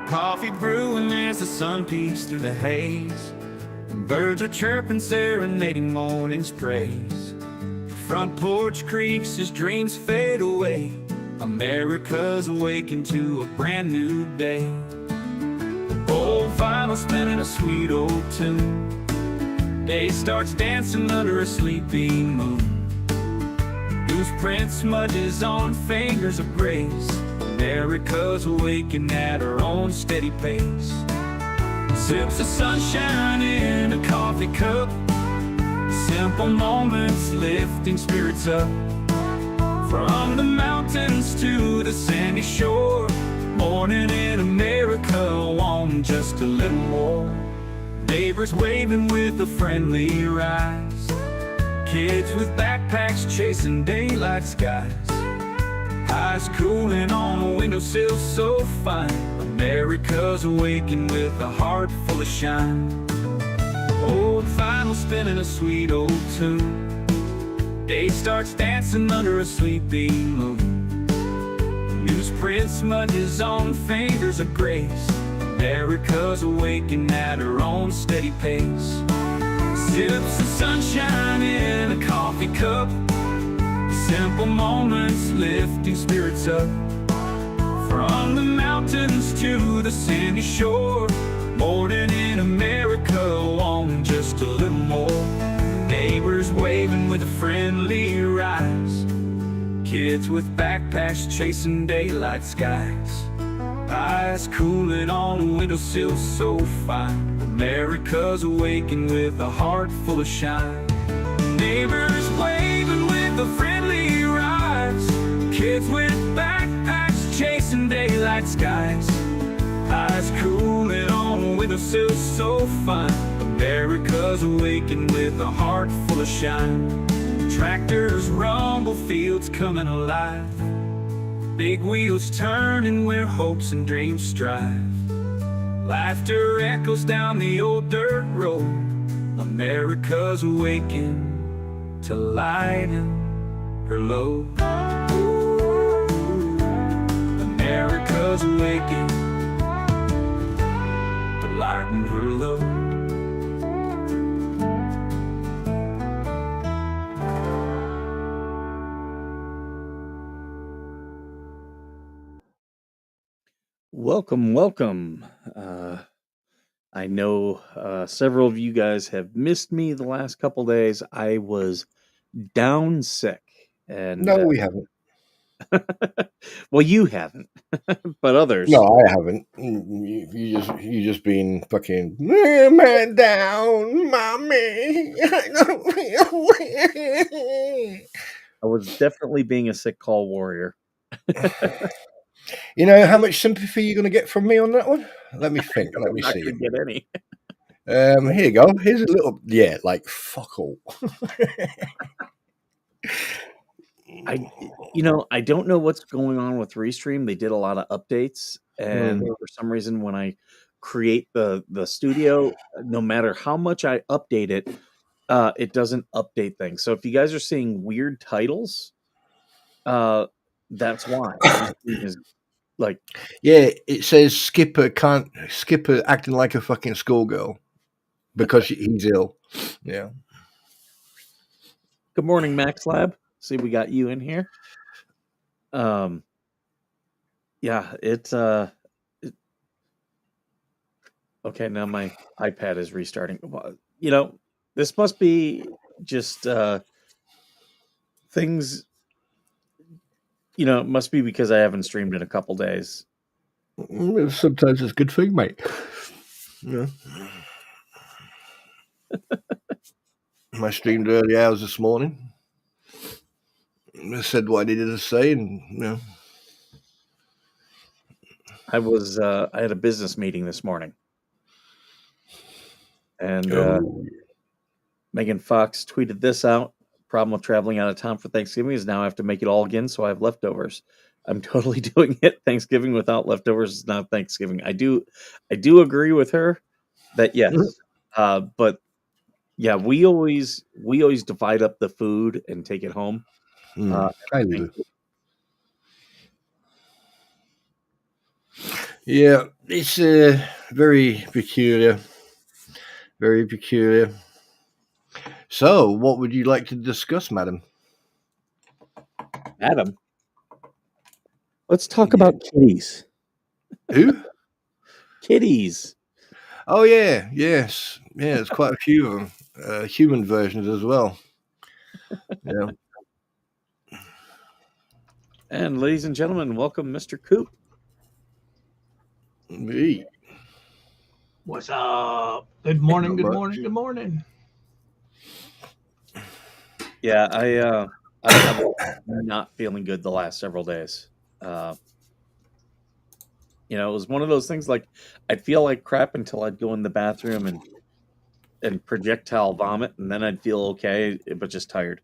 Coffee brewing as the sun peeks through the haze. Birds are chirping, serenading morning's praise. Front porch creaks as dreams fade away. America's awakened to a brand new day. Old vinyl spinning a sweet old tune. Day starts dancing under a sleepy moon. Loose print smudges on fingers of grace. America's awakened at her own steady pace. Sips of sunshine in a coffee cup. Simple moments lifting spirits up. From the mountains to the sandy shore. Morning in America, want just a little more. Neighbors waving with a friendly rise. Kids with backpacks chasing daylight skies. Eyes cooling on a windowsill so fine. America's awakened with a heart full of shine. Old vinyl spinning a sweet old tune. Day starts dancing under a sleepy moon. Newsprint smudges on fingers of grace. America's awakened at her own steady pace. Sips of sunshine in a coffee cup. Simple moments lifting spirits up. From the mountains to the sandy shore. Morning in America, wanting just a little more. Neighbors waving with a friendly rise. Kids with backpacks chasing daylight skies. Eyes cooling on a windowsill so fine. America's awakened with a heart full of shine. Neighbors waving with a friendly rise. Kids with backpacks chasing daylight skies. Eyes cooling on a windowsill so fine. America's awakened with a heart full of shine. Tractors rumble, fields coming alive. Big wheels turning where hopes and dreams strive. Laughter echoes down the old dirt road. America's awakened to lighten her load. America's awakened to lighten her load. Welcome. I know several of you guys have missed me the last couple days. I was down sick, and No, we haven't. well, you haven't, but others. No, I haven't. You just been fucking man down, mommy. I was definitely being a sick call warrior. You know how much sympathy you're going to get from me on that one? Let me think. Let me I see. could get any. Here you go. Here's a little, like fuck all. I don't know what's going on with Restream. They did a lot of updates, and for some reason, when I create the studio, no matter how much I update it, it doesn't update things. So if you guys are seeing weird titles, that's why. Like, yeah, it says Skipper acting like a fucking schoolgirl because he's ill. Yeah. Good morning, Max Lab. See, we got you in here. Yeah, it's okay. Now my iPad is restarting. This must be just things. It must be because I haven't streamed in a couple days. Sometimes it's a good thing, mate. Yeah. I streamed early hours this morning. I said what I needed to say, and I had a business meeting this morning, and Megan Fox tweeted this out. Problem with traveling out of town for Thanksgiving is now I have to make it all again, so I have leftovers. I'm totally doing it. Thanksgiving without leftovers is not Thanksgiving. I do agree with her that yes, but Yeah, we always divide up the food and take it home. I do. Yeah, it's very peculiar. Very peculiar. So, what would you like to discuss, madam? Adam, let's talk about kitties. Who? Kitties. Oh, yeah. Yes. Yeah, there's quite a few of them. Human versions as well. Yeah. And ladies and gentlemen, welcome Mr. Coop. Me. What's up? Good morning, Not good much. morning, good morning. Yeah, I'm not feeling good the last several days. It was one of those things like I'd feel like crap until I'd go in the bathroom and projectile vomit, and then I'd feel okay, but just tired.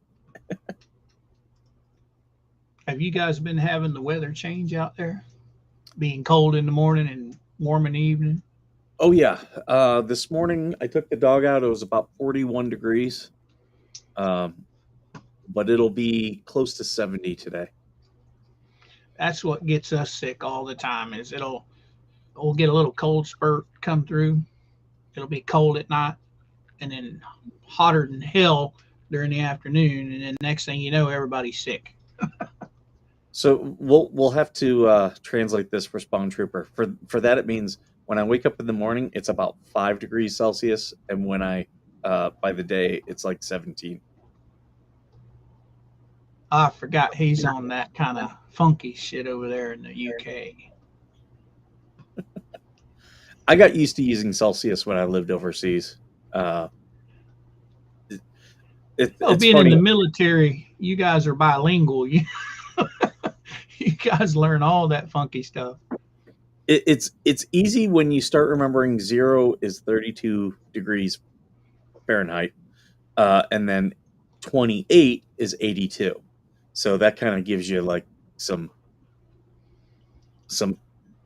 Have you guys been having the weather change out there? Being cold in the morning and warm in the evening? Oh yeah, this morning I took the dog out. It was about 41 degrees, but it'll be close to 70 today. That's what gets us sick all the time is we'll get a little cold spurt come through. It'll be cold at night and then hotter than hell during the afternoon, and then next thing you know, everybody's sick. So we'll have to translate this for Spawn Trooper. For that, it means when I wake up in the morning, it's about 5 degrees Celsius, and when I by the day, it's like 17. I forgot he's on that kind of funky shit over there in the UK. I got used to using Celsius when I lived overseas. It's Being funny. in the military, you guys are bilingual. You guys learn all that funky stuff. It's easy when you start remembering 0 is 32 degrees Fahrenheit, and then 28 is 82. So that kind of gives you like some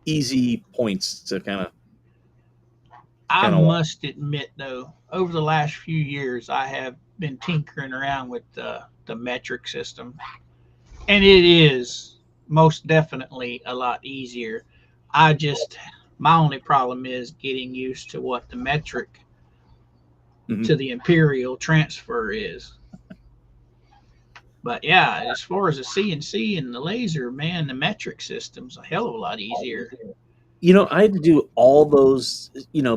easy points to kind of. I must admit, though, over the last few years, I have been tinkering around with the metric system, and it is most definitely a lot easier. My only problem is getting used to what the metric to the imperial transfer is. But yeah, as far as the CNC and the laser, man, the metric system's a hell of a lot easier. I had to do all those,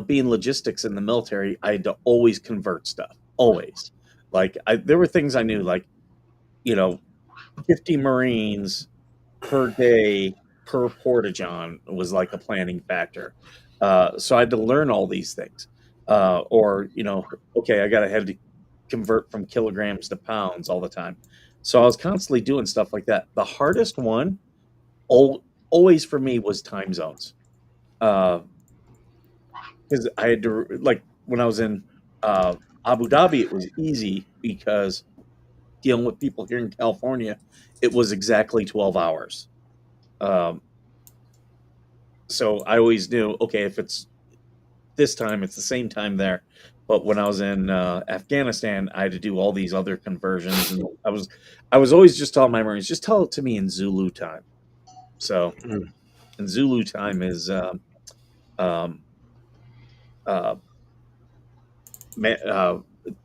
being logistics in the military, I had to always convert stuff. Always. Like there were things I knew, like, 50 Marines per day per porta-john was like a planning factor. So I had to learn all these things. Okay, I had to convert from kilograms to pounds all the time. So I was constantly doing stuff like that. The hardest one always for me was time zones. Because I had to, like, when I was in Abu Dhabi, it was easy because dealing with people here in California, it was exactly 12 hours. So I always knew, okay, if it's this time, it's the same time there. But when I was in Afghanistan, I had to do all these other conversions, and I was always just telling my Marines, just tell it to me in Zulu time. So, and Zulu time is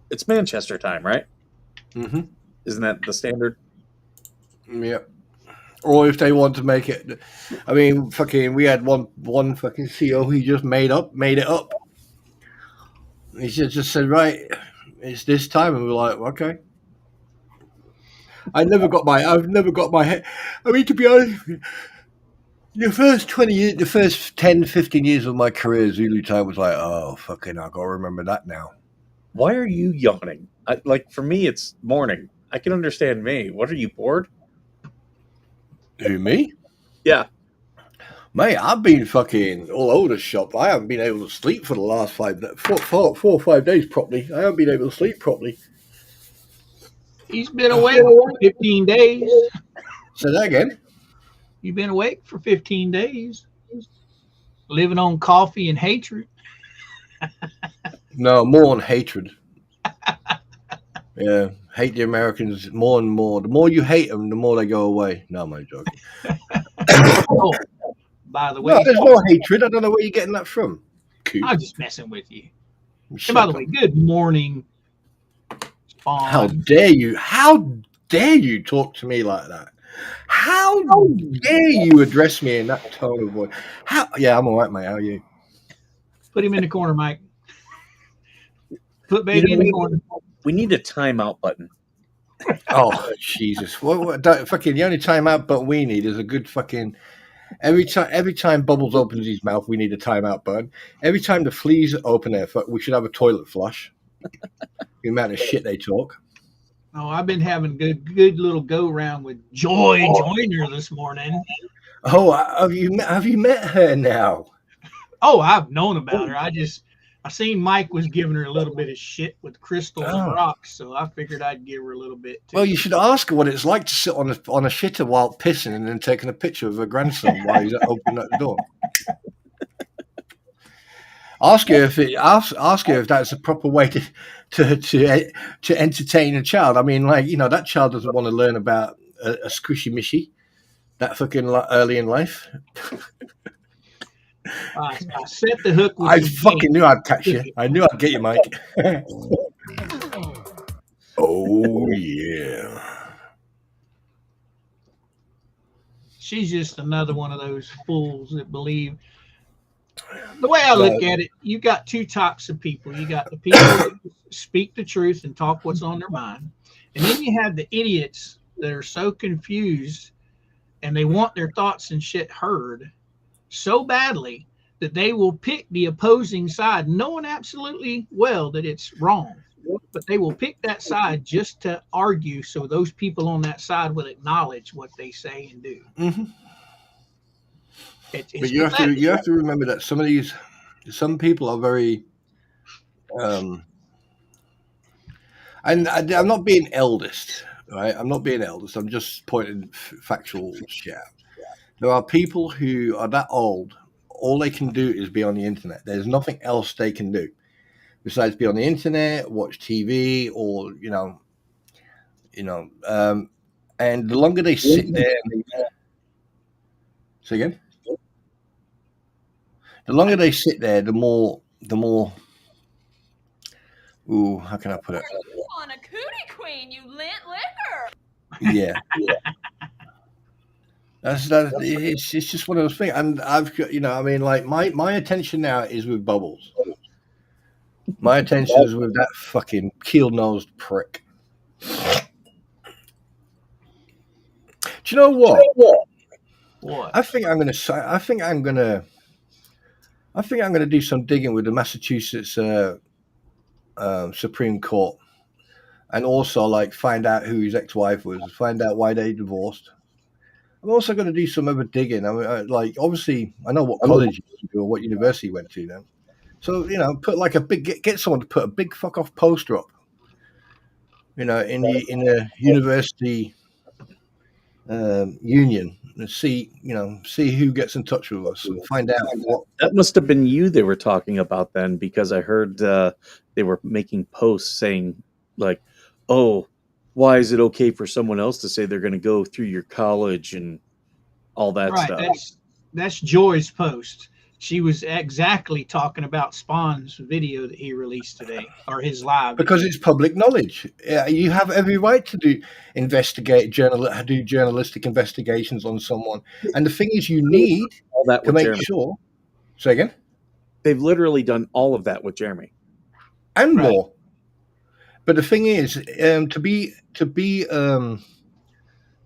it's Manchester time, right? Mm-hmm. Isn't that the standard? Yeah. Or if they want to make it, I mean, we had one fucking CO. He just made it up. He just said, right, it's this time, and we're like, okay. I've never got my head. I mean, to be honest, the first 20 years, the first 10, 15 years of my career, Zulu time was like, oh, fucking, I gotta remember that now. Why are you yawning? Like, for me, it's morning. I can understand me. What, are you bored? Who, me? Yeah. Mate, I've been fucking all over the shop. I haven't been able to sleep for the last 4 or 5 days properly. I haven't been able to sleep properly. He's been awake for 15 days. Say that again. You've been awake for 15 days. Living on coffee and hatred. No, more on hatred. Yeah, hate the Americans more and more. The more you hate them, the more they go away. No, I'm only joking. Oh, by the No, way, there's no hatred. I don't know where you're getting that from. Coop. I'm just messing with you. And Shut by the up. way, good morning, How Spawn. dare you? How dare you talk to me like that? How dare you address me in that tone of voice? How? Yeah, I'm all right, mate. How are you? Put him in the corner, Mike. Put You baby in know, the corner. we need a timeout button. Oh, Jesus. Fucking the only timeout button we need is a good fucking. Every time Bubbles opens his mouth, we need a timeout button. Every time the fleas open their fuck, we should have a toilet flush. The amount of shit they talk. Oh, I've been having a good little go round with Joy Joyner this morning. Oh, have you met her now? Oh, I've known about her. I seen Mike was giving her a little bit of shit with crystals and Oh. rocks, so I figured I'd give her a little bit too. Well, you should ask her what it's like to sit on a shitter while pissing and then taking a picture of her grandson while he's opening that door. Ask her if that's a proper way to entertain a child. I mean, like, that child doesn't want to learn about a squishy mishy that fucking early in life. I set the hook with I some fucking paint. knew I'd catch you. I knew I'd get you, Mike. Oh yeah. She's just another one of those fools that believe. The way I look at it, you got two types of people. You got the people that speak the truth and talk what's on their mind. And then you have the idiots that are so confused and they want their thoughts and shit heard so badly that they will pick the opposing side, knowing absolutely well that it's wrong. But they will pick that side just to argue so those people on that side will acknowledge what they say and do. Mm-hmm. It's But you have to remember that some people are very and I'm not being eldest, right? I'm not being eldest. I'm just pointing factual shit out. There are people who are that old. All they can do is be on the internet. There's nothing else they can do besides be on the internet, watch TV, or and the longer they sit there, say again. The longer they sit there, the more. Ooh, how can I put it? You on a cootie queen, you lint liquor. Yeah. It's just one of those things, and I've got like my attention now is with Bubbles. My attention is with that fucking keel-nosed prick. Do you know what? what? I think I'm gonna do some digging with the Massachusetts Supreme Court, and also like find out who his ex-wife was, find out why they divorced. I'm also going to do some other digging. I mean, obviously, I know what college you went to or what university you went to now. So, put like get someone to put a big fuck off poster up, in a university union, and see who gets in touch with us and find out what. That must have been you they were talking about then, because I heard they were making posts saying like, oh, why is it okay for someone else to say they're going to go through your college and all that stuff? That's Joy's post. She was exactly talking about Spawn's video that he released today, or his live. Because it's public knowledge. You have every right to do journalistic investigations on someone. And the thing is, you need all that to make sure. Say again? They've literally done all of that with Jeremy. And more. But the thing is, to be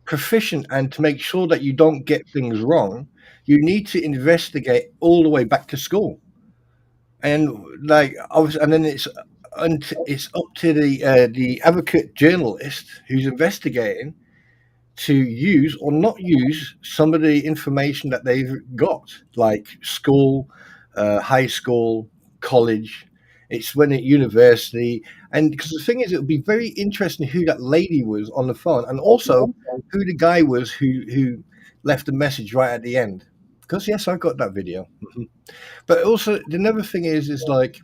proficient and to make sure that you don't get things wrong, you need to investigate all the way back to school. And and then it's up to the advocate journalist who's investigating to use or not use some of the information that they've got, like school, high school, college. It's when at university, and because the thing is, it would be very interesting who that lady was on the phone, and also who the guy was who left a message right at the end. Because yes, I've got that video. But also, the other thing is like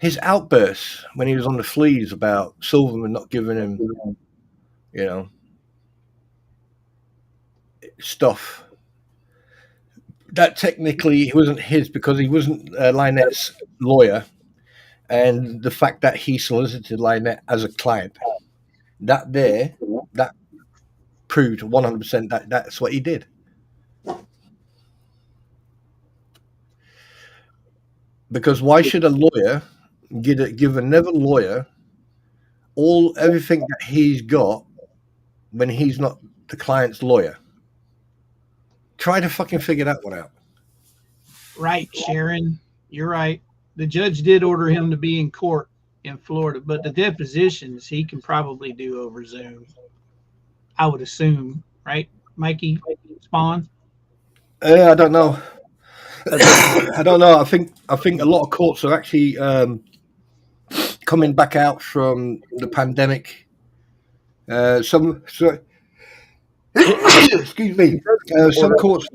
his outbursts when he was on the fleas about Silverman not giving him, stuff that technically it wasn't his because he wasn't Lynette's lawyer, and the fact that he solicited Lynette as a client, that proved 100% that that's what he did. Because why should a lawyer give another lawyer everything that he's got when he's not the client's lawyer? Try to fucking figure that one out. Right, Sharon, you're right. The judge did order him to be in court in Florida, but the depositions he can probably do over Zoom, I would assume, right, Mikey Spawn? I don't know. I don't know. I think a lot of courts are actually coming back out from the pandemic. Excuse me. Some courts.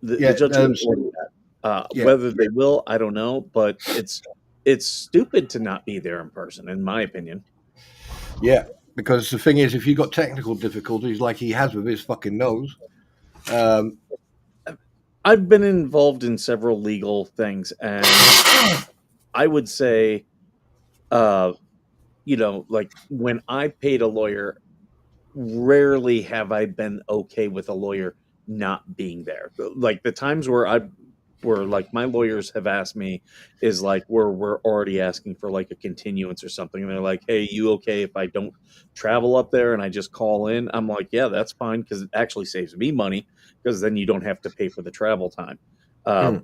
The judge will order that. Whether they will, I don't know. But it's stupid to not be there in person, in my opinion. Yeah, because the thing is, if you've got technical difficulties like he has with his fucking nose. I've been involved in several legal things, and I would say, like when I paid a lawyer, rarely have I been okay with a lawyer not being there. Like the times where like my lawyers have asked me is like we're already asking for like a continuance or something, and they're like, hey, you okay if I don't travel up there and I just call in? I'm like, yeah, that's fine, because it actually saves me money, because then you don't have to pay for the travel time. But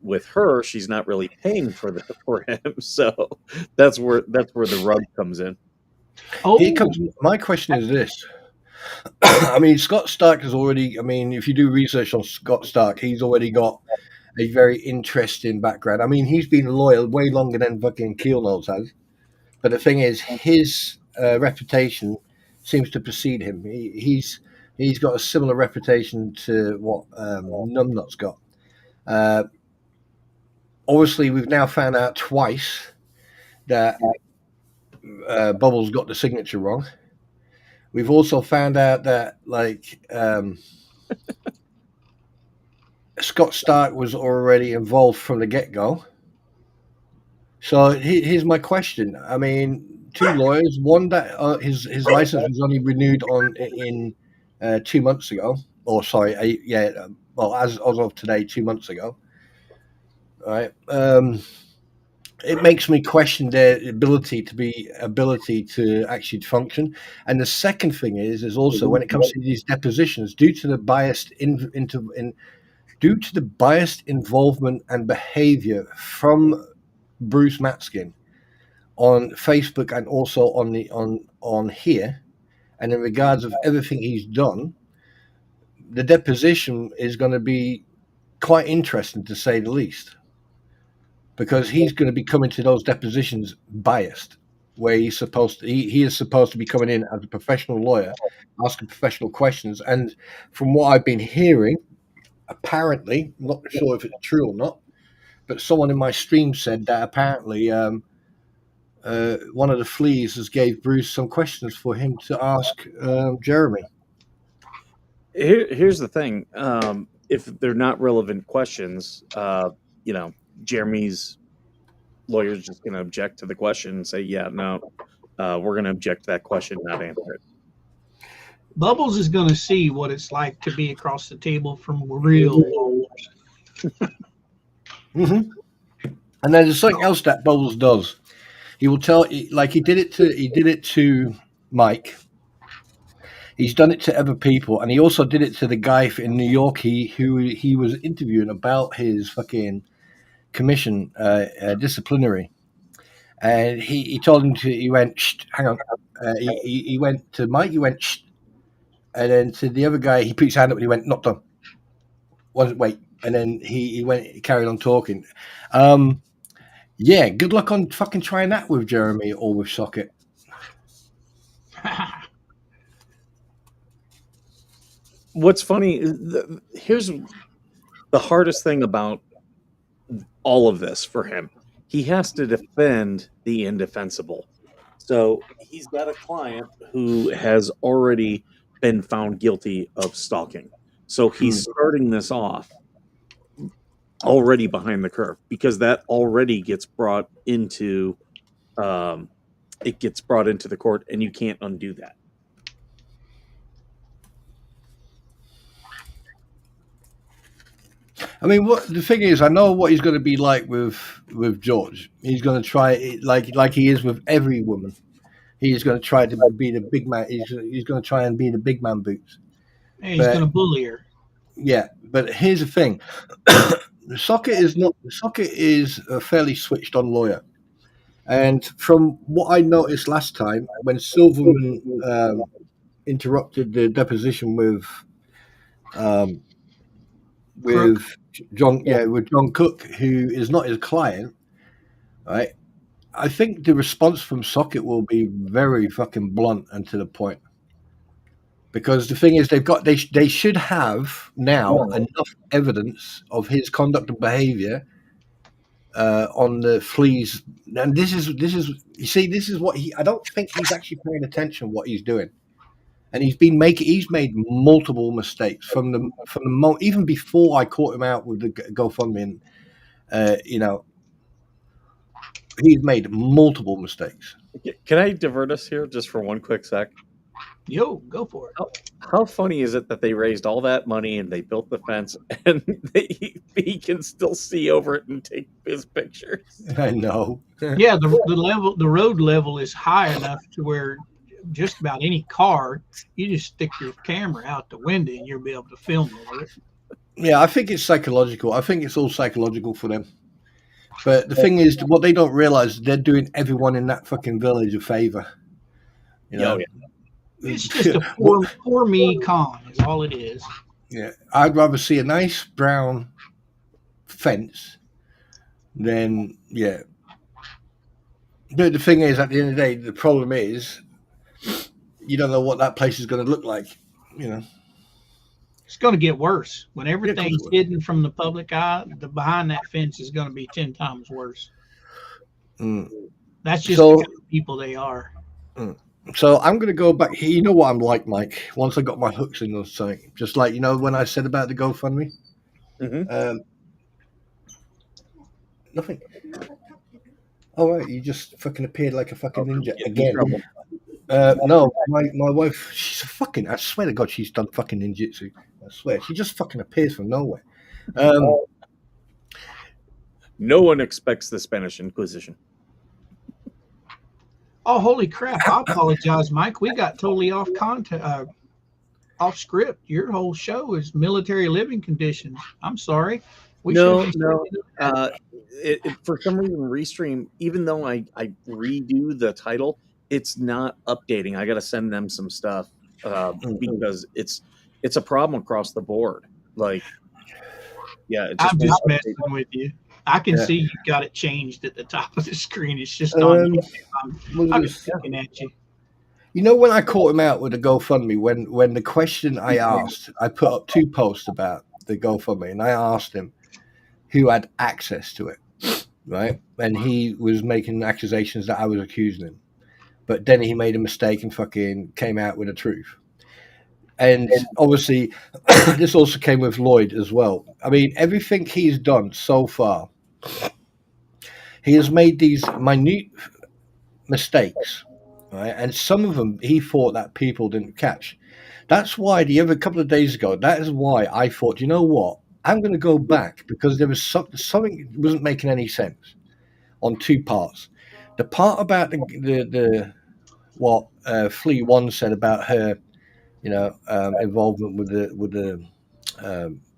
with her, she's not really paying for him, so that's where the rub comes in. My question is this. I mean, Scott Stark has already, if you do research on Scott Stark, he's already got a very interesting background. I mean, he's been a lawyer way longer than fucking Keelnose has. But the thing is, his reputation seems to precede him. He's got a similar reputation to what Numbnut's got. Obviously, we've now found out twice that Bubbles got the signature wrong. We've also found out that, Scott Stark was already involved from the get-go. So here's my question. I mean, two lawyers. One that his license was only renewed in 2 months ago. Or sorry, as of today, 2 months ago. All right. It makes me question their ability to actually function. And the second thing is also when it comes to these depositions, due to the biased involvement and behavior from Bruce Matskin on Facebook and also on here, and in regards of everything he's done, the deposition is going to be quite interesting, to say the least, because he's going to be coming to those depositions biased, where he is supposed to be coming in as a professional lawyer, asking professional questions. And from what I've been hearing, apparently, I'm not sure if it's true or not, but someone in my stream said that apparently one of the fleas has gave Bruce some questions for him to ask Jeremy. Here's the thing. If they're not relevant questions, Jeremy's lawyer is just going to object to the question and say, yeah, no, we're going to object to that question, not answer it. Bubbles is going to see what it's like to be across the table from real lawyers. Mm-hmm. And then there's something else that Bubbles does. He will tell, like he did it to Mike. He's done it to other people, and he also did it to the guy in New York who he was interviewing about his fucking commission disciplinary. And he told him he went, shh, hang on. He went to Mike, he went, shh. And then to the other guy, he put his hand up and he went, not done. Wait. And then he carried on talking. Yeah, good luck on fucking trying that with Jeremy or with Socket. What's funny, here's the hardest thing about all of this for him he has to defend the indefensible. So he's got a client who has already been found guilty of stalking. So he's starting this off already behind the curve because that already gets brought into it gets brought into the court, and you can't undo that. I mean, what the thing is, I know what he's going to be like with George. He's going to try it like he is with every woman. He's going to try to be the big man. He's going to try and be the big man boots. And he's going to bully her. Yeah, but here's the thing: Socket is a fairly switched on lawyer, and from what I noticed last time when Silverman interrupted the deposition with John Cook, who is not his client, right? I think the response from Socket will be very fucking blunt and to the point. Because the thing is, they should have now enough evidence of his conduct and behavior on the fleas, and this is you see, this is what I don't think he's actually paying attention to what he's doing, and he's made multiple mistakes from the even before I caught him out with the GoFundMe, and he's made multiple mistakes. Can I divert us here just for one quick sec? Yo, go for it. How funny is it that they raised all that money and they built the fence and he can still see over it and take his pictures? I know. Yeah, the road level is high enough to where just about any car, you just stick your camera out the window and you'll be able to film over it. Yeah, I think it's psychological. I think it's all psychological for them. But the thing is, what they don't realize, they're doing everyone in that fucking village a favor. You know. Yeah. It's just a poor me con is all it is. Yeah, I'd rather see a nice brown fence than But the thing is, at the end of the day, the problem is you don't know what that place is going to look like. It's going to get worse when everything's hidden from the public eye. The behind that fence is going to be 10 times worse. That's just the kind of people they are. So I'm going to go back. You know what I'm like, Mike? Once I got my hooks in those things, just like when I said about the GoFundMe, nothing. All right, you just fucking appeared like a fucking ninja again. No, my wife, she's a fucking. I swear to God, she's done fucking ninjutsu. I swear, she just fucking appears from nowhere. No one expects the Spanish Inquisition. Oh, holy crap! I apologize, Mike. We got totally off script. Your whole show is military living conditions. I'm sorry. No. For some reason, Restream, even though I redo the title, it's not updating. I got to send them some stuff because it's a problem across the board. Like, yeah, I'm just messing with you. I can see you got it changed at the top of the screen. It's just on. I'm just looking at you. When I caught him out with the GoFundMe, when the question I asked, I put up 2 posts about the GoFundMe, and I asked him who had access to it, right? And he was making accusations that I was accusing him. But then he made a mistake and fucking came out with the truth. And obviously, this also came with Lloyd as well. I mean, everything he's done so far, he has made these minute mistakes, right? And some of them he thought that people didn't catch. That's why a couple of days ago, that is why I thought, you know what? I'm going to go back because there was something that wasn't making any sense on 2 parts. The part about what Flea One said about her, involvement with the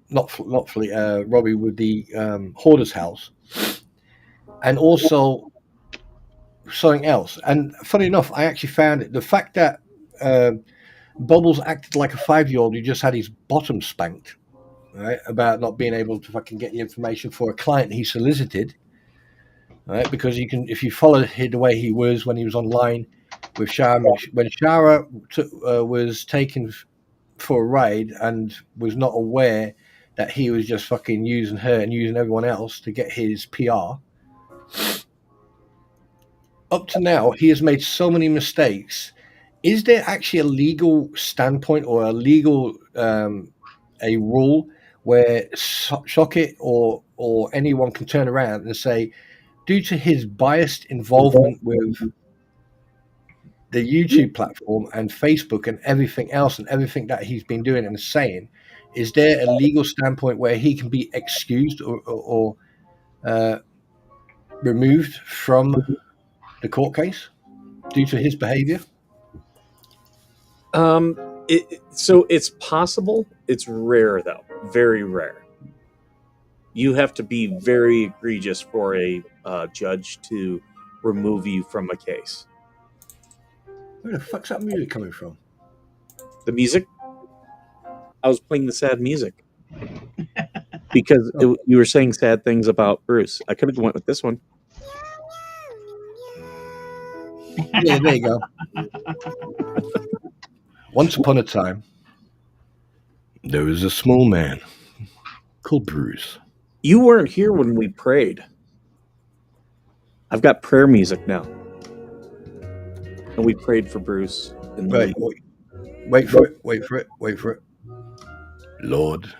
not Flea, Robbie with the hoarder's house, and also something else. And funny enough, I actually found it. The fact that Bubbles acted like a 5-year-old who just had his bottom spanked, right, about not being able to fucking get the information for a client he solicited, right? Because if you follow the way he was when he was online with Shara, when Shara was taken for a ride and was not aware that he was just fucking using her and using everyone else to get his PR, up to now, he has made so many mistakes. Is there actually a legal standpoint or a legal a rule where Socket or anyone can turn around and say, due to his biased involvement with the YouTube platform and Facebook and everything else and everything that he's been doing and saying, is there a legal standpoint where he can be excused or removed from the court case due to his behavior? So it's possible. It's rare, though. Very rare. You have to be very egregious for a judge to remove you from a case. Where the fuck's that music coming from? The music? I was playing the sad music. Because you were saying sad things about Bruce. I could have went with this one. Yeah, there you go. Once upon a time, there was a small man called Bruce. You weren't here when we prayed. I've got prayer music now. And we prayed for Bruce. Right, wait for it. Lord,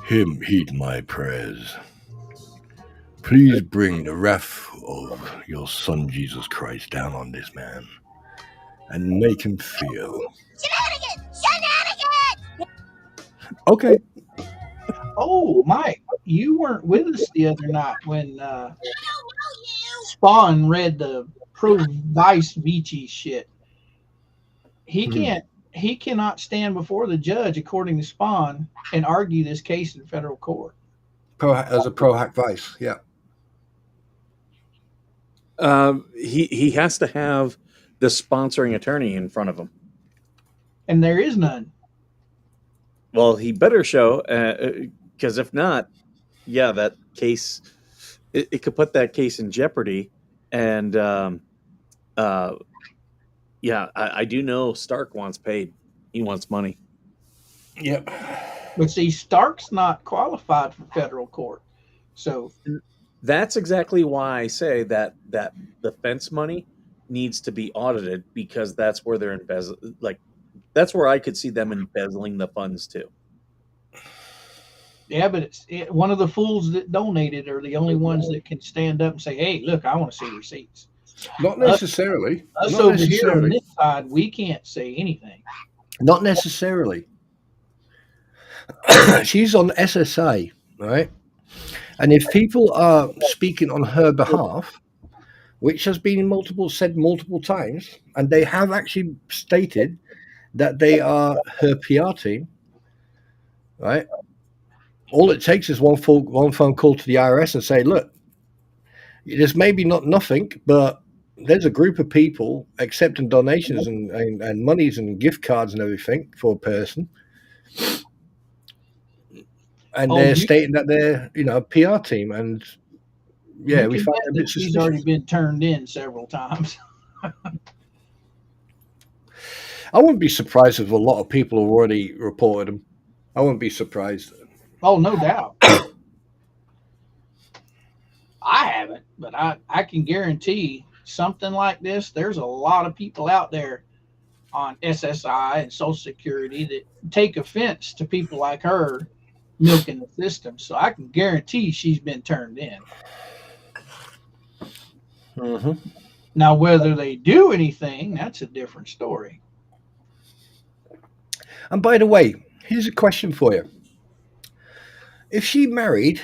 heed my prayers. Please bring the wrath of your son Jesus Christ down on this man and make him feel. Shenanigans! Okay. Oh, Mike, you weren't with us the other night when Spawn read the pro vice Vici shit. He cannot stand before the judge, according to Spawn, and argue this case in federal court. As a pro hack vice, yeah. He has to have the sponsoring attorney in front of him. And there is none. Well, he better show, because if not, yeah, that case, it could put that case in jeopardy. And yeah, I do know Stark wants paid. He wants money. Yep. But see, Stark's not qualified for federal court. So that's exactly why I say that defense money needs to be audited, because that's where they're embezzling. Like, that's where I could see them embezzling the funds too. yeah, but one of the fools that donated are the only ones that can stand up and say, "Hey, look, I want to see receipts." Not necessarily. Us Not over necessarily. here on this side, we can't say anything. Not necessarily. She's on SSA, right? And if people are speaking on her behalf, which has been said multiple times, and they have actually stated that they are her PR team, right? All it takes is one phone call to the IRS and say, look, there's maybe not nothing, but there's a group of people accepting donations and monies and gift cards and everything for a person. And they're stating that they're, a PR team. And yeah, we find it a bit she's suspicious. already been turned in several times. I wouldn't be surprised if a lot of people have already reported them. I wouldn't be surprised. Oh, no doubt. I haven't, but I can guarantee something like this, there's a lot of people out there on SSI and Social Security that take offense to people like her milking the system. So I can guarantee she's been turned in. Mm-hmm. Now, whether they do anything, that's a different story. And by the way, here's a question for you. If she married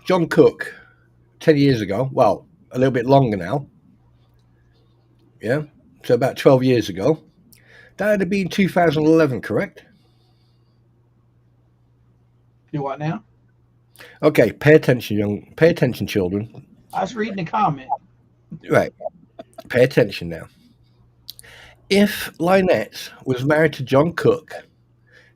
John Cook 10 years ago, well, a little bit longer now, yeah, so about 12 years ago, that would have been 2011, correct? Do what now? Okay, pay attention, children. I was reading a comment. Right, pay attention now. If Lynette was married to John Cook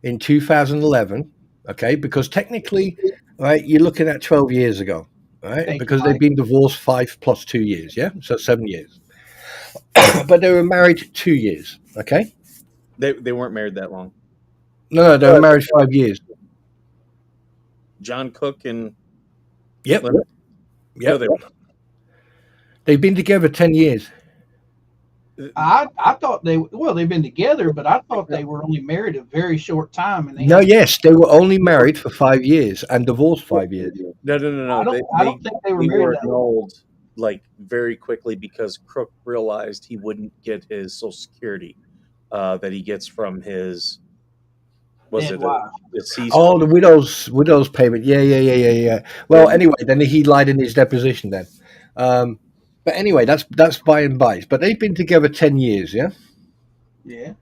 in 2011, okay, because technically, right, you're looking at 12 years ago, right? Because they've been divorced 5 plus 2 years, yeah? So 7 years. But they were married 2 years, okay? They weren't married that long. No, they were married 5 years. John Cook and... Yep. No, they weren't. They've been together 10 years. I thought they've been together, but I thought they were only married a very short time, and they No, had. yes, they were only married for 5 years and divorced 5 years. No. I don't think they were They married were that long. annulled like very quickly because Crook realized he wouldn't get his Social Security that he gets from his Dead wife. deceased. Oh, the widow's payment. Yeah. Well, anyway, then he lied in his deposition then. But anyway, that's by and by. But they've been together 10 years, yeah? Yeah.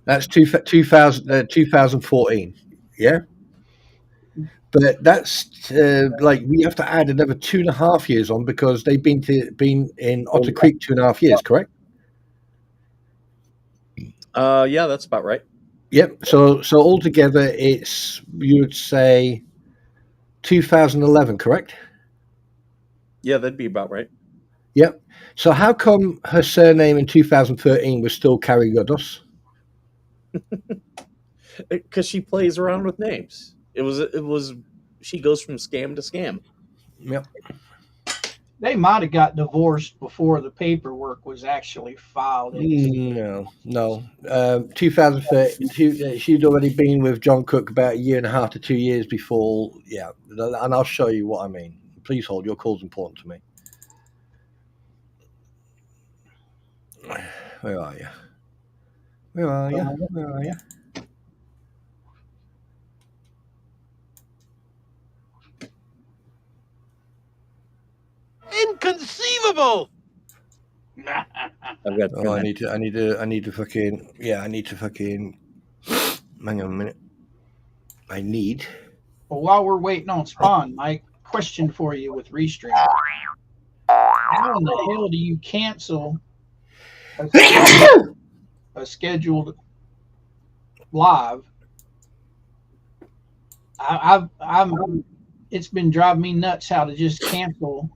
That's 2014, yeah? But that's like we have to add another 2.5 years on because they've been in Otter Creek 2.5 years, correct? Yeah, that's about right. Yep. So altogether, it's you would say 2011, correct? Yeah, that'd be about right. Yep. So how come her surname in 2013 was still Carrigodos? Because she plays around with names. It was she goes from scam to scam. Yep. They might have got divorced before the paperwork was actually filed. No. 2013. She'd already been with John Cook about 1.5 to 2 years before. Yeah, and I'll show you what I mean. Please hold. Your call's important to me. Where are you? Where are you? Where are you? Inconceivable! I've got. Oh, I need to fucking. Yeah, I need to fucking. Hang on a minute. I need. Well, while we're waiting on Spawn, Mike, question for you with Restream. How in the hell do you cancel a scheduled live? It's been driving me nuts how to just cancel.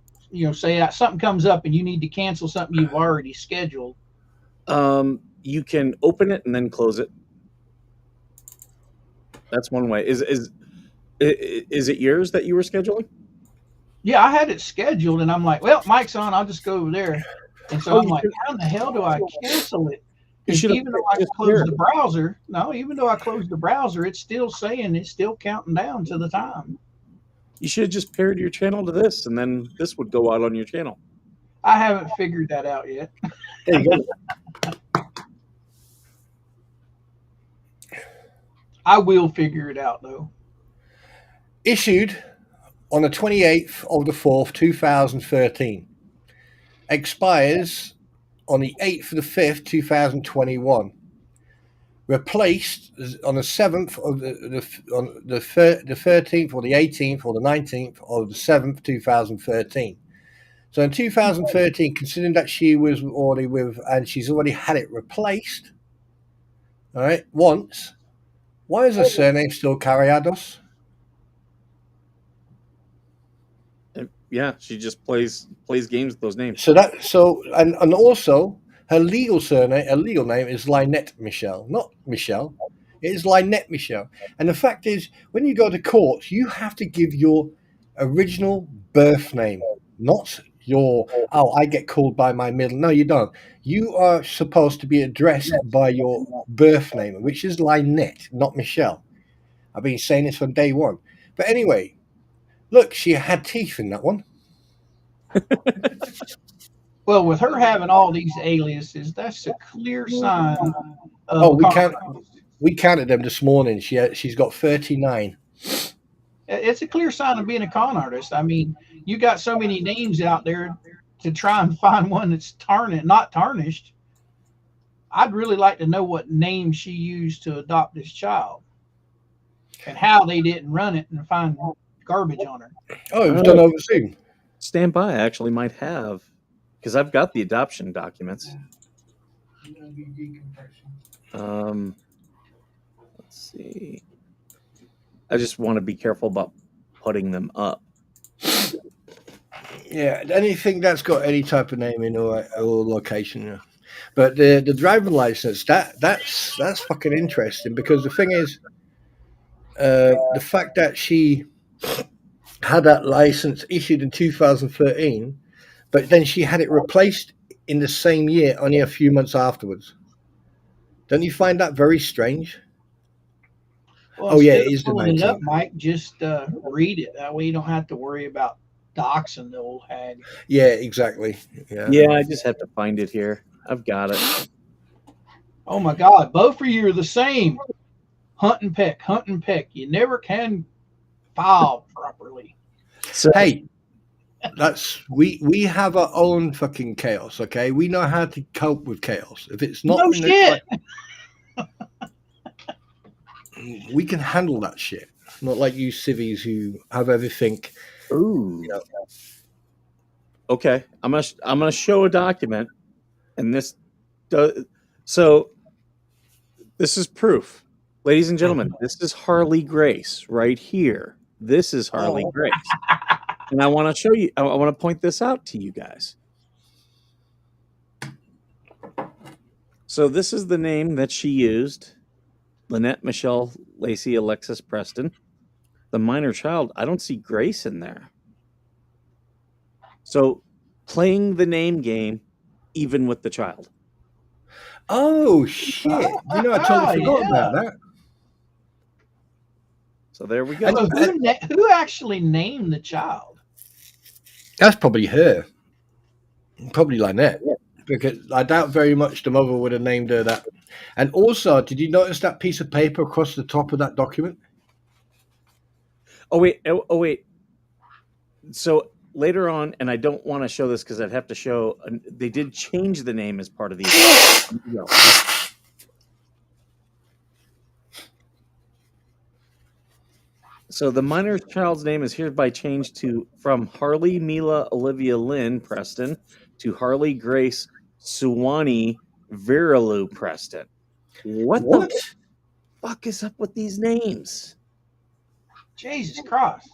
Say something comes up and you need to cancel something you've already scheduled. You can open it and then close it. That's one way. Is it yours that you were scheduling? Yeah, I had it scheduled, and I'm like, well, Mike's on. I'll just go over there. And so I'm like, how in the hell do I cancel it? Because even though I close the browser, it's still saying it's still counting down to the time. You should have just paired your channel to this, and then this would go out on your channel. I haven't figured that out yet. There you go. I will figure it out, though. Issued on the 28th of the 4th, 2013. Expires on the 8th of the 5th, 2021. Replaced on the 7th of on the 13th or the 18th or the 19th of the 7th, 2013. So in 2013, considering that she was already with, and she's already had it replaced, all right, once, why is her surname still Carriados? Yeah, she just plays games with those names. And also her legal name is Lynette Michelle, not Michelle. It is Lynette Michelle. And the fact is, when you go to court, you have to give your original birth name, not your, I get called by my middle. No, you don't. You are supposed to be addressed by your birth name, which is Lynette, not Michelle. I've been saying this from day one. But anyway, look, she had teeth in that one. Well, with her having all these aliases, that's a clear sign of we counted them this morning. She's got 39. It's a clear sign of being a con artist. I mean, you got so many names out there to try and find one that's not tarnished. I'd really like to know what name she used to adopt this child and how they didn't run it and find garbage on her. Oh, it was done over Zoom. Stand by, I actually might have, because I've got the adoption documents. Let's see. I just want to be careful about putting them up. Yeah, anything that's got any type of name in or location. Yeah. But the driving license, that's fucking interesting, because the thing is, the fact that she had that license issued in 2013, but then she had it replaced in the same year, only a few months afterwards. Don't you find that very strange? Well, Oh yeah, instead it of is the pulling it up, 19th. Mike, just read it. That way you don't have to worry about doxing the old hag. Yeah, exactly. Yeah. Yeah, I just have to find it here. I've got it. Oh my God, both of you are the same. Hunt and peck, hunt and peck. You never can file properly. So Hey, we have our own fucking chaos, okay? We know how to cope with chaos. If it's not No in the shit. like, we can handle that shit. Not like you civvies who have everything. ooh. You know. Okay. I'm gonna show a document, and this does so this is proof. Ladies and gentlemen, this is Harley Grace right here. This is Harley Oh, Grace. And I want to show you, I want to point this out to you guys. So this is the name that she used. Lynette Michelle Lacey Alexis Preston. The minor child, I don't see Grace in there. So playing the name game even with the child. Oh shit! You know, I totally forgot yeah. about that. So there we go. And, So who actually named the child? that's probably her. Probably Lynette. Because I doubt very much the mother would have named her that. And also, did you notice that piece of paper across the top of that document? Oh wait, oh wait. So later on, and I don't want to show this because I'd have to show. They did change the name as part of these. So the minor child's name is hereby changed from Harley Mila Olivia Lynn Preston to Harley Grace Suwani Viralu Preston. What the fuck is up with these names? Jesus Christ.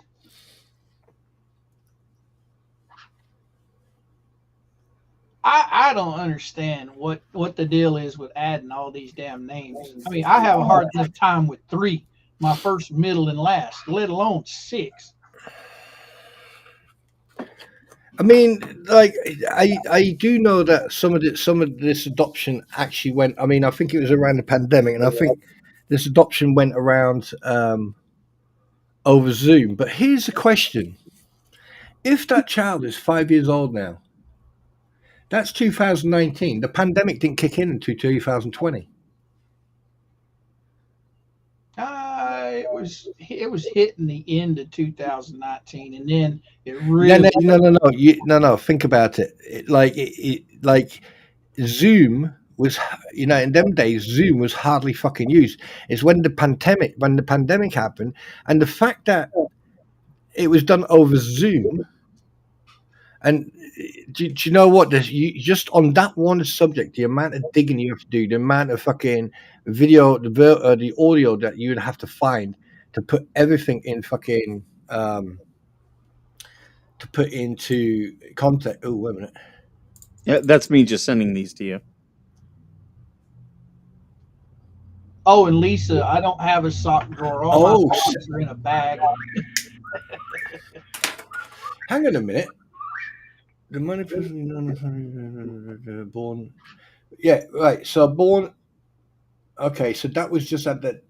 I don't understand what the deal is with adding all these damn names. I mean, I have a hard enough time with 3, my first, middle, and last, let alone 6. I mean, like I do know that some of this adoption actually went. I mean, I think it was around the pandemic, and I think this adoption went around over Zoom. But here's the question: if that child is 5 years old now, that's 2019. The pandemic didn't kick in until 2020. It was hitting the end of 2019, and then it No, really. no. Think about it. Like Zoom was, in them days, Zoom was hardly fucking used. It's when the pandemic happened, and the fact that it was done over Zoom. And do you know what? You just on that one subject, the amount of digging you have to do, the amount of fucking video, the audio that you would have to find to put everything in fucking to put into context. Oh, wait a minute. Yeah, that's me just sending these to you. Oh, and Lisa, I don't have a sock drawer. All my socks are in a bag. Hang on a minute. The money born. Yeah, right. So born. Okay, so that was just at that.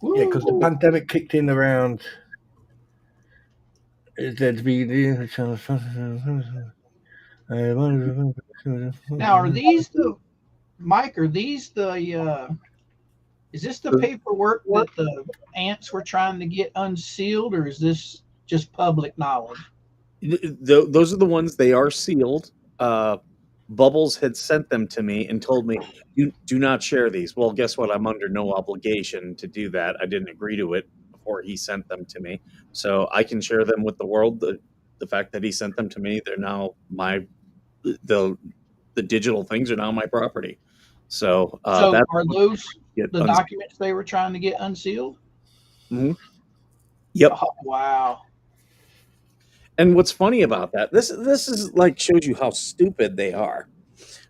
Yeah, because the pandemic kicked in around. There'd be Now, are these the Mike? Are these the? Is this the paperwork that the ants were trying to get unsealed, or is this just public knowledge? Those are the ones. They are sealed. Bubbles had sent them to me and told me, "You do not share these." Well, guess what? I'm under no obligation to do that. I didn't agree to it before he sent them to me, so I can share them with the world. The fact that he sent them to me, they're now the digital things are now my property. So So are those get the documents they were trying to get unsealed? Mm-hmm. Yep. Oh, wow. And what's funny about that, this is like shows you how stupid they are.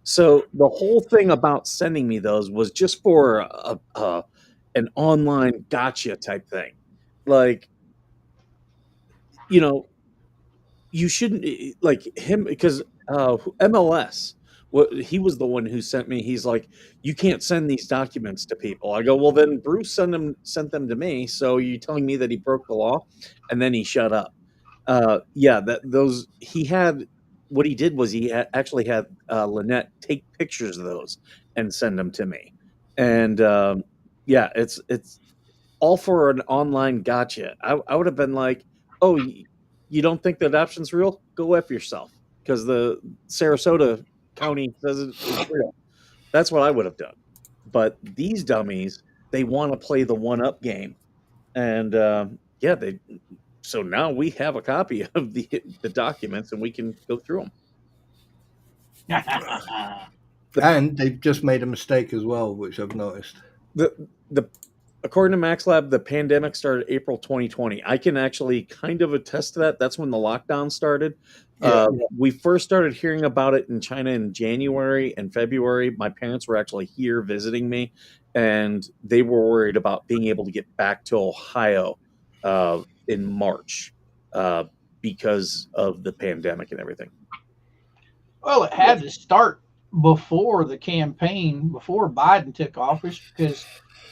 So the whole thing about sending me those was just for an online gotcha type thing. Like, you shouldn't like him because MLS. He was the one who sent me. He's like, you can't send these documents to people. I go, well, then Bruce sent them to me. So you're telling me that he broke the law, and then he shut up. Yeah, that those he had. What he did was actually had Lynette take pictures of those and send them to me. And yeah, it's all for an online gotcha. I would have been like, oh, you don't think the adoption's real? Go F yourself, because the Sarasota County says it's real. That's what I would have done. But these dummies, they want to play the one-up game, and yeah, they. So now we have a copy of the documents, and we can go through them. And they've just made a mistake as well, which I've noticed. The according to Max Lab, the pandemic started April 2020. I can actually kind of attest to that. That's when the lockdown started. We first started hearing about it in China in January and February. My parents were actually here visiting me, and they were worried about being able to get back to Ohio in March because of the pandemic and everything. Well, it had to start before the campaign, before Biden took office, because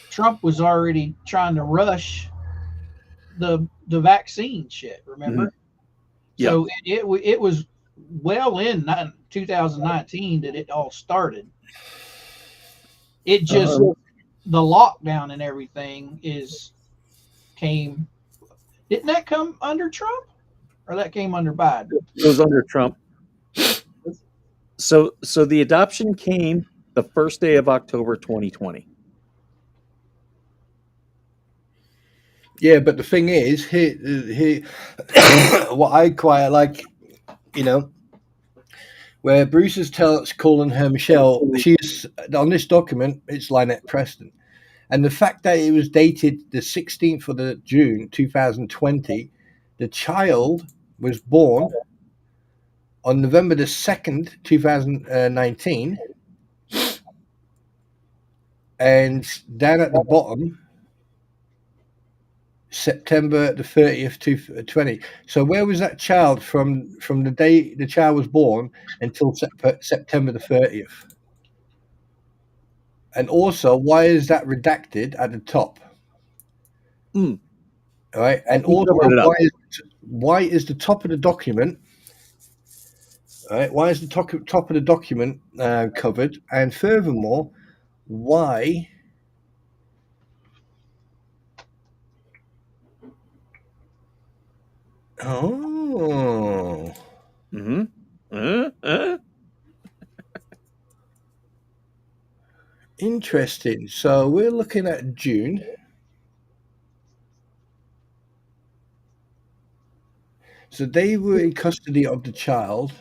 Trump was already trying to rush the vaccine shit. Remember? Yeah. So it was well in 2019 that it all started. It just the lockdown and everything came. Didn't that come under Trump, or that came under Biden? It was under Trump. So the adoption came the first day of October 2020. Yeah, but the thing is, here, what I quite like, where Bruce is calling her Michelle, she's on this document, it's Lynette Preston. And the fact that it was dated the 16th of June 2020, the child was born on November the 2nd, 2019. And down at the bottom, September the 30th, 2020. So where was that child from the day the child was born until September the 30th? And also, why is that redacted at the top? All right. And also, why is the top of the document, all right, why is the top of the document covered? And furthermore, why... Oh. Interesting. So we're looking at June. So they were in custody of the child.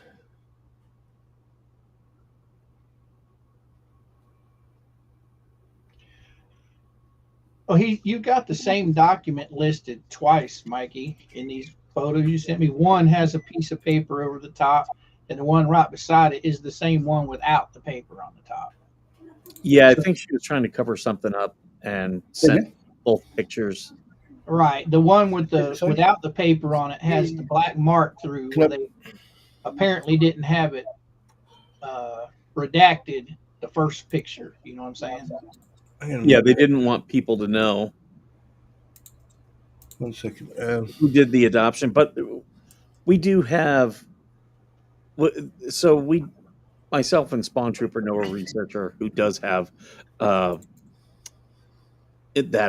Oh, you got the same document listed twice, Mikey, in these photos you sent me. One has a piece of paper over the top, and the one right beside it is the same one without the paper on the top. Yeah, I think she was trying to cover something up and sent both pictures. Right. The one with without the paper on it has the black mark through where they apparently didn't have it redacted the first picture. You know what I'm saying? Yeah, they didn't want people to know. 1 second. Who did the adoption, but we do have. So myself and Spawn Trooper know a researcher who does have that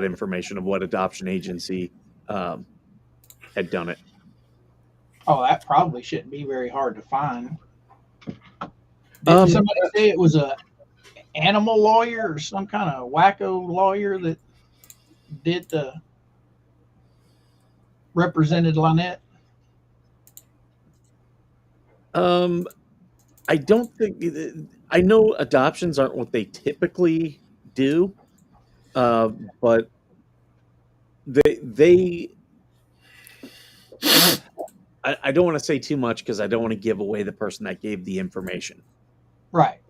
information of what adoption agency had done it. Oh, that probably shouldn't be very hard to find. Did somebody say it was a animal lawyer or some kind of wacko lawyer that did represented Lynette? I don't think I know adoptions aren't what they typically do, but they I don't want to say too much because I don't want to give away the person that gave the information. Right.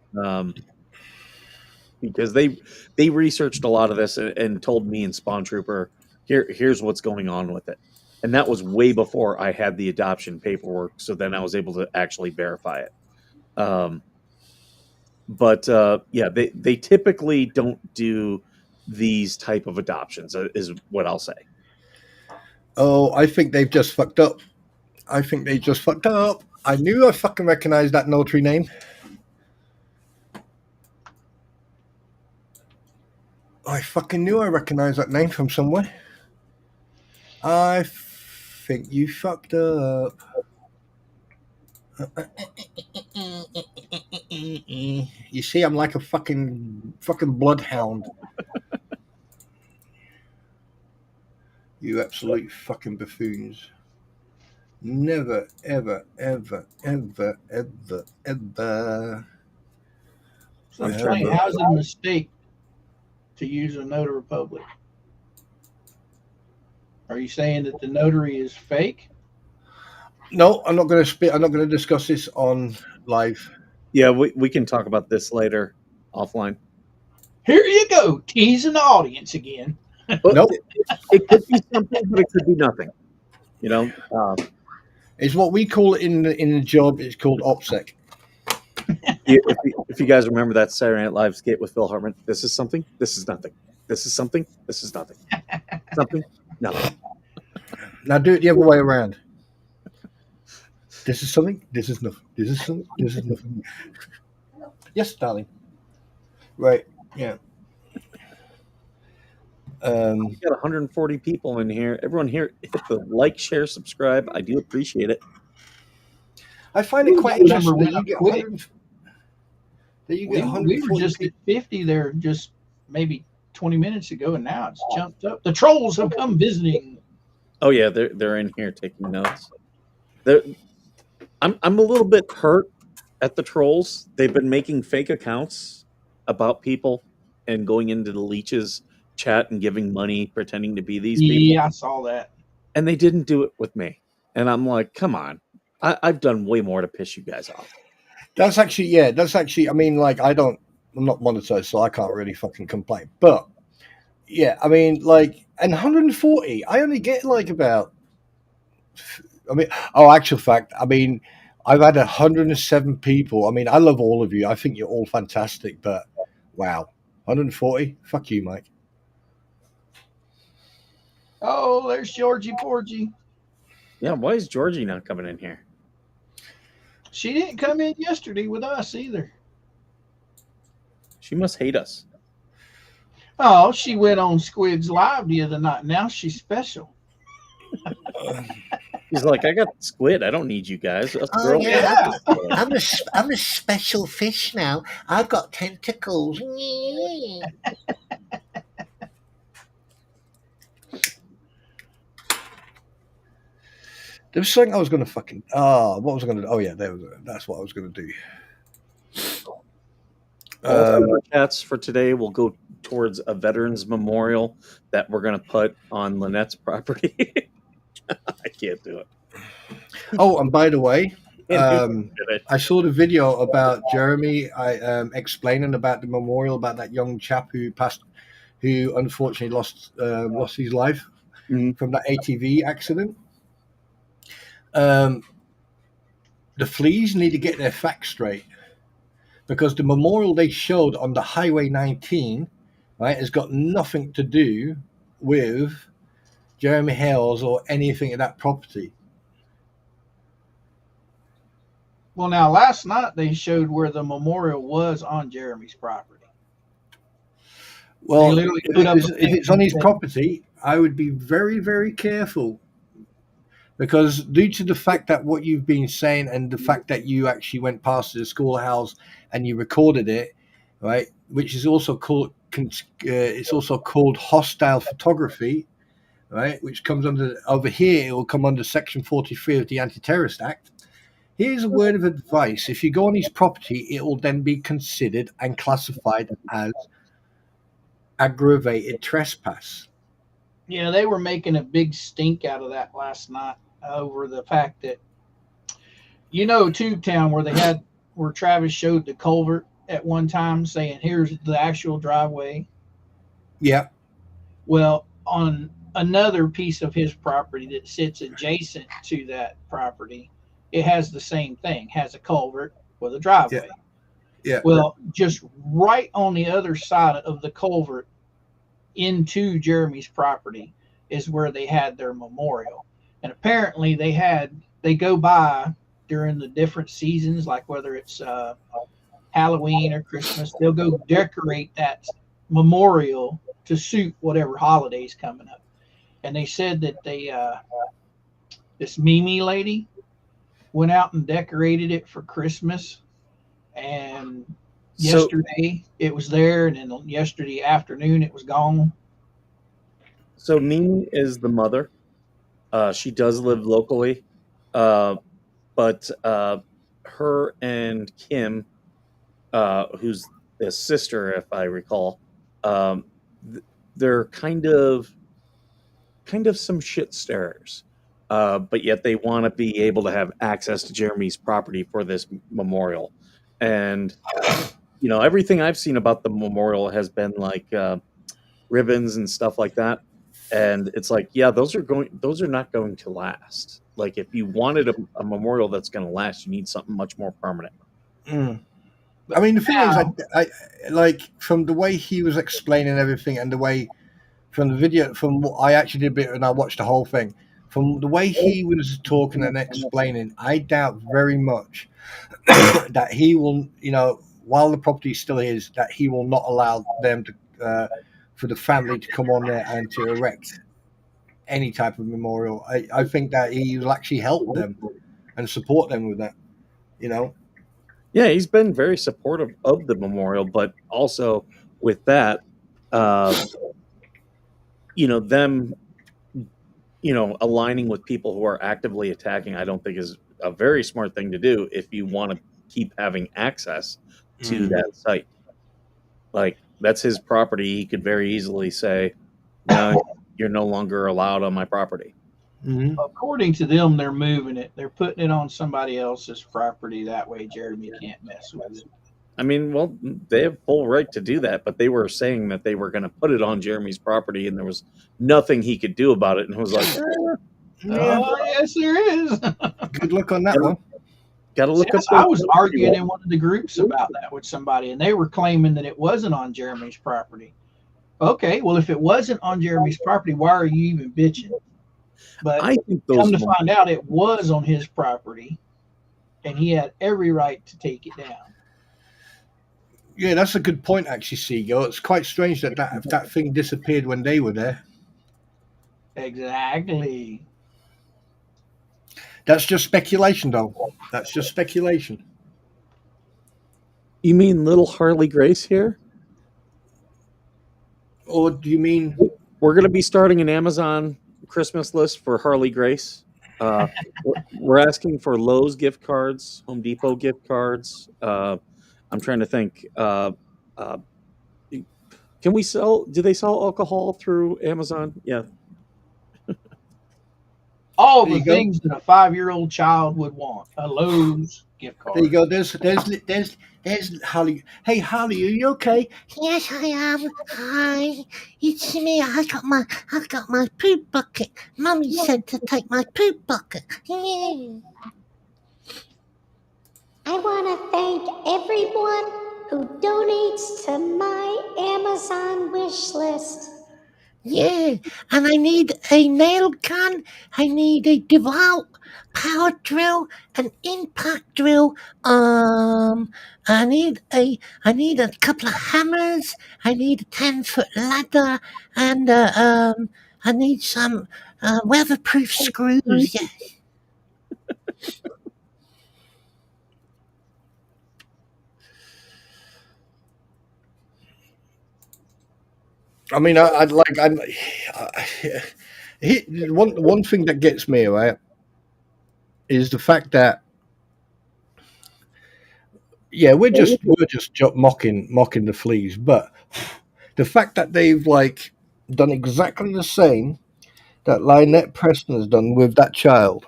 Because they researched a lot of this and told me and Spawn Trooper, here's what's going on with it. And that was way before I had the adoption paperwork, so then I was able to actually verify it. But yeah, they typically don't do these type of adoptions, is what I'll say. Oh, I think they've just fucked up. I think they just fucked up. I knew I fucking recognized that notary name. I fucking knew I recognized that name from somewhere. I think you fucked up. You see, I'm like a fucking bloodhound. You absolute fucking buffoons. Never, ever, ever, ever, ever, ever. So I'm explain, trying to- how's it a mistake to use a notary public? Are you saying that the notary is fake? No, I'm not going to I'm not going to discuss this on live. Yeah, we can talk about this later offline. Here you go, teasing the audience again. But Nope. it could be something, but it could be nothing. You know, It's what we call it in the job. It's called OPSEC. if you guys remember that Saturday Night Live skit with Phil Hartman, this is something, this is nothing. This is something, this is nothing. Something, nothing. Now do it the other way around. This is something. This is nothing. This is something. This is nothing. Yes, darling. Right. Yeah. We got 140 people in here. Everyone here, hit the like, share, subscribe. I do appreciate it. I find it quite Remember interesting when that I you get quit? 100. That you We, get we 140 were just at 50 there just maybe 20 minutes ago, and now it's jumped up. The trolls have come visiting. Oh yeah, they're in here taking notes. I'm a little bit hurt at the trolls. They've been making fake accounts about people and going into the leeches chat and giving money, pretending to be these people. Yeah, I saw that. And they didn't do it with me. And I'm like, come on. I've done way more to piss you guys off. That's actually, yeah, that's actually, I mean, like, I'm not monetized, so I can't really fucking complain. But, yeah, I mean, like, and 140, I only get like about, actual fact, I mean, I've had 107 people. I mean, I love all of you. I think you're all fantastic, but wow, 140? Fuck you, Mike. Oh, there's Georgie Porgy. Yeah, why is Georgie not coming in here? She didn't come in yesterday with us either. She must hate us. Oh, she went on Squid's Live the other night. Now she's special. He's like, I got Squid. I don't need you guys. Us Oh girls- yeah, I'm a special fish now. I've got tentacles. There was something I was going to fucking, what was I going to do? Oh, yeah, that's what I was going to do. All super chats for today will go towards a veterans memorial that we're going to put on Lynette's property. I can't do it. Oh, and by the way, Can't do it. I saw the video about Jeremy explaining about the memorial, about that young chap who unfortunately lost his life from that ATV accident. The fleas need to get their facts straight, because the memorial they showed on the Highway 19, right, has got nothing to do with Jeremy Hales or anything of that property. Well, now last night they showed where the memorial was on Jeremy's property. Well, They literally put up if it's on his property, I would be very, very careful, because due to the fact that what you've been saying and the fact that you actually went past the schoolhouse and you recorded it, right, which is also called hostile photography, right, which comes under, over here, it will come under Section 43 of the Anti-Terrorist Act. Here's a word of advice. If you go on his property, it will then be considered and classified as aggravated trespass. Yeah, they were making a big stink out of that last night over the fact that, Tubetown, where Travis showed the culvert at one time, saying, here's the actual driveway. Yeah. Well, on another piece of his property that sits adjacent to that property, it has the same thing, has a culvert, with a driveway. Yeah. Well, just right on the other side of the culvert into Jeremy's property is where they had their memorial. And apparently they go by during the different seasons, like whether it's Halloween or Christmas, they'll go decorate that memorial to suit whatever holiday's coming up. And they said that this Mimi lady went out and decorated it for Christmas, and So yesterday it was there, and then yesterday afternoon it was gone. so Mimi is the mother. She does live locally, but her and Kim, who's the sister, if I recall, um, they're kind of some shit stirrers. But yet they want to be able to have access to Jeremy's property for this memorial. And everything I've seen about the memorial has been like ribbons and stuff like that. And it's like, yeah, those are not going to last. Like if you wanted a memorial that's going to last, you need something much more permanent. Mm. I mean, the thing is, I like from the way he was explaining everything, and the way from the video, from what I actually did a bit, and I watched the whole thing. From the way he was talking and explaining, I doubt very much that he will, while the property still is, that he will not allow them to, for the family to come on there and to erect any type of memorial. I think that he will actually help them and support them with that. Yeah, he's been very supportive of the memorial, but also with that, them, aligning with people who are actively attacking, I don't think is a very smart thing to do if you want to keep having access to that site. Like, that's his property. He could very easily say, no, you're no longer allowed on my property. Mm-hmm. According to them, they're moving it. They're putting it on somebody else's property. That way, Jeremy can't mess with it. I mean, well, they have full right to do that, but they were saying that they were going to put it on Jeremy's property, and there was nothing he could do about it. And it was like, oh, yes, there is. Good luck on that one. Got to look up. I was arguing in one of the groups about that with somebody, and they were claiming that it wasn't on Jeremy's property. Okay, well, if it wasn't on Jeremy's property, why are you even bitching? But I think come to find out, it was on his property, and he had every right to take it down. Yeah, that's a good point, actually, Seagull. It's quite strange that thing disappeared when they were there. Exactly. That's just speculation, though. That's just speculation. You mean little Harley Grace here? Or do you mean we're going to be starting an Amazon Christmas list for Harley Grace? We're asking for Lowe's gift cards, Home Depot gift cards. I'm trying to think. Can we sell? Do they sell alcohol through Amazon? Yeah. All the things that a 5-year-old child would want. A Lowe's gift card. There you go. There's Holly. Hey, Holly, are you okay? Yes, I am. Hi, it's me. I got my poop bucket. Mummy said to take my poop bucket. Yeah. I want to thank everyone who donates to my Amazon wish list. Yeah, and I need a nail gun. I need a DeWalt power drill, an impact drill. I need a couple of hammers. I need a 10-foot ladder, and I need some weatherproof screws. Yes. I mean, one thing that gets me, right, is the fact that we're just mocking the fleas, but the fact that they've done exactly the same that Lynette Preston has done with that child,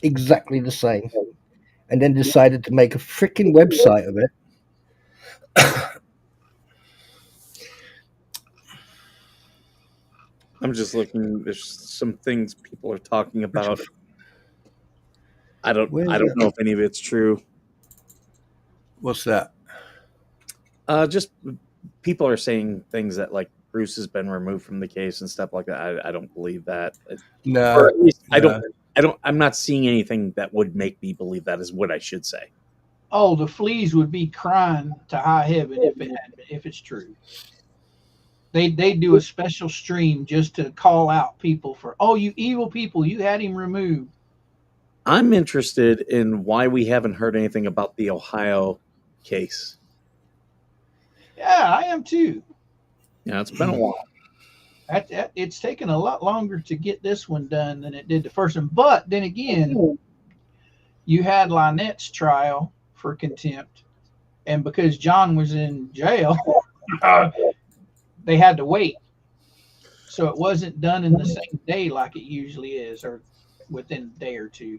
exactly the same, and then decided to make a freaking website of it. I'm just looking. There's some things people are talking about. I don't know if any of it's true. What's that? Just people are saying things that like Bruce has been removed from the case and stuff like that. I don't believe that. No, Or at least no. I'm not seeing anything that would make me believe that is what I should say. Oh, the fleas would be crying to high heaven if it's true. They do a special stream just to call out people for, oh, you evil people, you had him removed. I'm interested in why we haven't heard anything about the Ohio case. Yeah, I am too. Yeah, it's been a while. It's taken a lot longer to get this one done than it did the first one. But then again, you had Lynette's trial for contempt, and because John was in jail, they had to wait. So it wasn't done in the same day like it usually is, or within a day or two.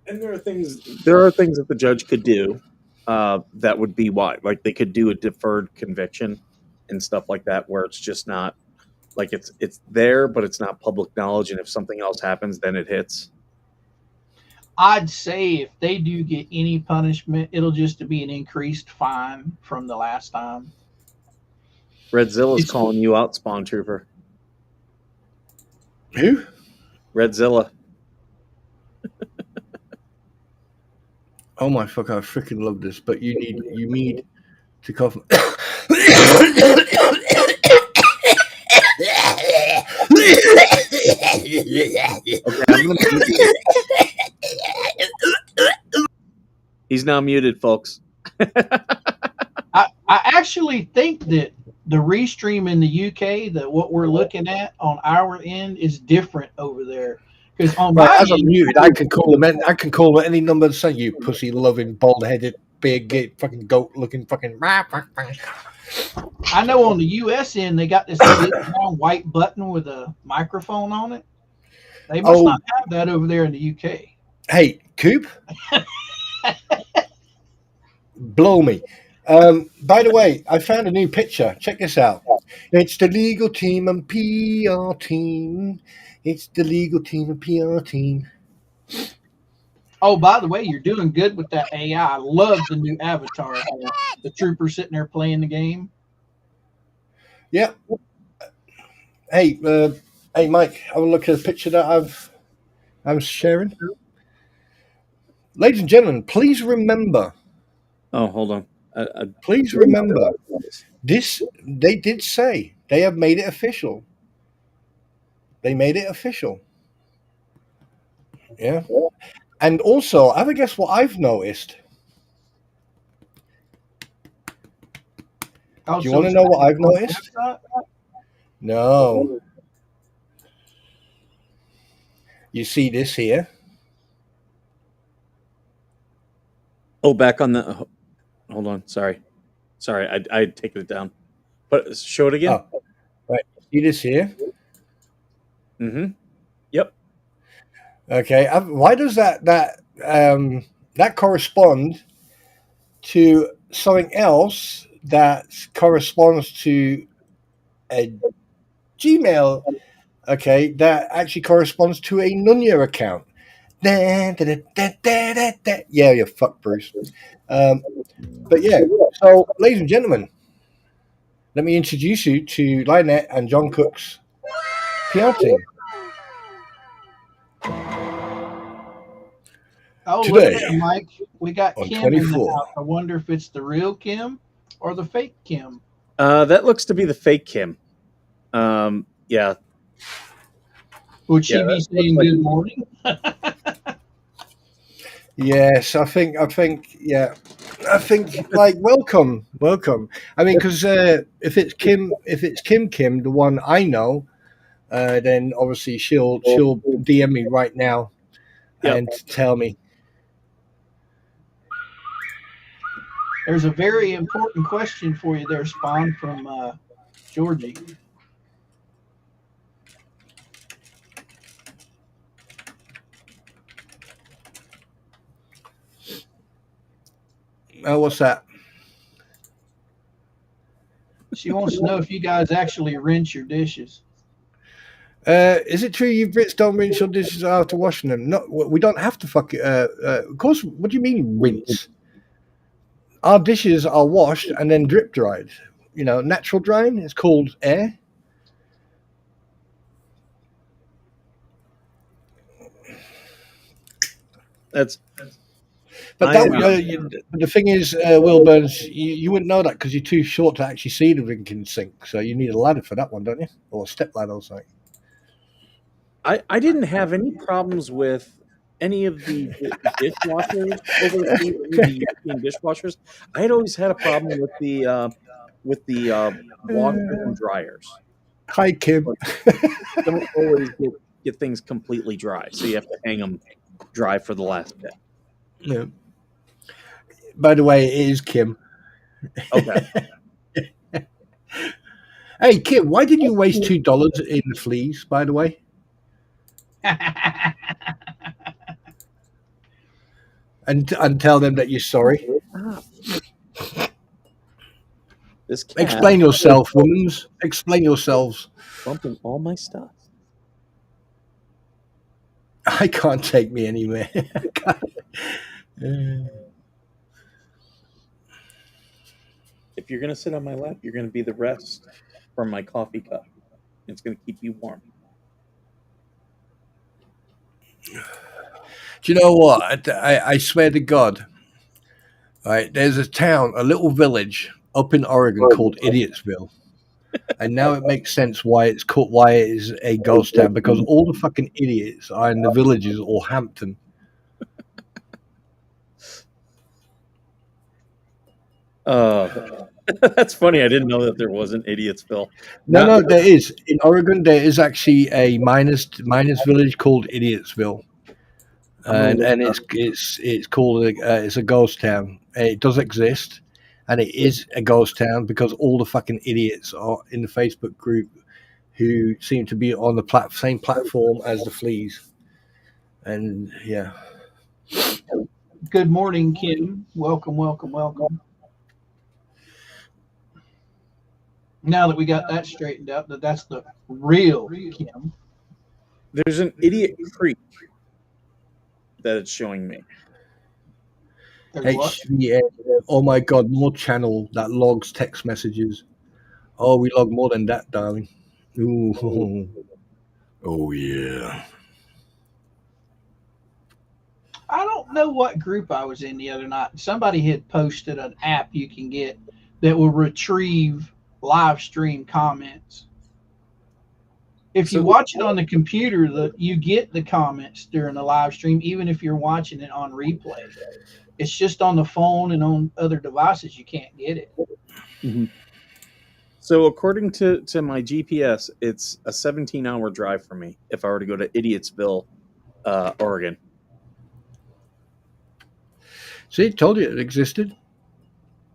And there are things that the judge could do that would be why, like they could do a deferred conviction and stuff like that, where it's just not like it's there, but it's not public knowledge. And if something else happens, then it hits. I'd say if they do get any punishment, it'll just be an increased fine from the last time. Redzilla's calling you out, Spawn Trooper. Who? Redzilla. Oh my fuck! I freaking love this. But you need to cough. He's now muted, folks. I actually think that the restream in the UK, that what we're looking at on our end, is different over there. Because on my as I'm end, muted, I can call them. I can call them any number and say, "You pussy loving, bald headed, big, gay, fucking goat looking, fucking." I know on the US end they got this big round white button with a microphone on it. They must not have that over there in the UK. Hey, Coop. Blow me. By the way, I found a new picture. Check this out. It's the legal team and PR team. It's the legal team and PR team. Oh, by the way, you're doing good with that AI. I love the new avatar. The trooper sitting there playing the game. Yeah. Hey, Mike, have a look at the picture that I'm sharing. Ladies and gentlemen, please remember. Oh, hold on. Please remember this. They did say they have made it official. They made it official. Yeah. And also, have a guess what I've noticed. Do you want to know what I've noticed? No. You see this here? Oh, back on the. Hold on. Sorry. I'd taken it down. But show it again. Oh, right. See this here? Mm-hmm. Yep. Okay. Why does that correspond to something else that corresponds to a Gmail? Okay, that actually corresponds to a Nunya account. Yeah, you fuck, Bruce. But yeah, so ladies and gentlemen, let me introduce you to Lynette and John Cook's PR team. Oh, today, look at it, Mike. We got on Kim 24. in the house. I wonder if it's the real Kim or the fake Kim. That looks to be the fake Kim. Yeah. Would she be saying good morning? Yes, I think, like welcome. I mean, because if it's Kim, the one I know, then obviously she'll DM me right now and tell me. There's a very important question for you there, Spawn, from Georgie. What's that? She wants to know if you guys actually rinse your dishes. Is it true you Brits don't rinse your dishes after washing them? No, we don't have to fuck it. Of course. What do you mean rinse? Our dishes are washed and then drip dried. You know, natural drying. It's called air. That's But I, the thing is, Will Burns, you wouldn't know that because you're too short to actually see the drinking sink. So you need a ladder for that one, don't you? Or a step ladder or something. I didn't have any problems with any of the dishwashers overseas, any of the European dishwashers. I had always had a problem with the washers and dryers. Hi, Kim. Like, don't always get things completely dry, so you have to hang them dry for the last bit. Yeah. By the way, it is Kim. Okay. Hey, Kim, why did you waste $2 in fleas? By the way, and tell them that you're sorry. This cat Explain yourself, women. Explain yourselves. bumping all my stuff. I can't take me anywhere. If you're gonna sit on my lap, you're gonna be the rest from my coffee cup. It's gonna keep you warm. Do you know what? I swear to God. Right, there's a town, a little village up in Oregon called Idiotsville, and now it makes sense why it is a ghost town, because all the fucking idiots are in the villages or Hampton. That's funny. I didn't know that there was an Idiotsville. No, there is in Oregon. There is actually a miners village called Idiotsville, and it's called it's a ghost town. It does exist, and it is a ghost town because all the fucking idiots are in the Facebook group who seem to be on the same platform as the fleas. And yeah. Good morning, Kim. Welcome. Now that we got that straightened out, that's the real Kim. There's an Idiot Creek that it's showing me. HVA. Oh my God, more channel that logs text messages. Oh, we log more than that, darling. Ooh. Oh yeah. I don't know what group I was in the other night. Somebody had posted an app you can get that will retrieve live stream comments. If you watch it on the computer, you get the comments during the live stream, even if you're watching it on replay. It's just on the phone and on other devices you can't get it. Mm-hmm. So according to my GPS, it's a 17-hour drive for me if I were to go to Idiotsville, Oregon. See, told you it existed.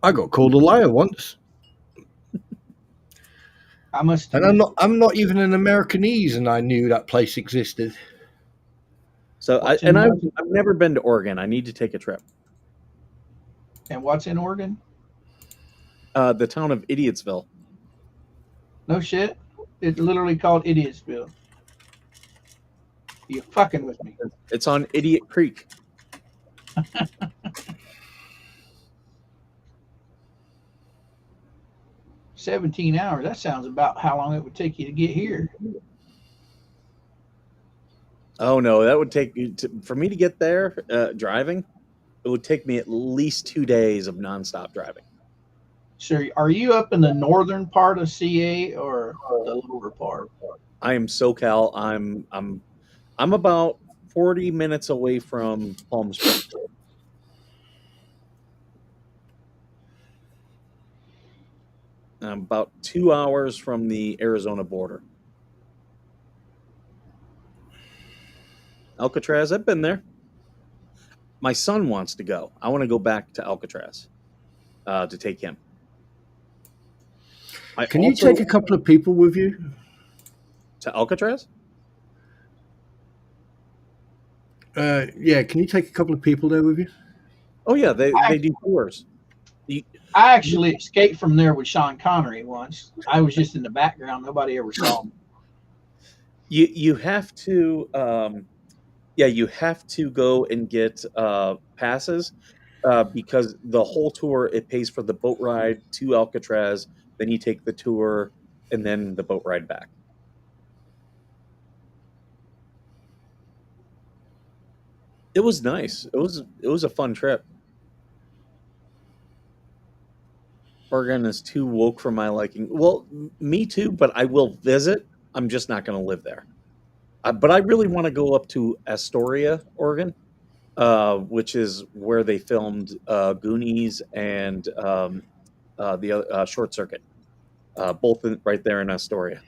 I got called a liar once. I must. And I'm not even an Americanese, and I knew that place existed. So I've never been to Oregon. I need to take a trip. And what's in Oregon? The town of Idiotsville. No shit. It's literally called Idiotsville. You're fucking with me. It's on Idiot Creek. 17 hours. That sounds about how long it would take you to get here. Oh no, that would take you for me to get there driving. It would take me at least 2 days of nonstop driving. So, are you up in the northern part of CA or the lower part? I am SoCal. I'm about 40 minutes away from Palm Springs. I'm about 2 hours from the Arizona border. Alcatraz, I've been there. My son wants to go. I want to go back to Alcatraz to take him. Can you take a couple of people with you? To Alcatraz? Yeah, can you take a couple of people there with you? Oh, yeah, they do tours. I actually escaped from there with Sean Connery once. I was just in the background. Nobody ever saw me. You have to you have to go and get passes, because the whole tour, it pays for the boat ride to Alcatraz, then you take the tour, and then the boat ride back. It was nice. It was a fun trip. Oregon is too woke for my liking. Well, me too, but I will visit. I'm just not going to live there. But I really want to go up to Astoria, Oregon, which is where they filmed Goonies and the other Short Circuit, both right there in Astoria.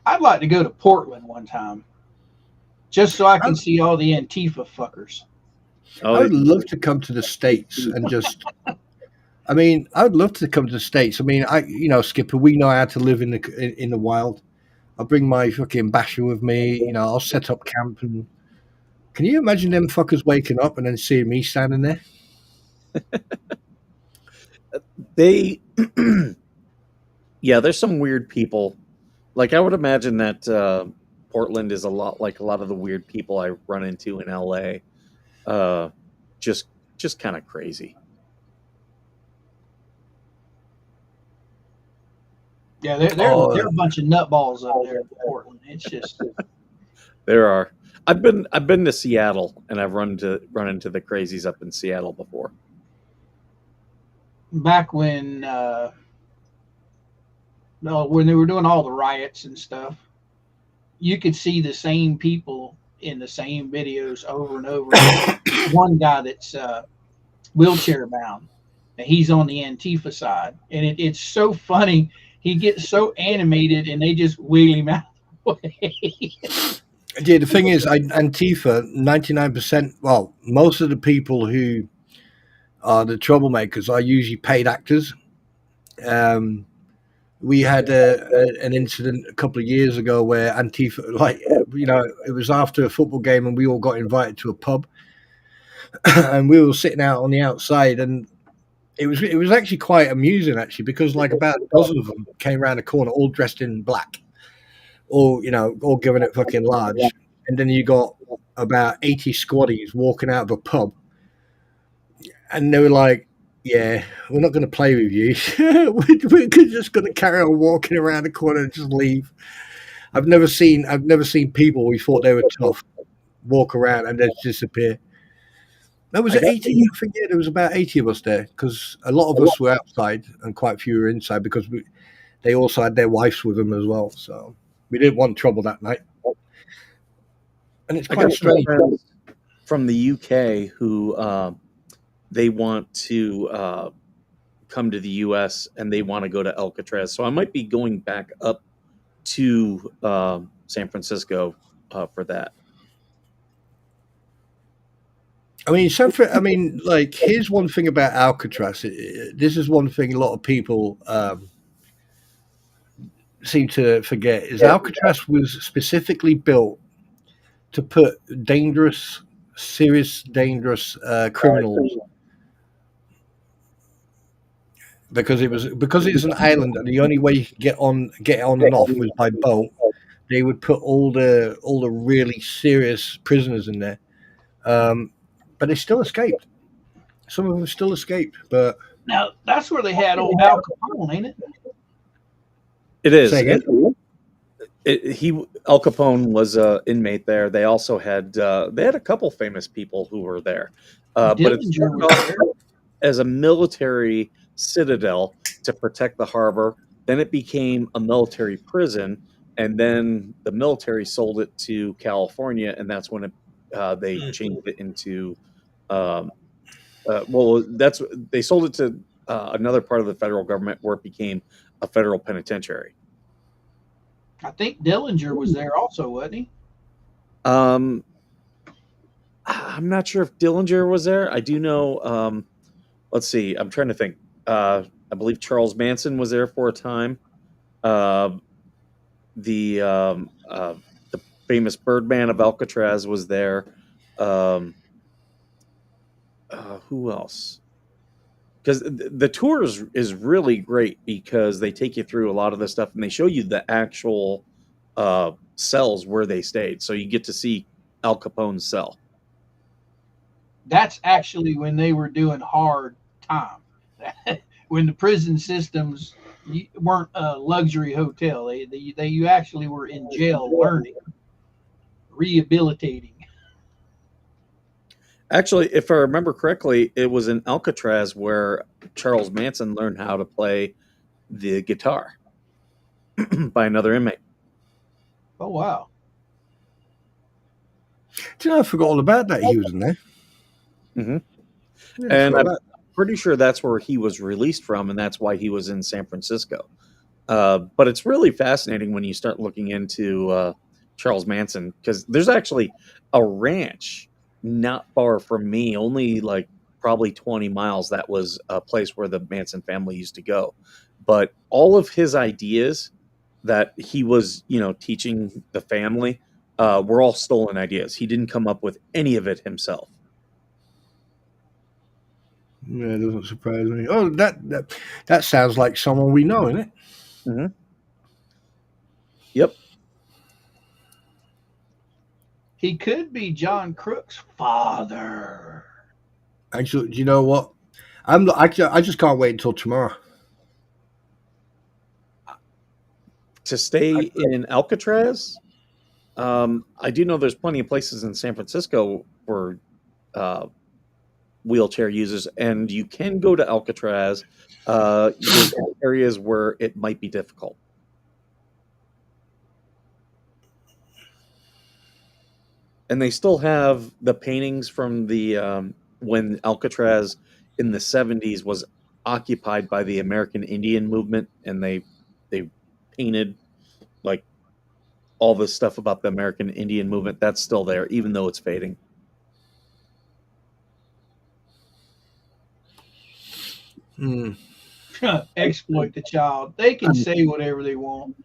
I'd like to go to Portland one time, just so I can I- see all the Antifa fuckers. Oh, I would love to come to the States and just. I mean, I would love to come to the States. I mean, Skipper, we know how to live in the wild. I'll bring my fucking basher with me. I'll set up camp. And can you imagine them fuckers waking up and then seeing me standing there? they, yeah, there's some weird people. Like I would imagine that Portland is a lot like a lot of the weird people I run into in LA. Uh, just kind of crazy. Yeah, they're a bunch of nutballs up there in Portland. It's just There are. I've been to Seattle, and I've run into the crazies up in Seattle before. back when when they were doing all the riots and stuff, you could see the same people in the same videos over and over. One guy that's wheelchair bound, and he's on the Antifa side, and it's so funny. He gets so animated, and they just wheel him out of the way. Yeah, the thing is, Antifa, 99%, well, most of the people who are the troublemakers are usually paid actors. We had an incident a couple of years ago where Antifa, it was after a football game and we all got invited to a pub and we were sitting out on the outside, and it was actually quite amusing, actually, because like about a dozen of them came around the corner all dressed in black, all giving it fucking large. And then you got about 80 squaddies walking out of a pub, and they were like, "Yeah, we're not going to play with you. we're just going to carry on walking around the corner and just leave." I've never seen people we thought they were tough walk around and then disappear. There was 80. I think there was about 80 of us there, because a lot of us were outside and quite a few were inside, because they also had their wives with them as well. So we didn't want trouble that night. And it's quite strange. From the UK who they want to come to the US and they want to go to Alcatraz. So I might be going back up to San Francisco for that. I mean, like, here's one thing about Alcatraz. This is one thing a lot of people seem to forget, is Alcatraz was specifically built to put serious dangerous criminals, because it's an island and the only way you could get on and off was by boat. They would put all the really serious prisoners in there, but they still escaped. Some of them still escaped, but Now that's where they had old Al Capone, ain't it? It is. Say again? Al Capone was an inmate there. They also had a couple famous people who were there, but it started off as a military citadel to protect the harbor. Then it became a military prison, and then the military sold it to California, and that's when they changed it into. They sold it to another part of the federal government where it became a federal penitentiary. I think Dillinger was there also, wasn't he? I'm not sure if Dillinger was there. I do know. Let's see. I'm trying to think. I believe Charles Manson was there for a time. The famous Birdman of Alcatraz was there. Who else? Because the tour is really great, because they take you through a lot of the stuff and they show you the actual cells where they stayed. So you get to see Al Capone's cell. That's actually when they were doing hard time. When the prison systems weren't a luxury hotel, they you actually were in jail learning, rehabilitating. Actually, if I remember correctly, it was in Alcatraz where Charles Manson learned how to play the guitar by another inmate. Oh wow! Do you know, I forgot all about that. He was in there. Hmm. Yeah, I And forgot I'm about pretty sure that's where he was released from, and that's why he was in San Francisco. But it's really fascinating when you start looking into Charles Manson, because there's actually a ranch not far from me, only like probably 20 miles. That was a place where the Manson family used to go. But all of his ideas that he was, teaching the family were all stolen ideas. He didn't come up with any of it himself. Yeah, it doesn't surprise me. Oh, that sounds like someone we know, isn't it? Hmm. Yep. He could be John Crook's father. Actually, do you know what? I just can't wait until tomorrow. To stay in Alcatraz, I do know there's plenty of places in San Francisco for uh, wheelchair users, and you can go to Alcatraz. There's areas where it might be difficult. And they still have the paintings from the when Alcatraz in the 70s was occupied by the American Indian movement, and they painted like all this stuff about the American Indian movement. That's still there, even though it's fading. Hmm. Exploit the child. They can say whatever they want.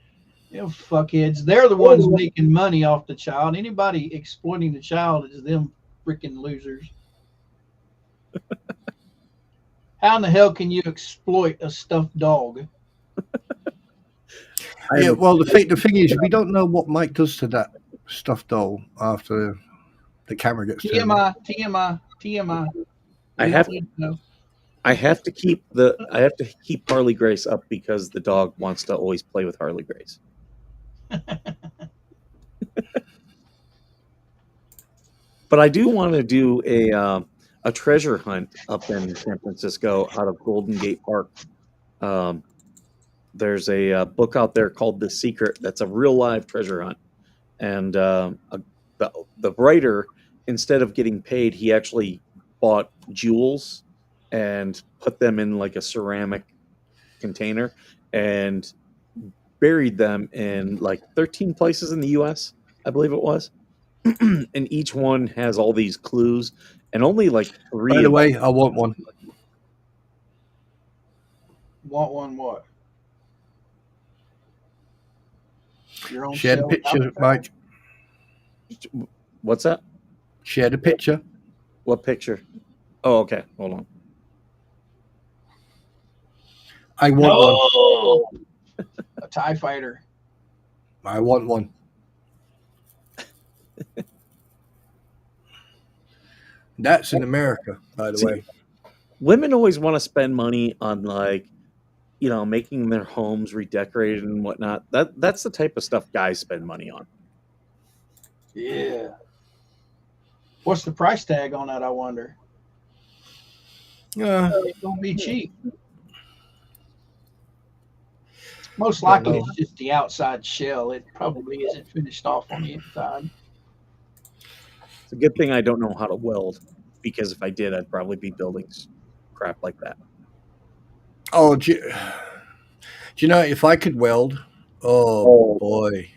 Fuckheads. They're the ones making money off the child. Anybody exploiting the child is them freaking losers. How in the hell can you exploit a stuffed dog? Yeah, well, the thing is, we don't know what Mike does to that stuffed doll after the camera gets turned on. TMI, TMI. I We have don't need to know. I have to keep Harley Grace up because the dog wants to always play with Harley Grace. But I do want to do a treasure hunt up in San Francisco out of Golden Gate Park. Um, there's a book out there called The Secret that's a real live treasure hunt, and the writer, instead of getting paid, he actually bought jewels and put them in like a ceramic container and buried them in like 13 places in the US, I believe it was. And each one has all these clues, and only like By three the of them. way, I want one. Want one what? Your own Share the cell picture, without Mike. What's that? Share the picture. What picture? Oh, okay. Hold on. I want one. No! A TIE fighter. I want one. That's in America, by the See, way. women always want to spend money on like, making their homes redecorated and whatnot. That's the type of stuff guys spend money on. Yeah. What's the price tag on that, I wonder? It won't be cheap. Most likely it's just the outside shell. It probably isn't finished off on the inside. It's a good thing I don't know how to weld, because if I did, I'd probably be building crap like that. Oh, do you know, if I could weld, oh boy.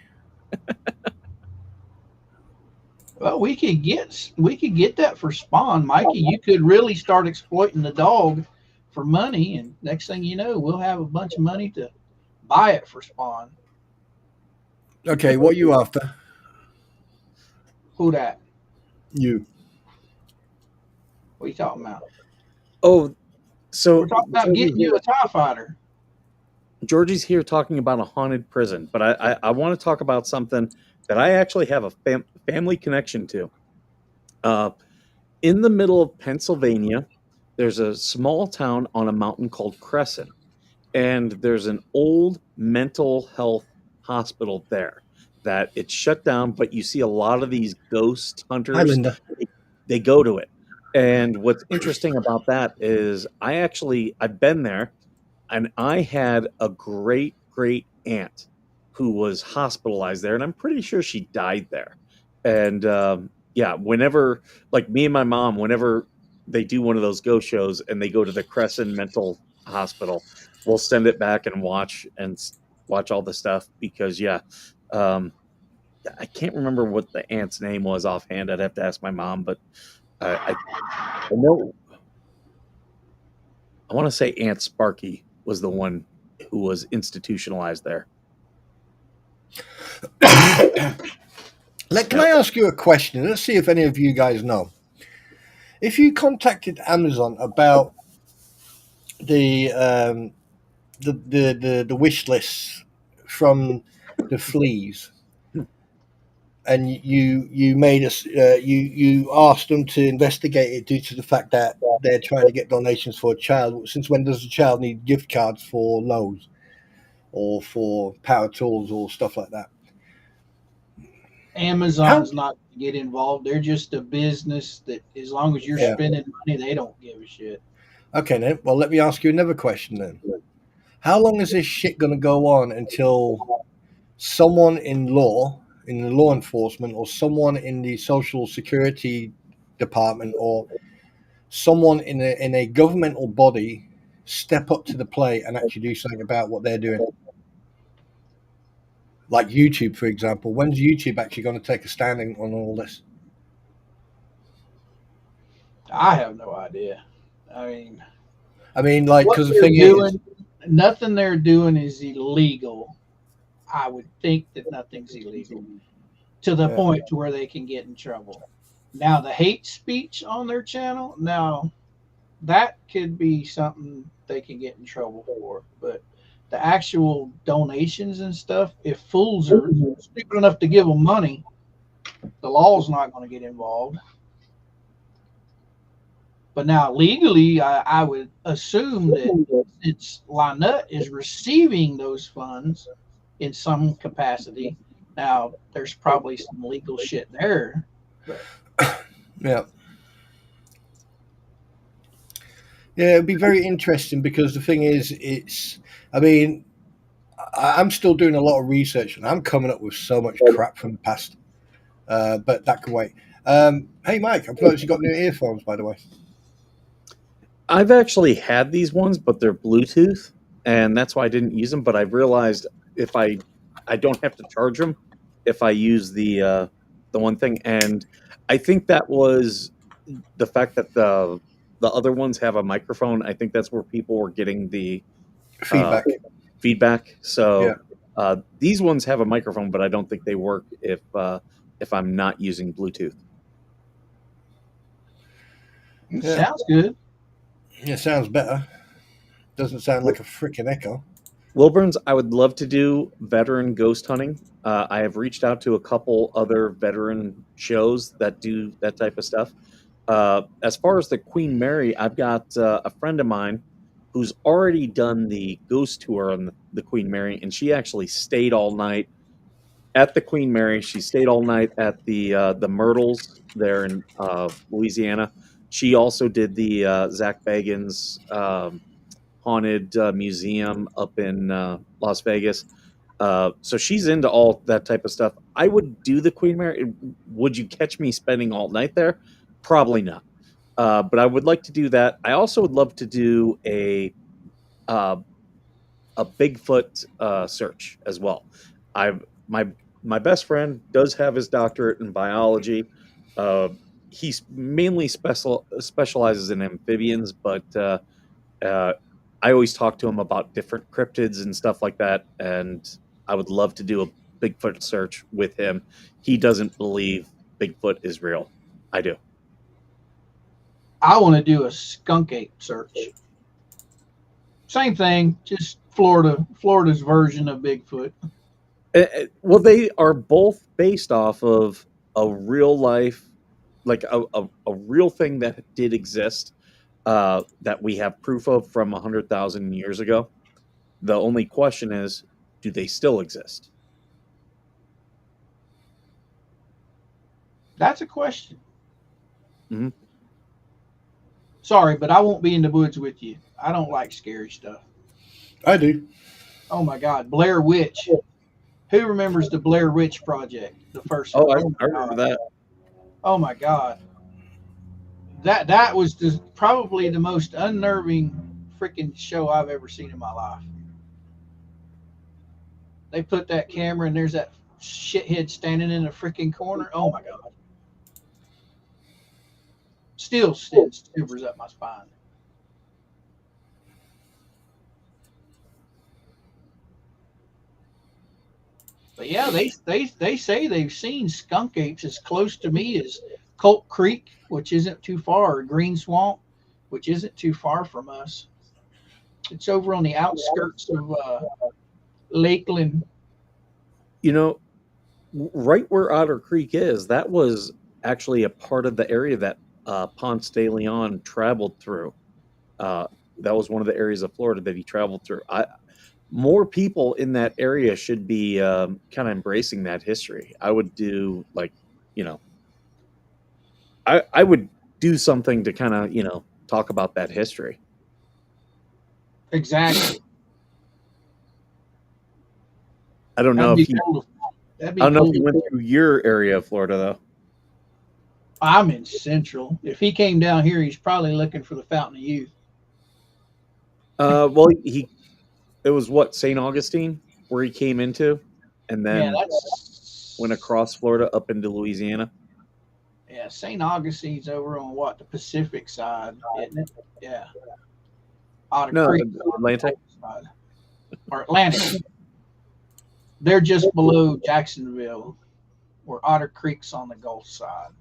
Well, we could get that for Spawn, Mikey. You could really start exploiting the dog for money, and next thing you know, we'll have a bunch of money to buy it for Spawn. Okay, what are you after? Who that? You. What are you talking about? Oh, so We're talking about getting you a TIE fighter. Georgie's here talking about a haunted prison, but I want to talk about something that I actually have a family connection to. in the middle of Pennsylvania, there's a small town on a mountain called Crescent, and there's an old mental health hospital there that it's shut down, but you see a lot of these ghost Hi, hunters, Linda. they go to it. And what's interesting about that is I've been there, and I had a great aunt who was hospitalized there, and I'm pretty sure she died there. And yeah, whenever, like, me and my mom, whenever they do one of those ghost shows and they go to the Crescent Mental Hospital, we'll send it back and watch all the stuff because yeah, um, I can't remember what the aunt's name was offhand. I'd have to ask my mom, but I know I want to say Aunt Sparky was the one who was institutionalized there. Can I ask you a question? Let's see if any of you guys know. If you contacted Amazon about the wish lists from the fleas, and you made us you asked them to investigate it due to the fact that they're trying to get donations for a child. Since when does a child need gift cards for Lowe's or for power tools or stuff like that? Amazon's not going to get involved. They're just a business that, as long as you're spending money, they don't give a shit. Okay, then. Well, let me ask you another question then. How long is this shit going to go on until someone in the law enforcement, or someone in the social security department, or someone in a governmental body step up to the plate and actually do something about what they're doing? Like YouTube, for example. When's YouTube actually going to take a standing on all this? I have no idea. I mean, like, because the they're thing doing, is, nothing they're doing is illegal. I would think that nothing's illegal to the point to where they can get in trouble. Now, the hate speech on their channel, now that could be something they can get in trouble for. But the actual donations and stuff, if fools are stupid enough to give them money, the law's not going to get involved. But now, legally, I would assume that since Lynette is receiving those funds in some capacity, now there's probably some legal shit there. yeah. Yeah, it'd be very interesting because the thing is, I'm still doing a lot of research and I'm coming up with so much crap from the past. But that can wait. Hey, Mike, I've noticed you got new earphones, by the way. I've actually had these ones, but they're Bluetooth, and that's why I didn't use them. But I realized if I don't have to charge them if I use the one thing, and I think that was the fact that the other ones have a microphone. I think that's where people were getting the feedback. So these ones have a microphone, but I don't think they work if I'm not using Bluetooth. Sounds good. Yeah, sounds better. Doesn't sound like a freaking echo. Wilburns, I would love to do veteran ghost hunting. I have reached out to a couple other veteran shows that do that type of stuff. As far as the Queen Mary, I've got a friend of mine who's already done the ghost tour on the Queen Mary, and she actually stayed all night at the Queen Mary. She stayed all night at the Myrtles there in Louisiana. She also did the Zach Bagans haunted museum up in Las Vegas. So she's into all that type of stuff. I would do the Queen Mary. Would you catch me spending all night there? Probably not. But I would like to do that. I also would love to do a Bigfoot search as well. My best friend does have his doctorate in biology. He mainly specializes in amphibians, but I always talk to him about different cryptids and stuff like that, and I would love to do a Bigfoot search with him. He doesn't believe Bigfoot is real. I do. I want to do a skunk ape search. Same thing, just Florida's version of Bigfoot. Well, they are both based off of a real life like a real thing that did exist, that we have proof of from 100,000 years ago. The only question is, do they still exist? That's a question. Mhm. Sorry, but I won't be in the woods with you. I don't like scary stuff. I do. Oh my God, Blair Witch. Who remembers the Blair Witch Project, the first Oh, one? I, Oh I my remember God. that. Oh my God. That was probably the most unnerving freaking show I've ever seen in my life. They put that camera and there's that shithead standing in the freaking corner. Oh my God. Still sends shivers up my spine. But yeah, they say they've seen skunk apes as close to me as Colt Creek, which isn't too far, or Green Swamp, which isn't too far from us. It's over on the outskirts of Lakeland. You know, right where Otter Creek is, that was actually a part of the area that Ponce de Leon traveled through. Uh, that was one of the areas of Florida that he traveled through. More people in that area should be kind of embracing that history. I would do like, you know, I would do something to kind of, talk about that history. Exactly. I don't know That'd be if you, cool. That'd I be don't know if cool. you went through your area of Florida though. I'm in Central. If he came down here, he's probably looking for the Fountain of Youth. Well, it was what, St. Augustine where he came into, and Yeah, then went across Florida up into Louisiana. yeah. St. Augustine's over on what, the Pacific side, isn't it? Yeah, Otter No, Creek Atlantic. side or Atlantic. They're just below Jacksonville, where Otter Creek's on the Gulf side.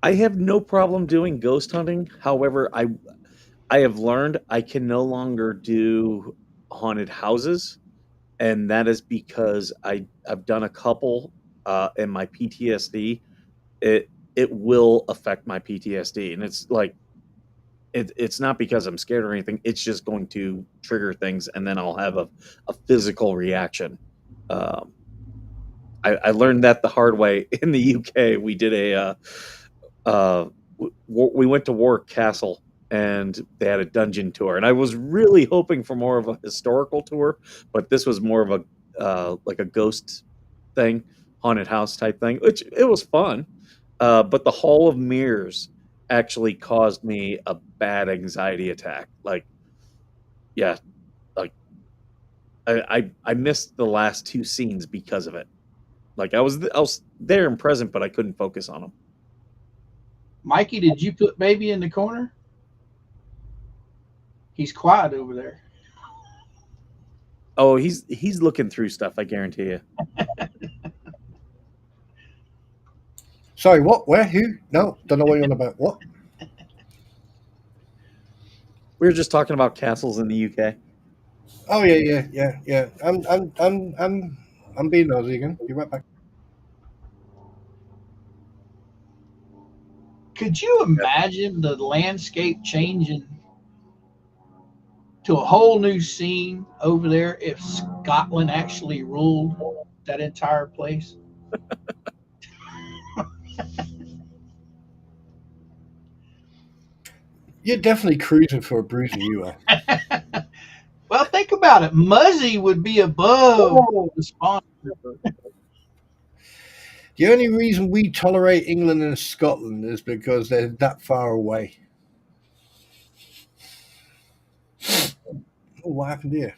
I have no problem doing ghost hunting. However, I have learned I can no longer do haunted houses, and that is because I've done a couple, and my PTSD, it will affect my PTSD, and it's like it's not because I'm scared or anything. It's just going to trigger things, and then I'll have a physical reaction. Um, I learned that the hard way in the UK. We did we went to Warwick Castle, and they had a dungeon tour, and I was really hoping for more of a historical tour, but this was more of a like a ghost thing, haunted house type thing, which it was fun. But the Hall of Mirrors actually caused me a bad anxiety attack. Like, yeah, like I missed the last two scenes because of it. Like I was there and present, but I couldn't focus on them. Mikey, did you put baby in the corner? He's quiet over there. Oh, he's looking through stuff. I guarantee you. Sorry, what? Where? Who? No, don't know what you're on about. What? We were just talking about castles in the UK. Oh yeah. I'm being nosy again. Be right back. Could you imagine the landscape changing to a whole new scene over there if Scotland actually ruled that entire place? You're definitely cruising for a bruiser, you are. Well, think about it. Muzzy would be above the sponsor. The only reason we tolerate England and Scotland is because they're that far away. Oh, what happened here?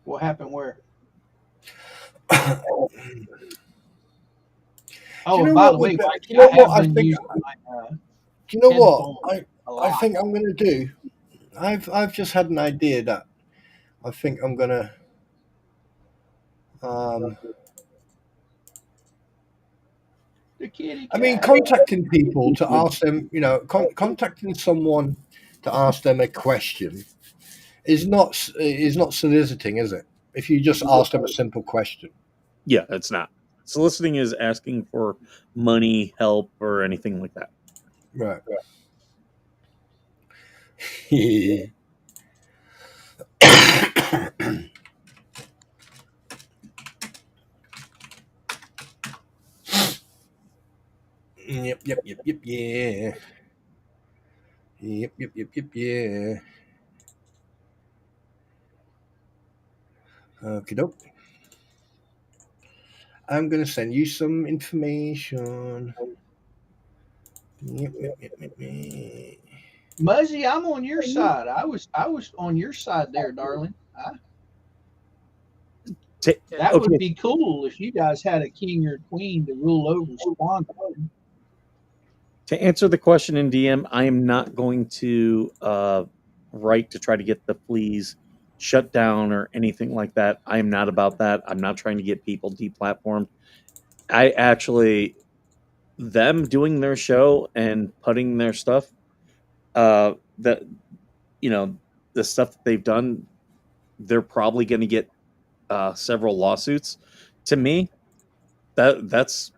What happened where? Do Oh, you know and by what? the way, Do Mikey, you know I what? have I been think. using my Do you know what? headphones a I lot. think I'm going to do. I've just had an idea that I think I'm going to. The kitty I mean, cat. contacting people to ask them, contacting someone to ask them a question is not soliciting, is it? if you just ask them a simple question. Yeah, it's not. Soliciting is asking for money, help, or anything like that. Right. Yep, yeah. Yeah. Okie doke. I'm gonna send you some information. Yep. Muzzy, I'm on your side. I was on your side there, darling. That would be cool if you guys had a king or queen to rule over Swan. To answer the question in DM, I am not going to write to try to get the fleas shut down or anything like that. I am not about that. I'm not trying to get people deplatformed. I actually, them doing their show and putting their stuff, that the stuff that they've done, they're probably going to get several lawsuits. To me, that's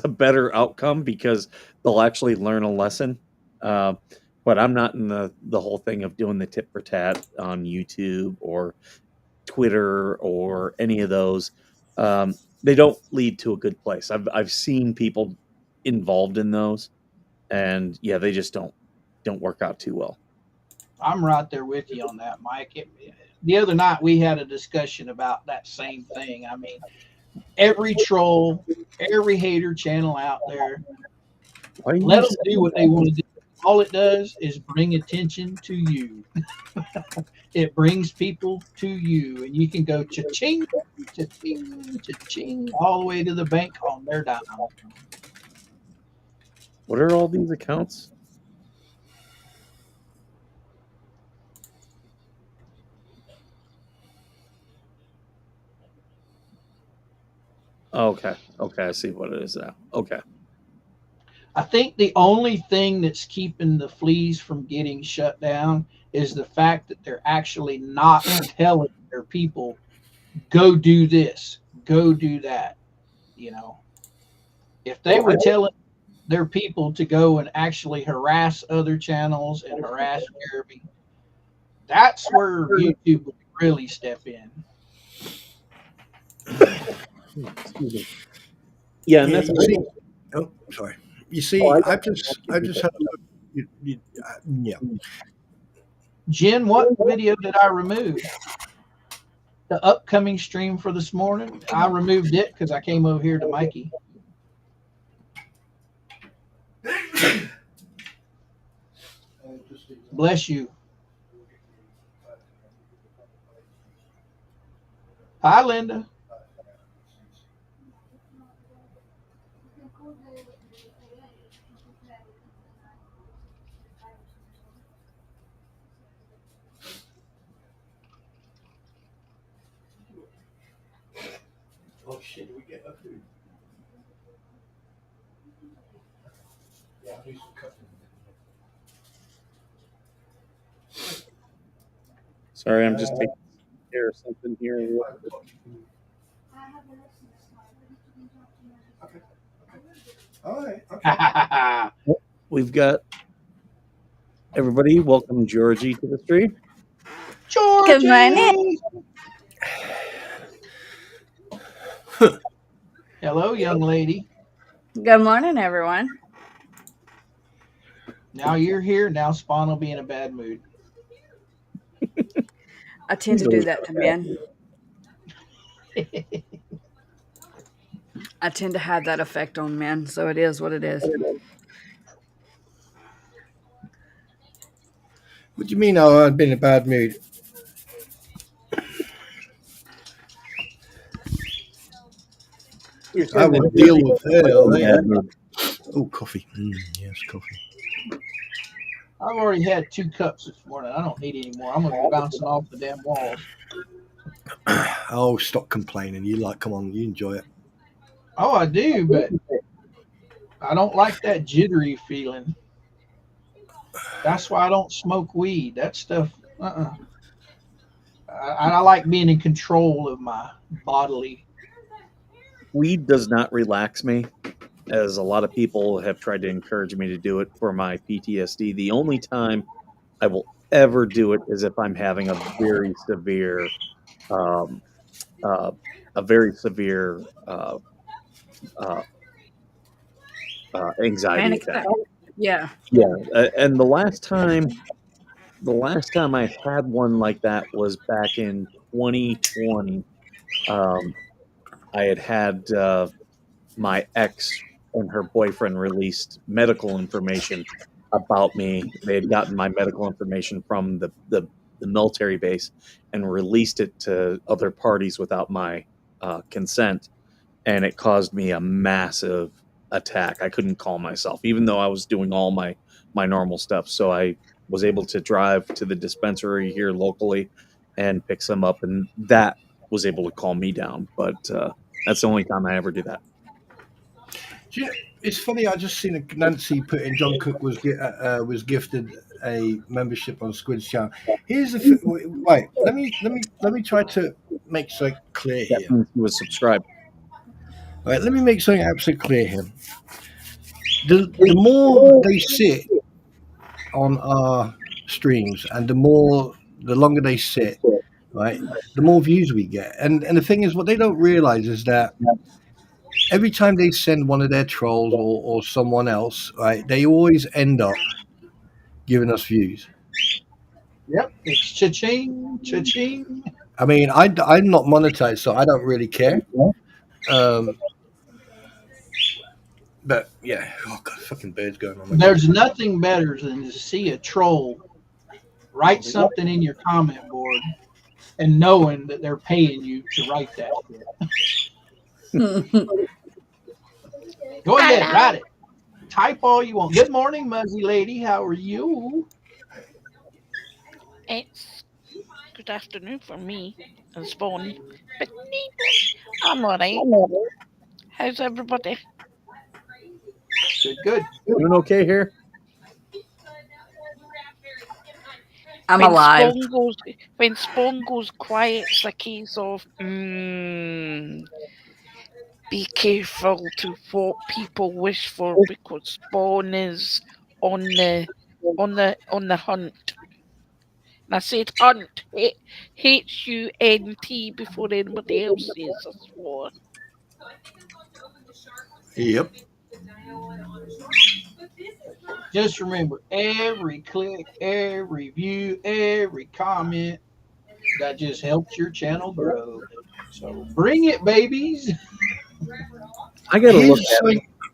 a better outcome because they'll actually learn a lesson. But I'm not in the whole thing of doing the tit for tat on YouTube or Twitter or any of those. They don't lead to a good place. I've seen people involved in those, and yeah, they just don't work out too well. I'm right there with you on that, Mike. The other night we had a discussion about that same thing. I mean, every troll, every hater channel out there, let them do what they want to do. All it does is bring attention to you. It brings people to you, and you can go cha-ching, cha-ching, cha-ching, all the way to the bank on their dime. What are all these accounts? Okay, I see what it is now. Okay. I think the only thing that's keeping the fleas from getting shut down is the fact that they're actually not telling their people, go do this, go do that. If they were telling their people to go and actually harass other channels and harass Jeremy, that's where YouTube would really step in. Excuse me. Yeah, and that's sorry. You see, I've just had a look. Yeah. Jen, what video did I remove? The upcoming stream for this morning. I removed it because I came over here to Mikey. Bless you. Hi, Linda. Oh shit, do we get a food? Yeah, I'll do some cooking. Sorry, I'm just taking care of something here. Okay. All right. Okay. We've got everybody. Welcome Georgie to the stream. Georgie! Good morning. Hello, young lady. Good morning, everyone. Now you're here. Now Spawn will be in a bad mood. I tend to do that to men. I tend to have that effect on men, so it is what it is. What do you mean I've been in a bad mood? I will deal with her. Oh, coffee. Yes, coffee. I've already had 2 cups this morning. I don't need any more. I'm going to be bouncing off the damn walls. Oh, stop complaining. Come on, you enjoy it. Oh, I do, but I don't like that jittery feeling. That's why I don't smoke weed. That stuff, I like being in control of my bodily. Weed does not relax me, as a lot of people have tried to encourage me to do it for my PTSD. The only time I will ever do it is if I'm having um, uh, a very severe uh, anxiety Panic attack. attack. Yeah. Yeah, and the last time I had one like that was back in 2020. Um, I had my ex and her boyfriend released medical information about me. They had gotten my medical information from the military base and released it to other parties without my consent, and it caused me a massive attack. I couldn't calm myself, even though I was doing all my normal stuff. So I was able to drive to the dispensary here locally and pick some up, and that was able to calm me down. But that's the only time I ever do that. Yeah, it's funny. I just seen Nancy put in. John Cook was gifted a membership on Squid's channel. Here's the right. Let me try to make something clear That here. means he was subscribed. Right, let me make something absolutely clear here. The more they sit on our streams, and the longer they sit, right, the more views we get. And the thing is, what they don't realize is that every time they send one of their trolls or someone else, right, they always end up giving us views. Yep, it's cha-ching, cha-ching. I mean, I'm not monetized, so I don't really care. But yeah, oh god, fucking birds going on. There's nothing better than to see a troll write something in your comment board and knowing that they're paying you to write that shit. Go ahead, write it. Type all you want. Good morning, Muzzy Lady. How are you? It's good afternoon for me and Spawn, but I'm alright. How's everybody? Good, good. Doing okay here? I'm when alive. When Spawn goes quiet, it's a case of be careful to what people wish for because Spawn is on the hunt. And I said hunt, Hunt before anybody else says a swore. Yep. Just remember, every click, every view, every comment, that just helps your channel grow. So bring it, babies. I gotta look at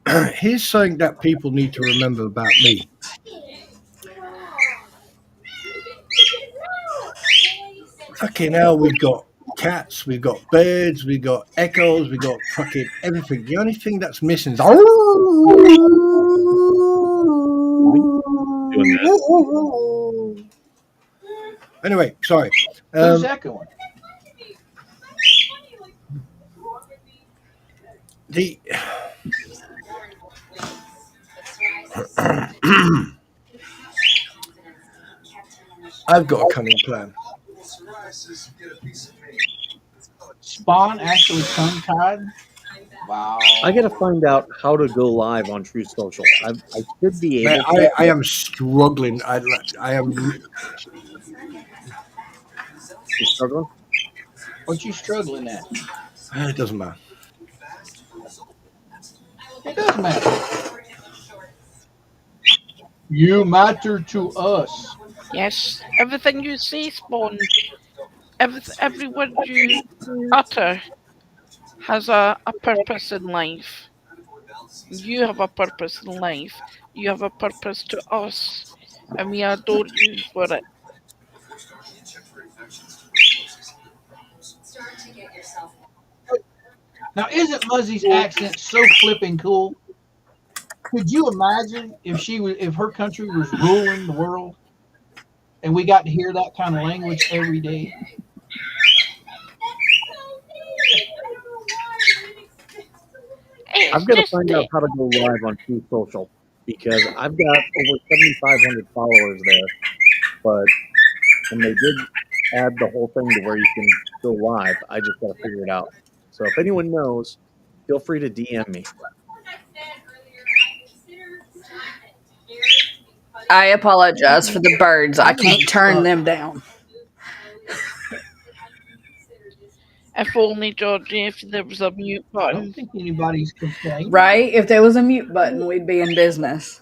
it. Here's something that people need to remember about me. Okay, now we've got cats, we've got birds, we've got echoes, we've got fucking everything. The only thing that's missing is Doing that. anyway. Sorry. Who's echoing? The I've got a cunning plan. Spawn actually tongue-tied? Wow. I gotta find out how to go live on True Social. I should be able. Man, I am struggling. I am. You struggling? What you struggling at? It doesn't matter. It does matter. You matter to us. Yes, everything you say, Spawn, every word you utter has a purpose in life. You have a purpose in life. You have a purpose to us, and we adore you for it. Now, isn't Muzzy's accent so flipping cool? Could you imagine if her country was ruling the world, and we got to hear that kind of language every day? I've got to find out how to go live on True Social because I've got over 7,500 followers there. But when they did add the whole thing to where you can go live. I just got to figure it out. So if anyone knows, feel free to DM me. I apologize for the birds. I can't turn them down. If only, Georgie, if there was a mute I button. don't think anybody's complaining. Right? If there was a mute button, we'd be in business.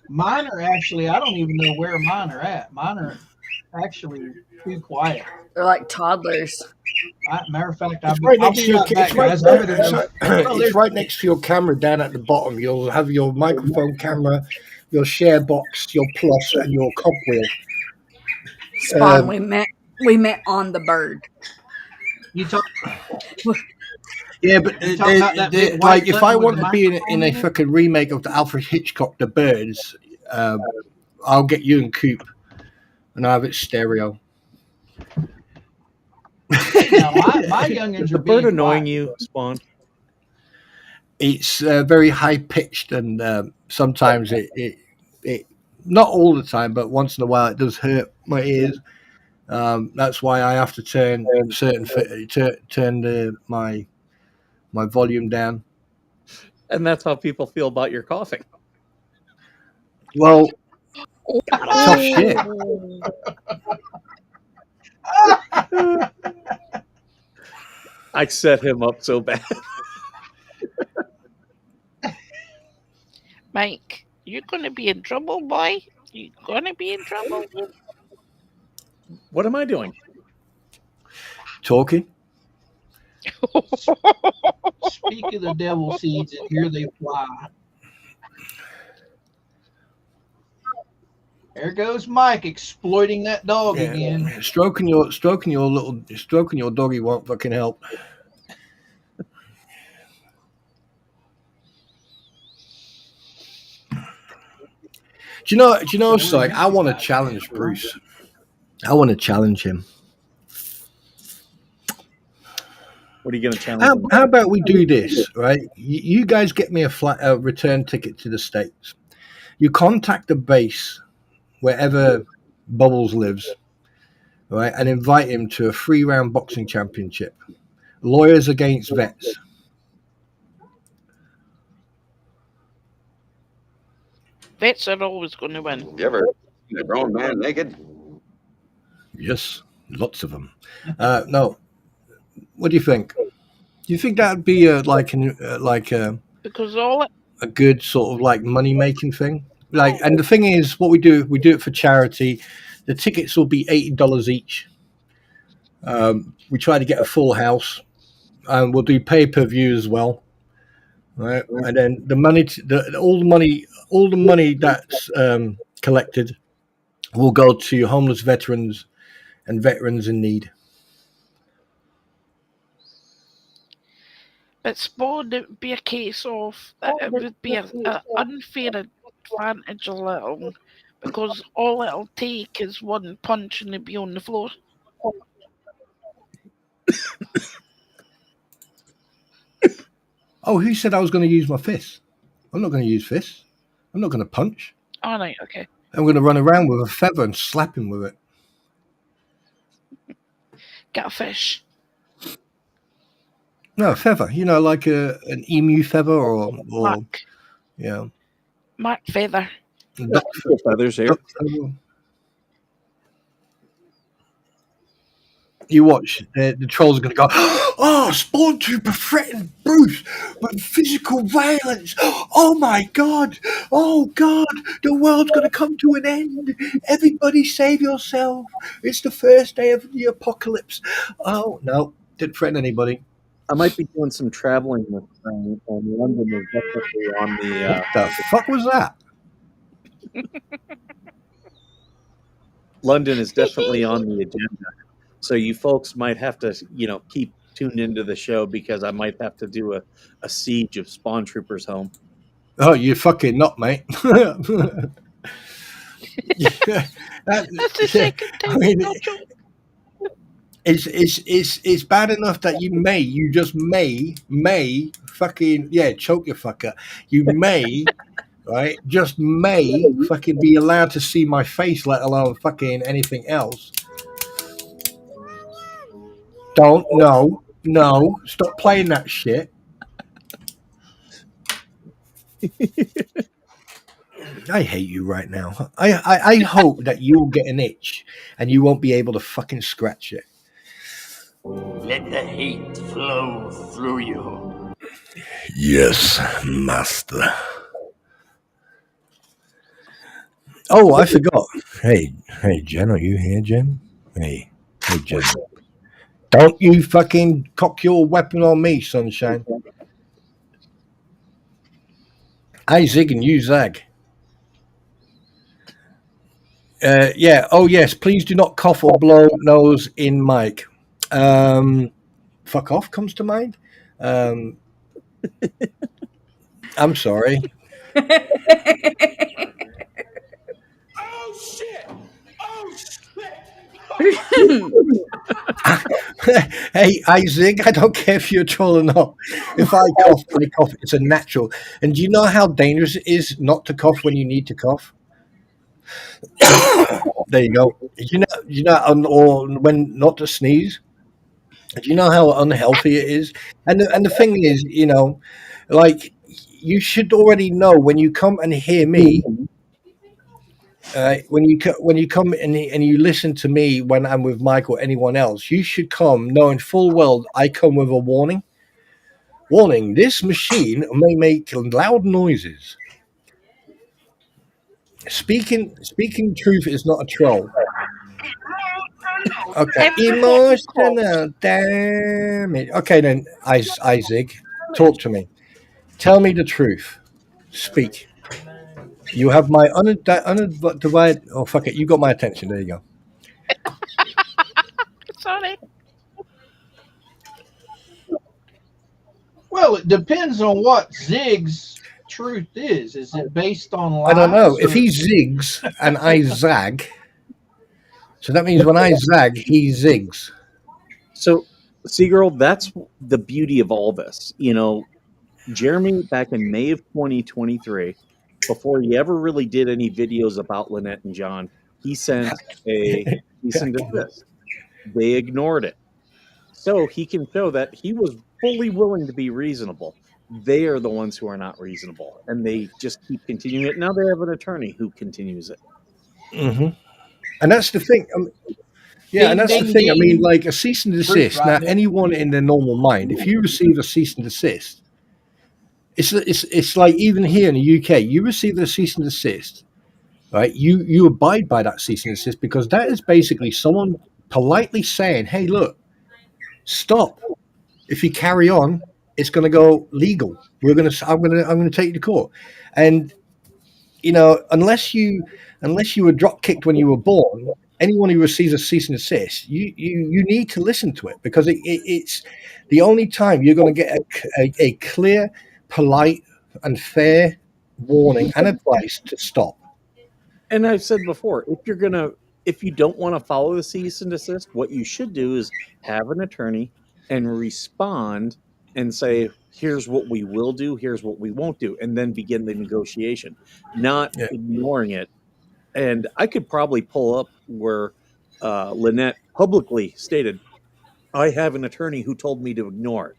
Mine are actually, I don't even know where mine are at. Mine are actually too quiet. They're like toddlers. Matter of fact, It's right next to your back, guys. I'm gonna go. it's right next to your camera down at the bottom. You'll have your microphone camera, your share box, your plus, and your cogwheel. Spawn, we met on the bird. You talk. Yeah, but You talking about that big white like if I button with want the to be in microphone a in it? fucking remake of the Alfred Hitchcock The Birds, I'll get you and Coop, and I have it stereo. Now, my youngins Is are the bird being annoying quiet. you, Spawn? It's very high pitched, and sometimes it not all the time, but once in a while it does hurt my ears. That's why I have to turn my volume down. And that's how people feel about your coughing. Well, tough shit. I set him up so bad. Mike, you're going to be in trouble, boy. You're going to be in trouble. What am I doing? Talking. Speak of the devil seeds, and here they fly. There goes Mike exploiting that dog again. Stroking your doggy won't fucking help. Do you know? It's like I want to challenge Bruce. I want to challenge him. What are you going to challenge him? How about we do this, right? You guys get me a return ticket to the States. You contact the base wherever Bubbles lives, right, and invite him to a 3-round boxing championship. Lawyers against vets. Vets are always going to win. You ever seen a grown man naked? Yes, lots of them. No, what do you think? Do you think that'd be Because all it, a good sort of like money making thing? Like, and the thing is, what we do it for charity. The tickets will be $80 each. We try to get a full house, and we'll do pay-per-view as well, right? And then the money, all the money that's collected will go to homeless veterans and veterans in need. but Spawn, it would be a case of it would be an unfair advantage a little, because all it'll take is one punch and it'll be on the floor. Oh, who said I was going to use my fists? I'm not going to use fists. I'm not going to punch. All right, okay. I'm going to run around with a feather and slap him with it. Get a fish. No, a feather. You know, like an emu feather or Mark. Yeah. Mark feather. Duck feathers here. duck feather. You watch, the trolls are going to go, oh, Spawn Trooper threatened Bruce with physical violence. Oh, my God. Oh, God. The world's going to come to an end. Everybody save yourself. It's the first day of the apocalypse. Oh, no. Didn't threaten anybody. I might be doing some traveling with and London is definitely on the. What the fuck was that? London is definitely on the agenda. So you folks might have to, keep tuned into the show because I might have to do a siege of Spawn Troopers home. Oh, you fucking not, mate. That's the second time. I mean, it's bad enough that you just may fucking choke your fucker. You may right, just may fucking be allowed to see my face, let alone fucking anything else. Don't, no, stop playing that shit. I hate you right now. I hope that you'll get an itch and you won't be able to fucking scratch it. Let the hate flow through you. Yes, master. Oh, I forgot. Hey, Jen, are you here, Jen? Hey, Jen. Don't you fucking cock your weapon on me, sunshine. I zig and you zag. Yeah. Oh, yes. Please do not cough or blow nose in mic. Fuck off comes to mind. I'm sorry. Oh shit! Oh shit! Hey, Isaac, I don't care if you're a troll or not. If I cough, I cough. It's a natural. And do you know how dangerous it is not to cough when you need to cough? There you go. Or when not to sneeze. Do you know how unhealthy it is? And the thing is, like you should already know when you come and hear me. When you come and you listen to me when I'm with Mike or anyone else, you should come knowing full well I come with a warning. Warning: this machine may make loud noises. Speaking truth is not a troll. Okay, emotional. Damn it. Okay then, Isaac, talk to me. Tell me the truth. Speak. You have my undivided. Oh fuck it! You got my attention. There you go. Sorry. Well, it depends on what Zig's truth is. Is it based on lies? I don't know. If or- he zigs and I zag, so that means when I zag, he zigs. So, Seagirl, that's the beauty of all this. Jeremy, back in May of 2023, before he ever really did any videos about Lynette and John, he sent a cease and desist. They ignored it. So he can show that he was fully willing to be reasonable. They are the ones who are not reasonable, and they just keep continuing it. Now they have an attorney who continues it. Mm-hmm. And that's the thing. Yeah, and Ding, that's the ding, thing. I ding. mean, like a cease and desist. Now, Rodney. anyone in their normal mind, if you receive a cease and desist, it's like even here in the UK, you receive a cease and desist, right? You abide by that cease and desist because that is basically someone politely saying, "Hey, look, stop. If you carry on, it's going to go legal. I'm gonna take you to court." And unless you were drop kicked when you were born, anyone who receives a cease and desist, you need to listen to it because it's the only time you're going to get a clear, polite, and fair warning and advice to stop. And I've said before, if you don't want to follow the cease and desist, what you should do is have an attorney and respond and say, here's what we will do, here's what we won't do, and then begin the negotiation, not Yeah. ignoring it. And I could probably pull up where Lynette publicly stated, I have an attorney who told me to ignore it.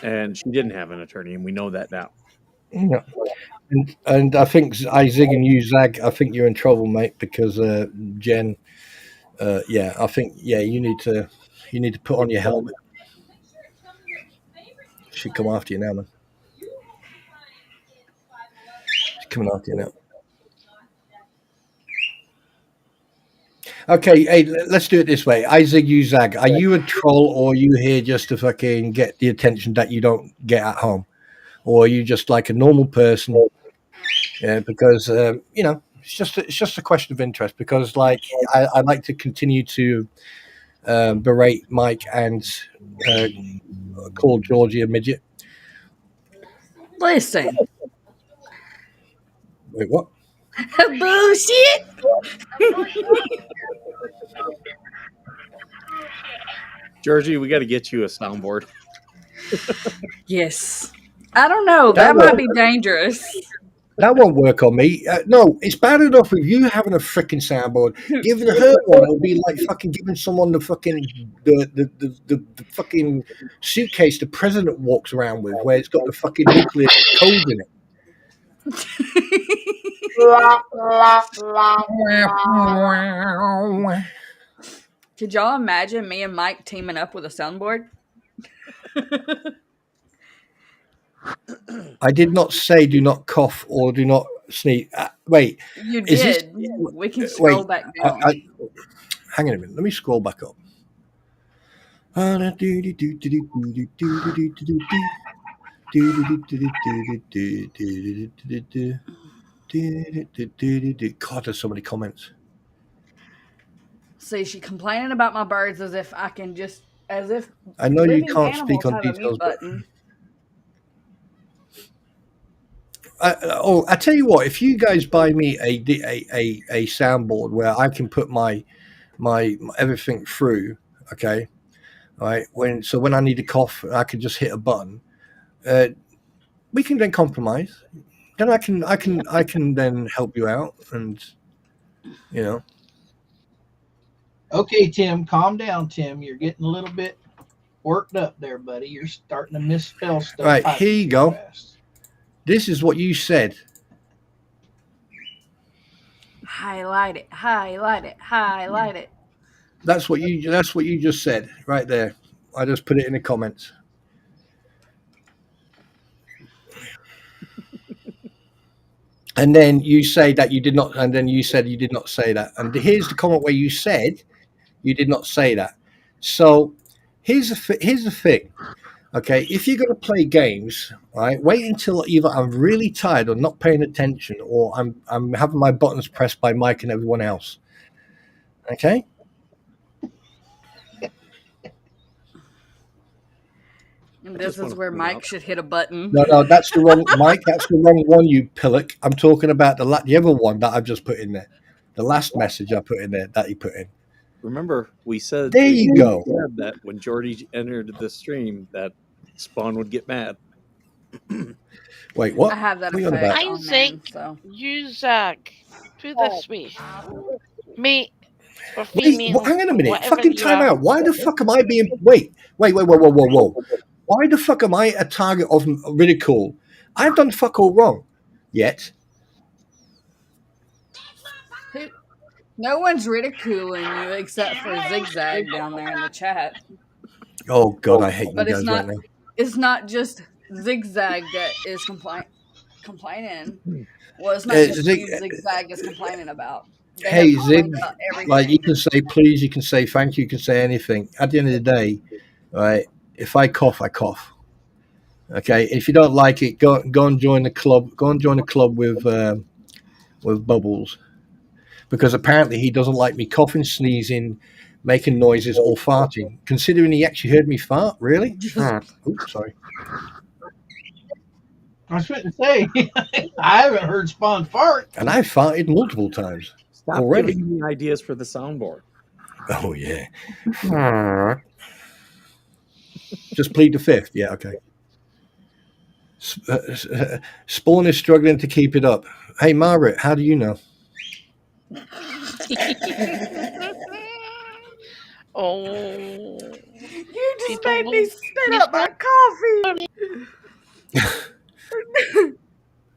And she didn't have an attorney, and we know that now. Yeah. And I think I zig and you zag. I think you're in trouble, mate, because Jen. I think you need to put on your helmet. She's come after you now, man. She's coming after you now. Okay, hey, let's do it this way. I zig, you zag. Are you a troll, or are you here just to fucking get the attention that you don't get at home, or are you just like a normal person? Yeah, because it's just a question of interest. Because like I like to continue to berate Mike and call Georgie a midget. Listen. Wait, what? Bullshit. Georgie, we got to get you a soundboard. Yes. I don't know. That might be dangerous. That won't work on me. No, it's bad enough with you having a freaking soundboard. Giving her one, it'll be like fucking giving someone the fucking suitcase the president walks around with, where it's got the fucking nuclear code in it. Could y'all imagine me and Mike teaming up with a soundboard? I did not say do not cough or do not sneeze. Wait, You is this? did. We can scroll back down. Hang on a minute. Let me scroll back up. God, there's so many comments. See, she complaining about my birds as if I can just, as if I know you living can't speak animals on have a mute details, but button. I tell you what, if you guys buy me a soundboard where I can put my everything through, okay, all right, when I need to cough, I can just hit a button. We can then compromise. Then I can then help you out, and you know. Okay, Tim, calm down, Tim. You're getting a little bit worked up there, buddy. You're starting to misspell stuff. Right, here you go. Fast. This is what you said. Highlight it, highlight it, highlight it. That's what you just said right there. I just put it in the comments. And then you say that you did not, and then you said you did not say that. And here's the comment where you said you did not say that. So here's the thing. Okay, if you're going to play games, right, wait until either I'm really tired or not paying attention, or I'm having my buttons pressed by Mike and everyone else. Okay. And this is where Mike should hit a button. No, that's the wrong Mike. That's the wrong one, you pillock. I'm talking about the other one that I've just put in there. The last message I put in there that he put in. Remember, we said there you go. Said that when Jordy entered the stream, that Spawn would get mad. Wait, what? I have that effect. Isaac, you Zach, put this way. Me or female. Hang on a minute. Fucking time out. Why the fuck am I being? Wait. Whoa. Why the fuck am I a target of ridicule? I've done fuck all wrong. Yet. No one's ridiculing you except for Zigzag down there in the chat. Oh God, I hate you guys right now. It's not just Zigzag that is complaining. Well, it's not just Zigzag is complaining about. Hey Zig, like you can say please, you can say thank you, you can say anything. At the end of the day, right? If I cough, I cough. Okay. If you don't like it, go and join the club. Go and join the club with Bubbles. Because apparently he doesn't like me coughing, sneezing, making noises, or farting. Considering he actually heard me fart, really? Oops, sorry. I was going to say, I haven't heard Spawn fart. And I farted multiple times. Stop already. giving me ideas for the soundboard. Oh, yeah. Just plead the fifth. Yeah, okay. Spawn is struggling to keep it up. Hey, Margaret, how do you know? Oh, you just made me spit up my coffee.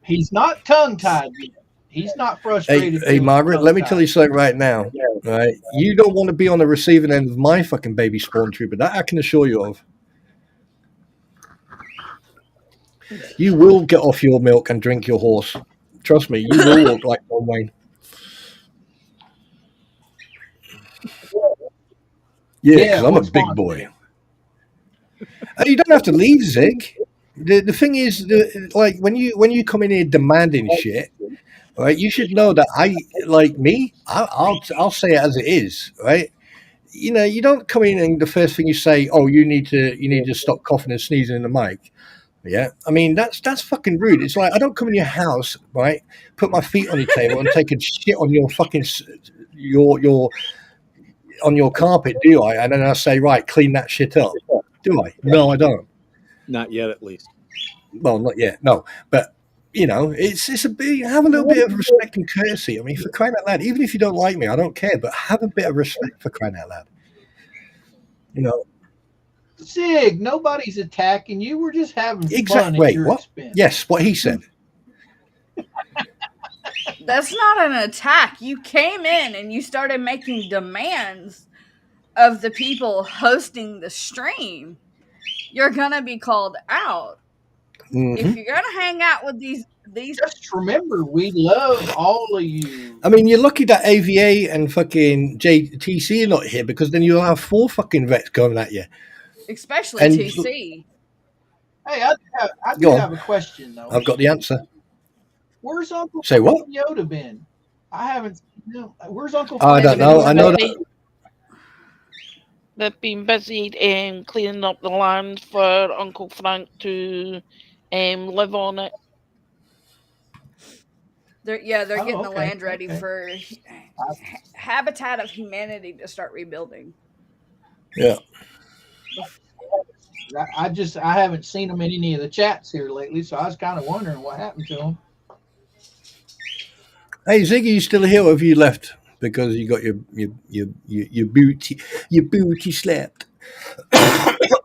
He's not tongue-tied yet. He's not frustrated. Hey, Margaret, let me tell you something right now. Right? You don't want to be on the receiving end of my fucking baby Spawn trooper. That I can assure you of. You will get off your milk and drink your horse. Trust me, you will look like John Wayne. Yeah, because I'm a big boy. You don't have to leave, Zig. The thing is, like when you come in here demanding shit, right? You should know that I'll say it as it is, right? You know, you don't come in and the first thing you say, oh, you need to stop coughing and sneezing in the mic. Yeah, I mean that's fucking rude. It's like I don't come in your house, right? Put my feet on your table and take a shit on your fucking your on your carpet, do I? And then I say, right, clean that shit up. Do I? No, I don't. Not yet, at least. Well, not yet. No, but you know, it's a bit, have a little bit of respect and courtesy. I mean, for crying out loud, even if you don't like me, I don't care, but have a bit of respect for crying out loud. You know, Zig, nobody's attacking you. We're just having fun exactly. at Wait, your what? expense. Yes, what he said. That's not an attack. You came in and you started making demands of the people hosting the stream. You're gonna be called out. If you're gonna hang out with these Just remember, we love all of you. I mean, you're lucky that AVA and fucking JTC are not here, because then you'll have 4 fucking vets going at you. especially And TC. Hey, I do Go on. have a question though. I've got the answer. Where's Uncle Say what? Yoda been? I haven't. No, where's Uncle? I don't know. I know that. They've been busy cleaning up the land for Uncle Frank to live on it. They're getting the okay, land ready okay. for Habitat of Humanity to start rebuilding. Yeah. I haven't seen them in any of the chats here lately, so I was kind of wondering what happened to them. Hey, Ziggy, you still here, or have you left because you got your booty slapped?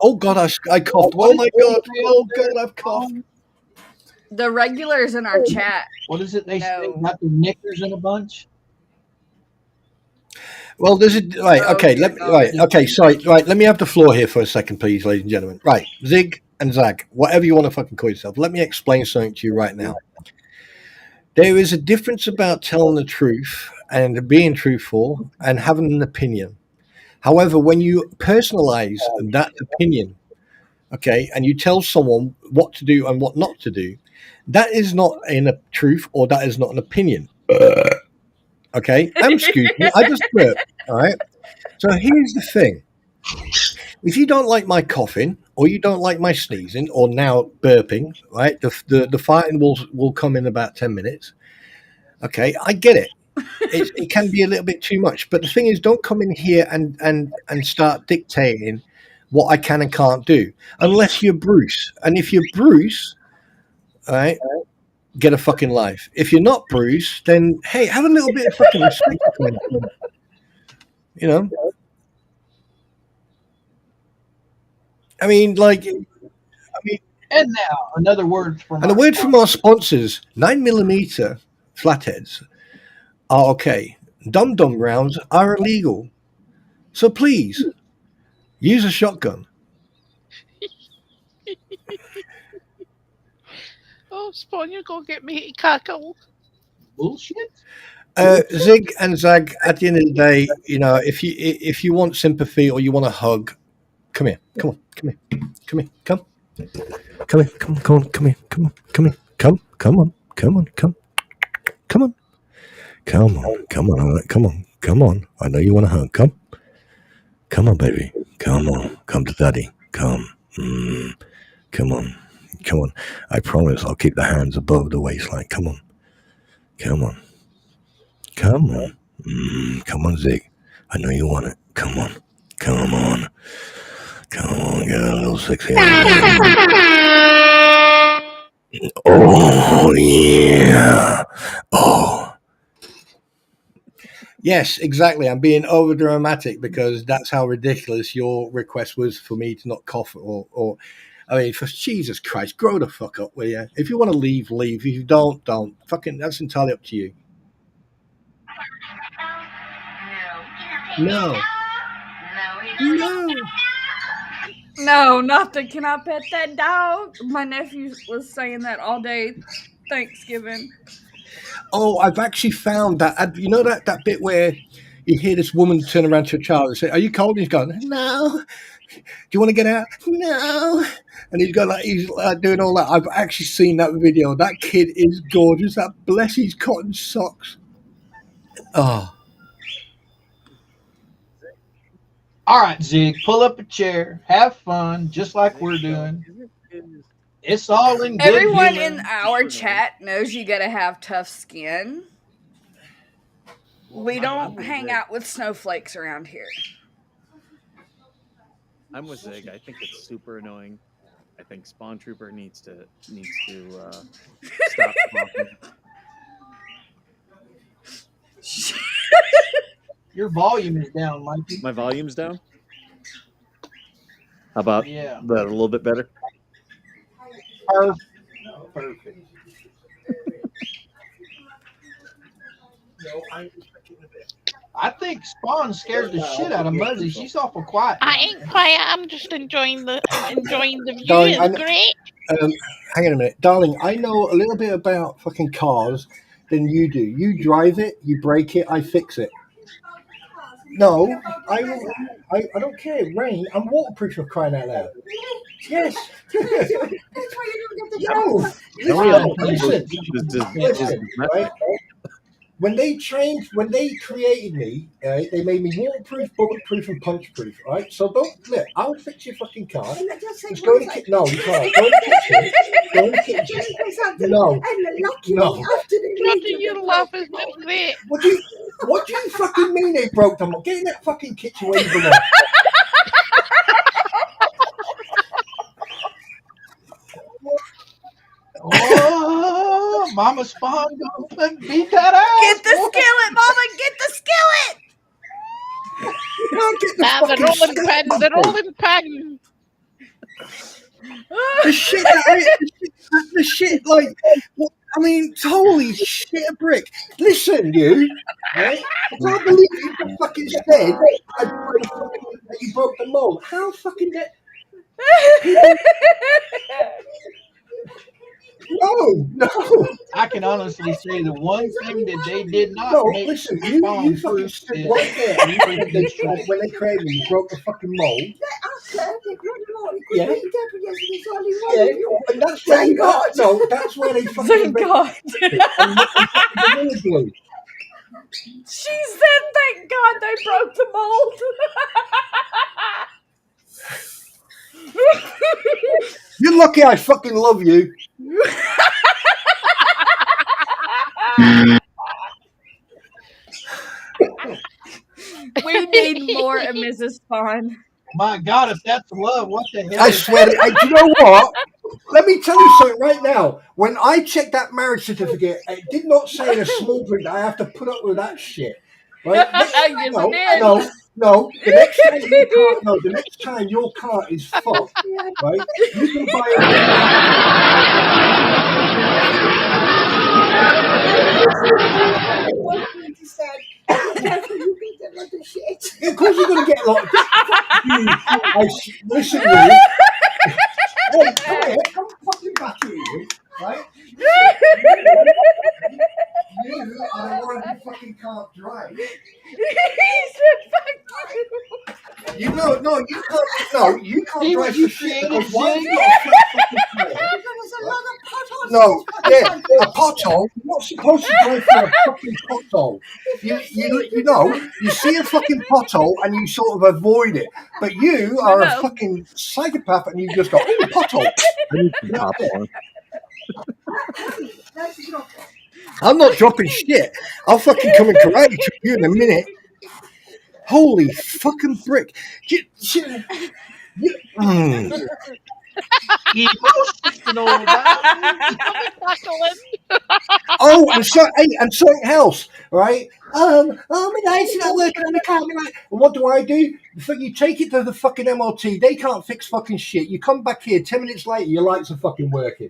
Oh God, I coughed. Oh my God. Oh God, I've coughed. The regulars in our chat. What is it they say? Got their knickers in a bunch. Well, there's a right. Okay, Let me have the floor here for a second, please, ladies and gentlemen. Right, Zig and Zag, whatever you want to fucking call yourself. Let me explain something to you right now. There is a difference about telling the truth and being truthful and having an opinion. However, when you personalize that opinion, okay, and you tell someone what to do and what not to do, that is not a truth, or that is not an opinion. Okay, excuse me, I just burped. All right. So here's the thing: if you don't like my coughing, or you don't like my sneezing, or now burping, right? The fighting will come in about 10 minutes. Okay, I get it. It can be a little bit too much, but the thing is, don't come in here and start dictating what I can and can't do, unless you're Bruce. And if you're Bruce, all right, get a fucking life. If you're not Bruce, then hey, have a little bit of fucking respect. You know, I mean, And now another word from and a word from our sponsors: 9mm flatheads are okay. Dum-dum rounds are illegal. So please use a shotgun. Oh, Spawn, you're going to get me to cackle. Bullshit. Zig and Zag, at the end of the day, you know, if you want sympathy or you want a hug, come here. Come on. Come here. Come here. Come. Come here. Come on. Come here. Come on. Come here. Come. Come on. Come on. Come. Come on. Come on. Come on. All right. Come on. Come on. I know you want a hug. Come. Come on, baby. Come on. Come to daddy. Come. Come on. Come on. I promise I'll keep the hands above the waistline. Come on. Come on. Come on. Come on, Zig. I know you want it. Come on. Come on. Come on. Get a little sexy. Oh, yeah. Oh. Yes, exactly. I'm being over dramatic because that's how ridiculous your request was for me to not cough or I mean, for Jesus Christ, grow the fuck up, will you? If you want to leave, leave. If you don't. Fucking, that's entirely up to you. No. No, not the can I pet that dog? My nephew was saying that all day Thanksgiving. Oh, I've actually found that. You know that bit where you hear this woman turn around to a child and say, "Are you cold?" And he's going, "No." "Do you want to get out?" "No." And he's doing all that. I've actually seen that video. That kid is gorgeous. That bless his cotton socks. Oh. All right, Zig, pull up a chair, have fun, just like we're doing. It's all in good Everyone humor. in our chat knows you gotta have tough skin. We don't hang out with snowflakes around here. I'm with Zig. I think it's super annoying I think Spawn Trooper needs to stop talking. Your volume is down, Mikey. My volume's down. How about Yeah. that? A little bit better. Perfect. I think Spawn scared the shit out of Muzzy. She's awful quiet. I ain't quiet. I'm just enjoying the view. Darling, It's great. Hang on a minute, darling. I know a little bit about fucking cars than you do. You drive it, you break it, I fix it. No, I don't care. Rain, I'm waterproof for crying out loud. Yes. That's why you don't get the Listen, right? When they created me, right, they made me waterproof, bulletproof, and punchproof, right? So don't look. I'll fix your fucking car. Just go in the kitchen. No, you can't. Go in the kitchen. Go in the kitchen. No. Your laugh is just great. What do you fucking mean they broke them? Get in that fucking kitchen where you belong. Oh, Mama Spawn gonna beat that ass. Get the skillet, Mama! Get the skillet! Nah, the rolling pin. The rolling pin. The shit, like, what, I mean, holy shit, a brick. Listen, you, right? I can't believe you just fucking said that you broke the mold. How fucking that? No. I can honestly say the one thing that they did not No, make listen, Spawn you fucking proof stood is right there. When they created me, you broke the fucking mold. Yeah. And that's where Thank God. No, that's where they fucking. Thank God. Glue. She said, "Thank God they broke the mold." You're lucky I fucking love you. We need more of Mrs. Spawn. My God, if that's love, what the hell? I swear to do you know what? Let me tell you something right now. When I checked that marriage certificate, it did not say in a small print that I have to put up with that shit. Right? Yes, it did. No. The next time your car is fucked, right? You can buy Of course you're going to get a lot. Listen, you. Hey, come here. Come fucking back here, you. Right? You are the one who fucking can't drive. He said, "Fuck you." You know, no, you can't. No, you can't See drive what you for shit created, because why Jay? you got a flat fucking tire? No, yeah, a pothole. You're not supposed to drive for a fucking pothole. You know, you see a fucking pothole and you sort of avoid it. But you are a fucking psychopath and you just go, "Oh, pothole." I'm not dropping shit. I'll fucking come and karate chop you in a minute. Holy fucking brick. Oh, and something else, right? My lights not working on the car. And what do? You take it to the fucking MOT. They can't fix fucking shit. You come back here 10 minutes later, your lights are fucking working.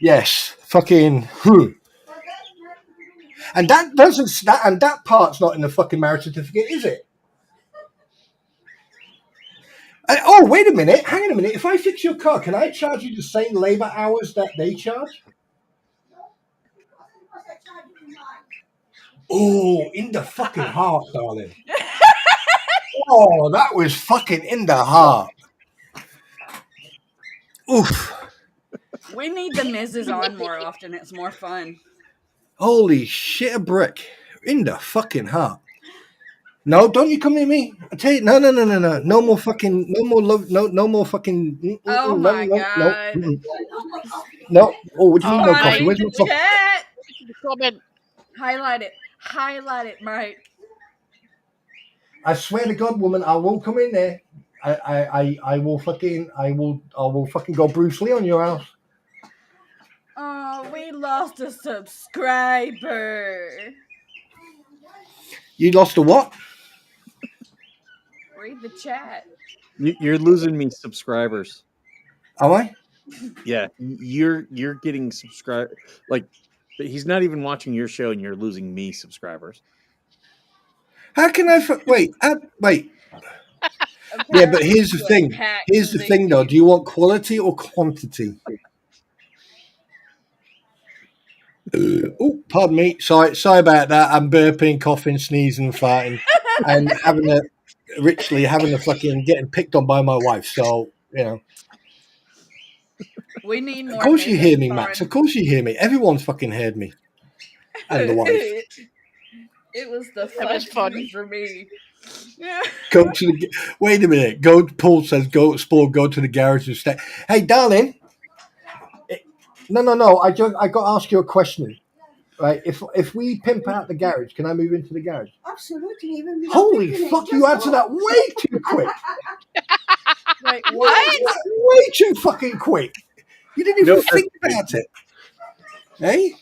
Yes, fucking. And that part's not in the fucking marriage certificate, is it? Oh, wait a minute. Hang on a minute. If I fix your car, can I charge you the same labor hours that they charge? Oh, in the fucking heart, darling. Oh, that was fucking in the heart. Oof. We need the Mrs. on more often. It's more fun. Holy shit, a brick. In the fucking heart. No, don't you come near me. I tell you, no. No more fucking, no more love, no more fucking. Oh my God. No. Oh, what do you mean no coffee? Where's my coffee? Comment. Highlight it, Mike. I swear to God, woman, I won't come in there. I will fucking go Bruce Lee on your house. Oh, we lost a subscriber. You lost a what? Read the chat. You're losing me subscribers. Am I? Yeah, you're getting subscribe. Like, he's not even watching your show, and you're losing me subscribers. How can I? Wait. Wait. Yeah, but here's the thing. Here's the thing, though. Do you want quality or quantity? Oh, pardon me. Sorry about that. I'm burping, coughing, sneezing, farting, and having a fucking getting picked on by my wife. So We need more. Of course you hear me, Max. Of course you hear me. Everyone's fucking heard me, and the wife. It was the fun for me. Go to the. Wait a minute. Paul says, "Go, Sport. Go to the garage and stay." Hey, darling. No. I got to ask you a question. Right? If we pimp out the garage, can I move into the garage? Absolutely. Holy fuck! You answered that way too quick. Wait, what? Way too fucking quick. You didn't even think about it. Hey?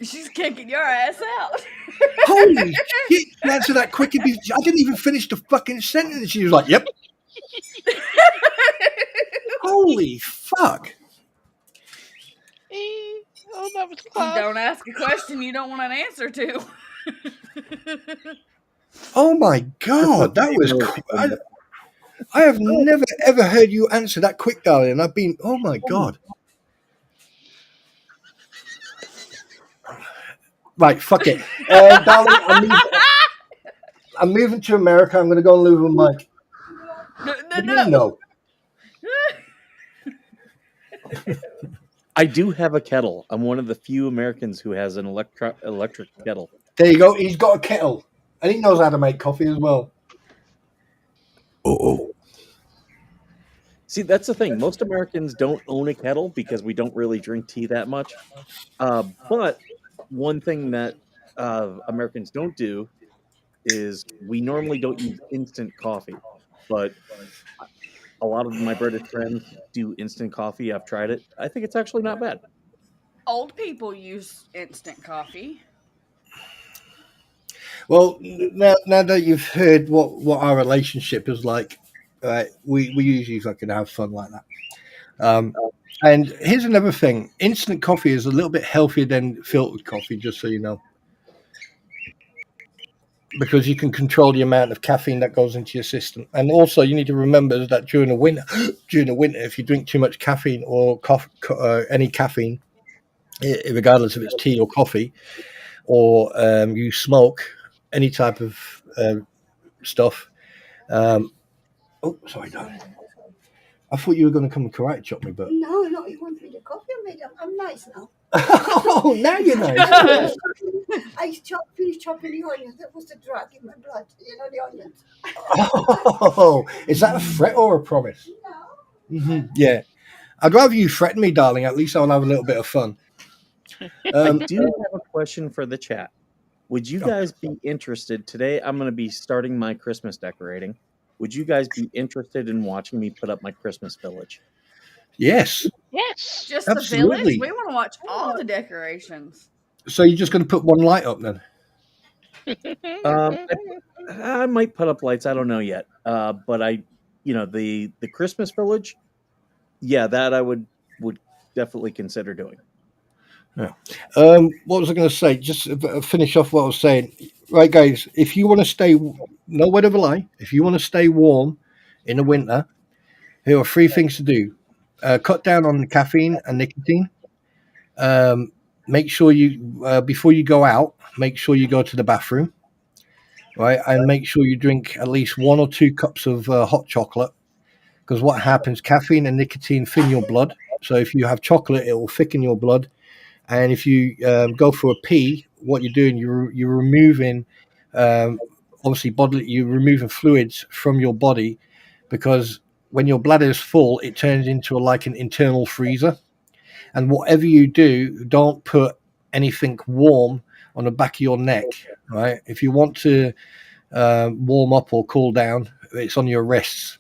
She's kicking your ass out. Holy shit! You answered that quick. I didn't even finish the fucking sentence. She was like, "Yep." Holy fuck! Oh, that was close. Don't ask a question you don't want an answer to. Oh my god, that was. I have never ever heard you answer that quick, darling. I've been. Oh my god. Right, fuck it, darling. I'm moving to America. I'm going to go and live with Mike. No. I do have a kettle. I'm one of the few Americans who has an electric kettle. There you go. He's got a kettle, and he knows how to make coffee as well. Oh. See, that's the thing. Most Americans don't own a kettle because we don't really drink tea that much. But one thing that Americans don't do is we normally don't use instant coffee, but a lot of my British friends do instant coffee. I've tried it. I think it's actually not bad. Old people use instant coffee. Well, now that you've heard what our relationship is like, we usually fucking have fun like that. And here's another thing: instant coffee is a little bit healthier than filtered coffee, just so you know, because you can control the amount of caffeine that goes into your system. And also, you need to remember that during the winter, if you drink too much caffeine or any caffeine, regardless if it's tea or coffee, or you smoke any type of stuff. Oh, sorry, darling. I thought you were going to come and karate chop me, but No, you want me to coffee or made I'm nice now. Oh, now you're nice. I finished chopping the onions. That was the drug in my blood. You know the onions. Oh, is that a threat or a promise? No. Mm-hmm. Yeah. I'd rather you threaten me, darling. At least I'll have a little bit of fun. I do have a question for the chat. Would you guys be interested? Today I'm going to be starting my Christmas decorating. Would you guys be interested in watching me put up my Christmas village? Yes. Yes. Just absolutely. The village? We want to watch all the decorations. So you're just going to put one light up then? I might put up lights. I don't know yet. But the Christmas village, yeah, that I would definitely consider doing. Yeah. What was I going to say? Just finish off what I was saying. Right, guys, if you want to stay, no word of a lie, if you want to stay warm in the winter, there are 3 things to do. Cut down on the caffeine and nicotine. Make sure you, before you go out, make sure you go to the bathroom, right? And make sure you drink at least 1 or 2 cups of hot chocolate, because what happens, caffeine and nicotine thin your blood. So if you have chocolate, it will thicken your blood. And if you go for a pee, what you're doing, you're removing, obviously, you're removing fluids from your body, because when your bladder is full, it turns into like an internal freezer. And whatever you do, don't put anything warm on the back of your neck, right? If you want to warm up or cool down, it's on your wrists.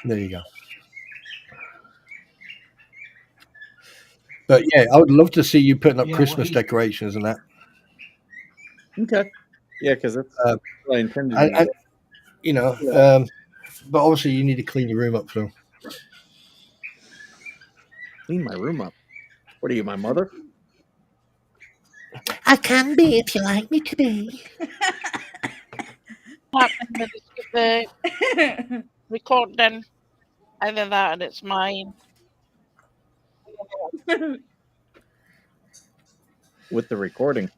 There you go. But yeah, I would love to see you putting up Yeah, well, Christmas he's decorations and that. Okay. Yeah, because that's Uh, what I intended to do. you know, but obviously you need to clean your room up. So Clean my room up. What are you, my mother? I can be if you like me to be. What happened with the recording? Either that and it's mine. With the recording.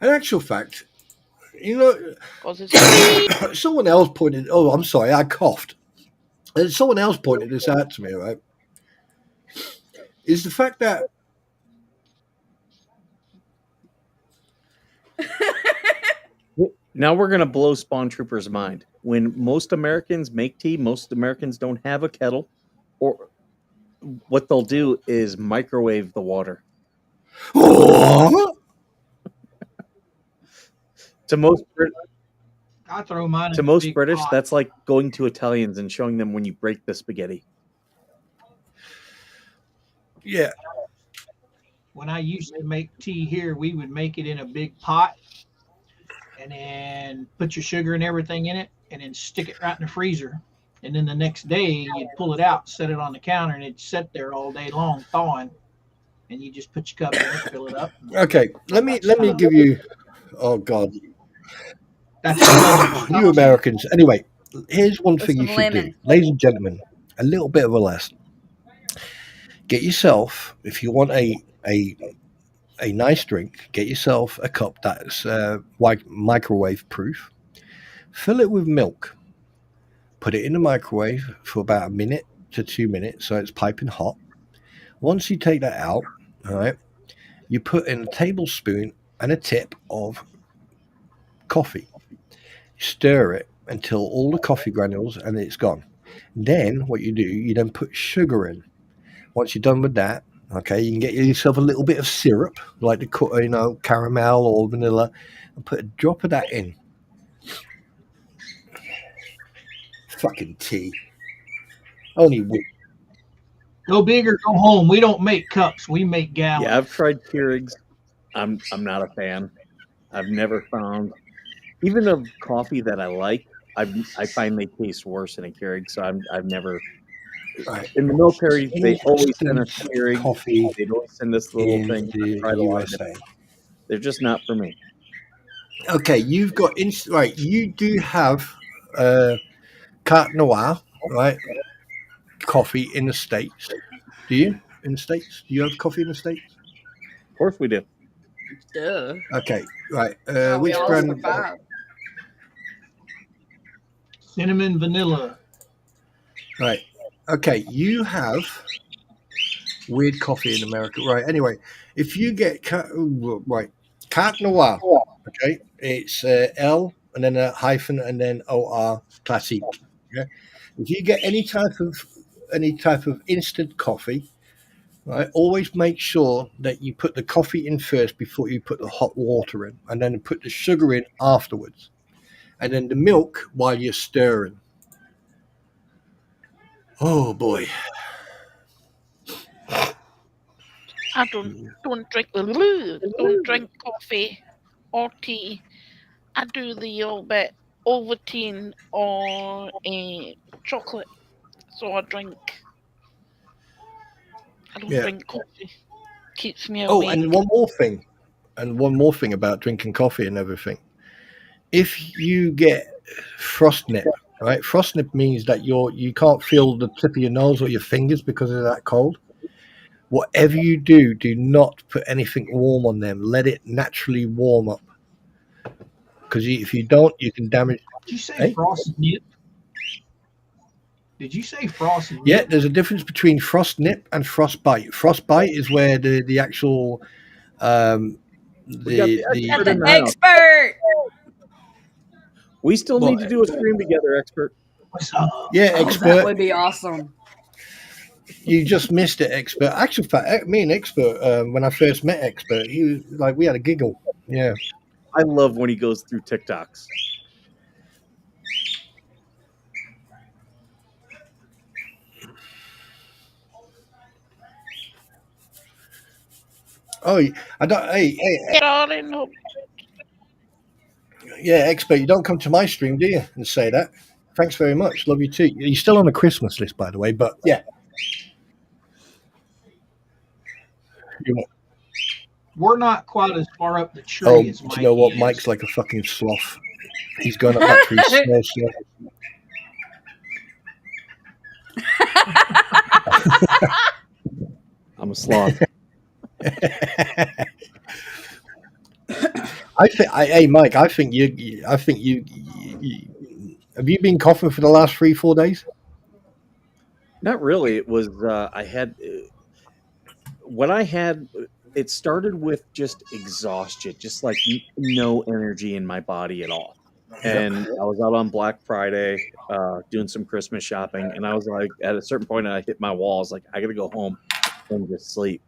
in actual fact, you know, 'Cause it's someone else pointed. Oh, I'm sorry, I coughed. And someone else pointed this out to me. Right, is the fact that Now we're going to blow Spawn Trooper's mind. When most Americans make tea, most Americans don't have a kettle, or what they'll do is microwave the water. To most I throw mine in to a most big British, pot. that's like going to Italians and showing them when you break the spaghetti. Yeah. When I used to make tea here, we would make it in a big pot and then put your sugar and everything in it and then stick it right in the freezer. And then the next day you'd pull it out, set it on the counter, and it'd sit there all day long thawing. And you just put your cup in it, fill it up. Okay, let me give you. Oh God, That's you Americans. Anyway, here's one With thing you some should lemon. do, ladies and gentlemen. A little bit of a lesson. Get yourself, if you want a nice drink, get yourself a cup that's microwave proof. Fill it with milk. Put it in the microwave for about a minute to 2 minutes, so it's piping hot. Once you take that out, all right, you put in a tablespoon and a tip of coffee. Stir it until all the coffee granules and it's gone. Then what you do, you then put sugar in. Once you're done with that, okay, you can get yourself a little bit of syrup, like the caramel or vanilla, and put a drop of that in. Fucking tea. Only go big or go home. We don't make cups, we make gallons. Yeah, I've tried Keurigs. I'm not a fan. I've never found, even of coffee that I like, I find they taste worse in a Keurig. So I've never. right. In the military, they always send us Instant Keurig. coffee They always send us little in things. the I've tried a lot of USA. them. They're just not for me. Okay, you've got right. You do have Carte Noire, right? Coffee in the States. Do you? In the States? Do you have coffee in the States? Of course we do. Duh. Okay, right. We Which all brand? survived. Cinnamon vanilla. Right. Okay, you have weird coffee in America. Right. Anyway, if you get Carte Noire, okay, it's L and then a hyphen and then OR classique. Okay. If you get any type of instant coffee, right, always make sure that you put the coffee in first before you put the hot water in, and then put the sugar in afterwards, and then the milk while you're stirring. Oh boy. I don't drink coffee or tea. I do the old bit Ovaltine or chocolate. So I drink. I don't drink coffee. Keeps me awake. Oh, and one more thing about drinking coffee and everything. If you get frost nip, right? Frost nip means that you can't feel the tip of your nose or your fingers because it's that cold. Whatever you do, do not put anything warm on them. Let it naturally warm up. Because if you don't, you can damage. Did you say frost nip? Did you say frost nip? Yeah, there's a difference between frost nip and frostbite. Frostbite is where the actual the expert. We still need to do a stream together, expert. Yeah, Oh, expert. that would be awesome. You just missed it, expert. Actually, me and expert, when I first met expert, he was like, we had a giggle. Yeah. I love when he goes through TikToks. Oh, I don't. Hey, darling. yeah, expert. You don't come to my stream, do you? And say that. Thanks very much. Love you too. You're still on the Christmas list, by the way. But yeah, We're not quite as far up the tree oh, as do Mike you know what? is. Mike's like a fucking sloth. He's going up that tree so slow. I'm a sloth. Hey, Mike. I think you. Have you been coughing for the last 3-4 days? Not really. It was I had what I had. It started with just exhaustion, just like no energy in my body at all. And I was out on Black Friday doing some Christmas shopping, and I was like, at a certain point, I hit my wall. I was like, I got to go home and just sleep.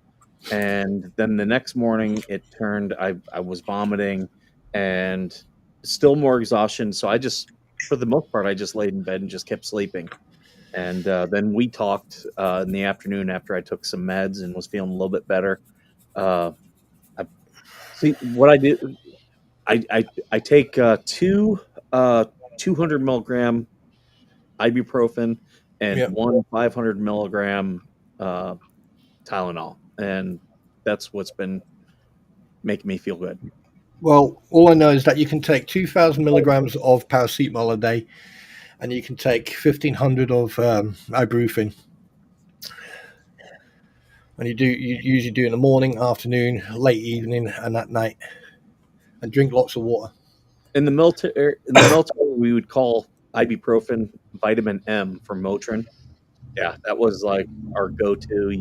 And then the next morning, it turned. I was vomiting, and still more exhaustion. So I just, for the most part, I just laid in bed and just kept sleeping. And then we talked in the afternoon after I took some meds and was feeling a little bit better. I see what I did. I take two 200 milligram ibuprofen and Yep. one 500 milligram Tylenol, and that's what's been making me feel good. Well, all I know is that you can take 2,000 milligrams of paracetamol a day, and you can take 1,500 of ibuprofen. And you usually do it in the morning, afternoon, late evening, and at night. And drink lots of water. In the military, we would call ibuprofen vitamin M for Motrin. Yeah, that was like our go-to.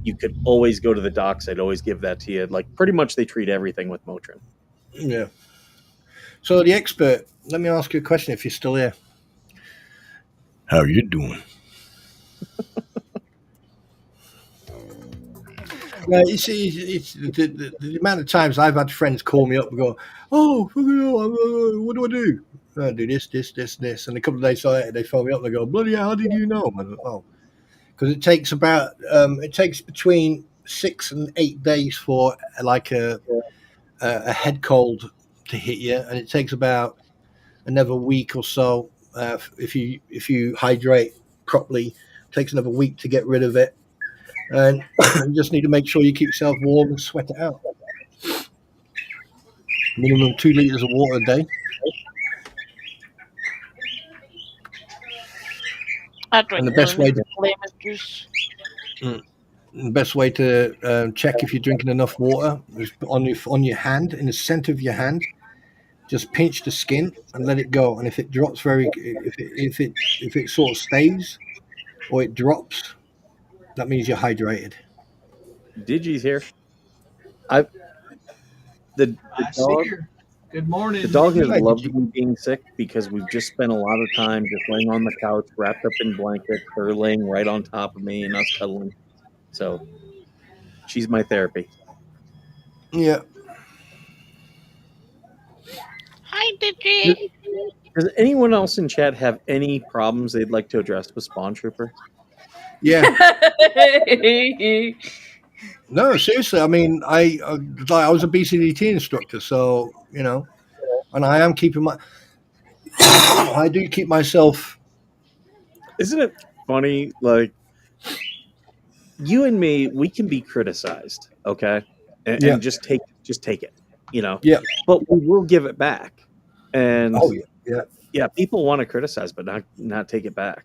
You could always go to the docs. I'd always give that to you. Like pretty much they treat everything with Motrin. Yeah. So the expert, let me ask you a question if you're still here. How are you doing? Yeah, you see, it's the amount of times I've had friends call me up and go, "Oh, what do I do? I do this," and a couple of days later they phone me up and they go, "Bloody hell, how did you know?" I go, "Oh, because it takes between 6 and 8 days for like a head cold to hit you, and it takes about another week or so if you hydrate properly. It takes another week to get rid of it, and you just need to make sure you keep yourself warm and sweat it out. Minimum 2 liters of water a day." I drink And the best way to lemon juice. the best way to check if you're drinking enough water is on your hand, in the center of your hand. Just pinch the skin and let it go. And if it drops if it sort of stays or it drops, that means you're hydrated. Digi's here. The I see dog. her. Good morning. The dog has Hi, loved Digi. me being sick because we've just spent a lot of time just laying on the couch, wrapped up in blankets, her laying right on top of me and us cuddling. So she's my therapy. Yeah. Hi, Digi. Does anyone else in chat have any problems they'd like to address with Spawn Trooper? Yeah. No, seriously. I mean, I was a BCDT instructor, so and I am keeping my. I do keep myself. Isn't it funny? Like you and me, we can be criticized, okay, and just take it, Yeah. But we will give it back, and Oh yeah. People want to criticize, but not take it back.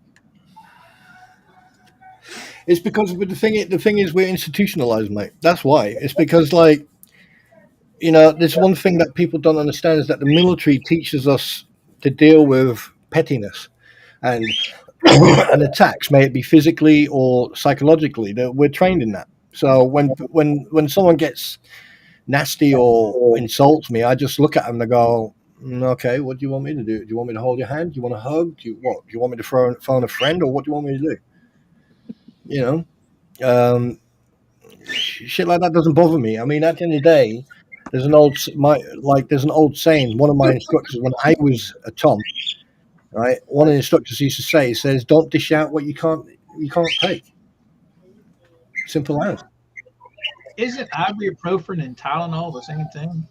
It's because the thing is we're institutionalized, mate. That's why. It's because there's one thing that people don't understand is that the military teaches us to deal with pettiness and and attacks, may it be physically or psychologically. That we're trained in that. So when someone gets nasty or insults me, I just look at them and I go, "Okay, what do you want me to do? Do you want me to hold your hand? Do you want to hug? Do you want me to phone a friend, or what do you want me to do?" Shit like that doesn't bother me. I mean, at the end of the day, There's an old saying. One of my instructors, when I was a Tom, right, one of the instructors used to say, he says, "Don't dish out what you can't take." Simple as. Isn't ibuprofen and Tylenol the same thing?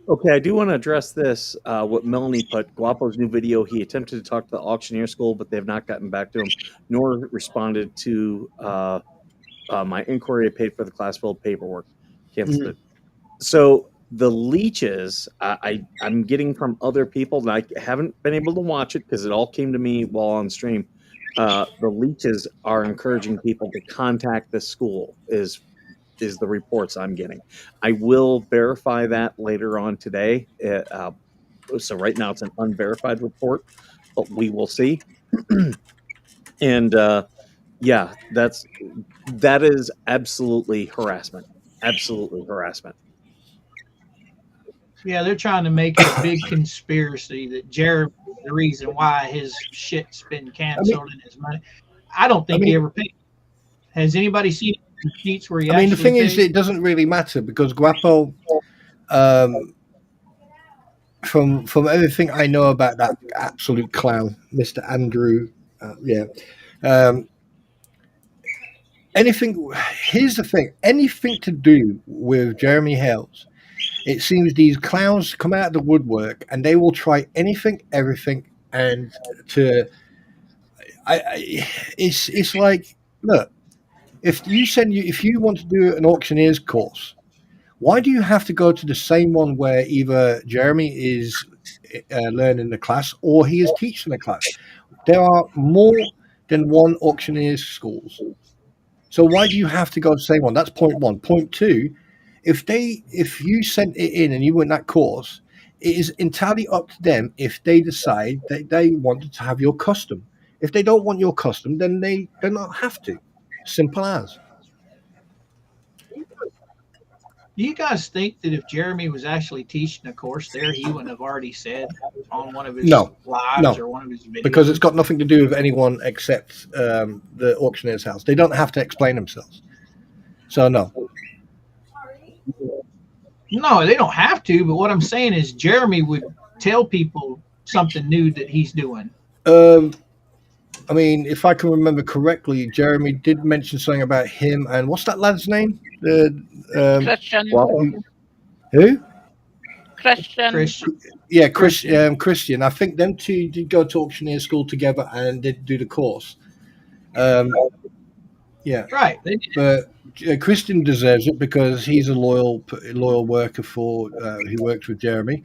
Okay, I do want to address this. What Melanie put, Guapo's new video. He attempted to talk to the auctioneer school, but they have not gotten back to him, nor responded to my inquiry. I paid for the class filled paperwork. Canceled it. So the leeches, I'm getting from other people, and I haven't been able to watch it because it all came to me while on stream. The leeches are encouraging people to contact the school. Is the reports I'm getting. I will verify that later on today. So right now it's an unverified report, but we will see. And yeah, that is absolutely harassment. Absolutely harassment. Yeah, they're trying to make it a big conspiracy that Jeremy is the reason why his shit's been canceled and his money. I don't think he ever paid. Has anybody seen receipts where he I mean, the actually thing is, paid? it doesn't really matter because Guapo, from everything I know about that absolute clown, Mr. Andrew, anything. Here's the thing: anything to do with Jeremy Hales, it seems these clowns come out of the woodwork and they will try anything, everything, and to. It's like, look, if you want to do an auctioneer's course, why do you have to go to the same one where either Jeremy is learning the class or he is teaching the class? There are more than one auctioneer's schools. So why do you have to go to the same one? That's point one. Point two, if you sent it in and you went that course, it is entirely up to them if they decide that they wanted to have your custom. If they don't want your custom, then they do not have to. Simple as. Do you guys think that if Jeremy was actually teaching a course there, he wouldn't have already said on one of his lives or one of his videos? Because it's got nothing to do with anyone except the auctioneer's house. They don't have to explain themselves. So no. No, they don't have to. But what I'm saying is, Jeremy would tell people something new that he's doing. I mean, if I can remember correctly, Jeremy did mention something about him and what's that lad's name? Christian. Who? Christian. Yeah, Christian. I think them two did go to auctioneer school together and did do the course. Yeah, right. But Christian deserves it because he's a loyal worker for who works with Jeremy,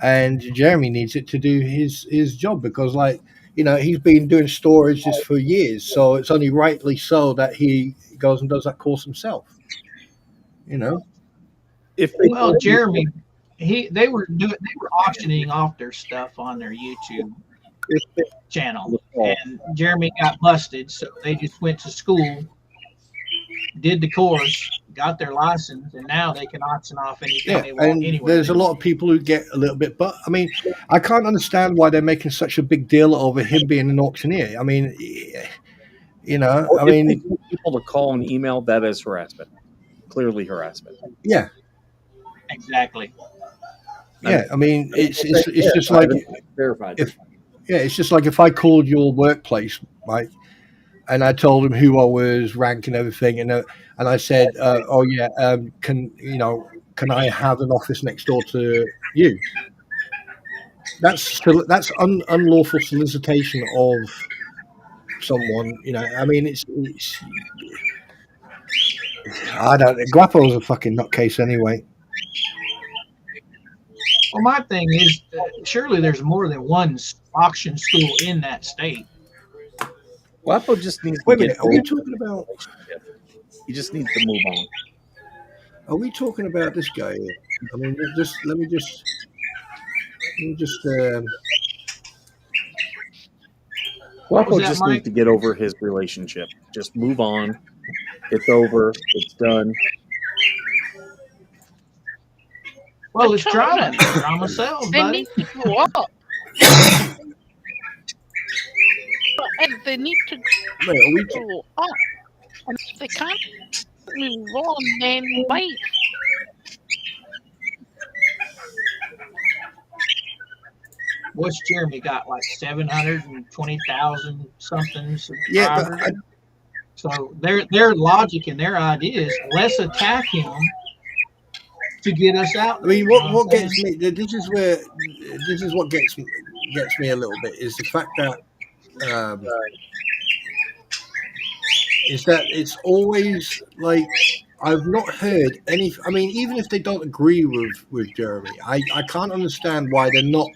and Jeremy needs it to do his job because, like, you know, he's been doing storages for years, so it's only rightly so that he goes and does that course himself. You know, Jeremy, they were auctioning off their stuff on their YouTube channel, and Jeremy got busted, so they just went to school, did the course, got their license, and now they can auction off anything they want anywhere. There's a lot of people who get a little bit, but I mean, I can't understand why they're making such a big deal over him being an auctioneer. I mean, you know, I mean, people to call and email, that is harassment. Clearly harassment. Yeah. Exactly. Yeah, I mean, it's just like verified. It's just like if I called your workplace, Mike, and I told them who I was, rank, and everything, and I said, can I have an office next door to you? That's unlawful solicitation of someone. You know, I mean, it's I don't. Guapo's a fucking nutcase anyway. Well, my thing is, surely there's more than one auction school in that state. Guapo just needs to Wait a minute. Are we talking about? He just needs to move on. Are we talking about this guy here? I mean, let me just. Guapo just needs to get over his relationship. Just move on. It's over. It's done. Well, it's drama. Drama sells, buddy. They need to grow up. They need to grow up. And if they can't move on, then life What's Jeremy got? Like 720,000 something Yeah, but subscribers. So their logic and their idea is let's attack him to get us out I there. mean, You know what I'm what saying? gets me? This is what gets me a little bit is the fact that is that it's always like I've not heard any. I mean, even if they don't agree with Jeremy, I can't understand why they're not.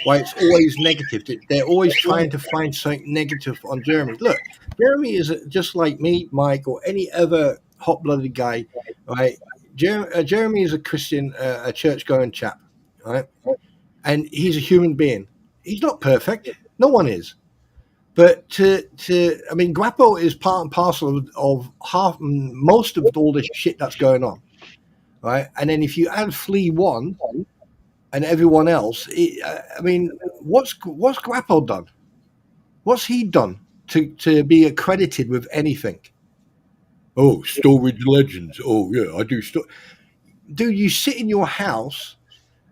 Why it's always negative. They're always trying to find something negative on Jeremy. Look, Jeremy is just like me, Mike, or any other hot-blooded guy, right? Jeremy is a Christian, a church-going chap, right? And he's a human being. He's not perfect. No one is. But I mean, Grappo is part and parcel of most of all this shit that's going on, right? And then if you add Flea One and everyone else, I mean, what's Grappo done? What's he done to be accredited with anything? Oh, storage legends. Oh yeah, I do. Dude, you sit in your house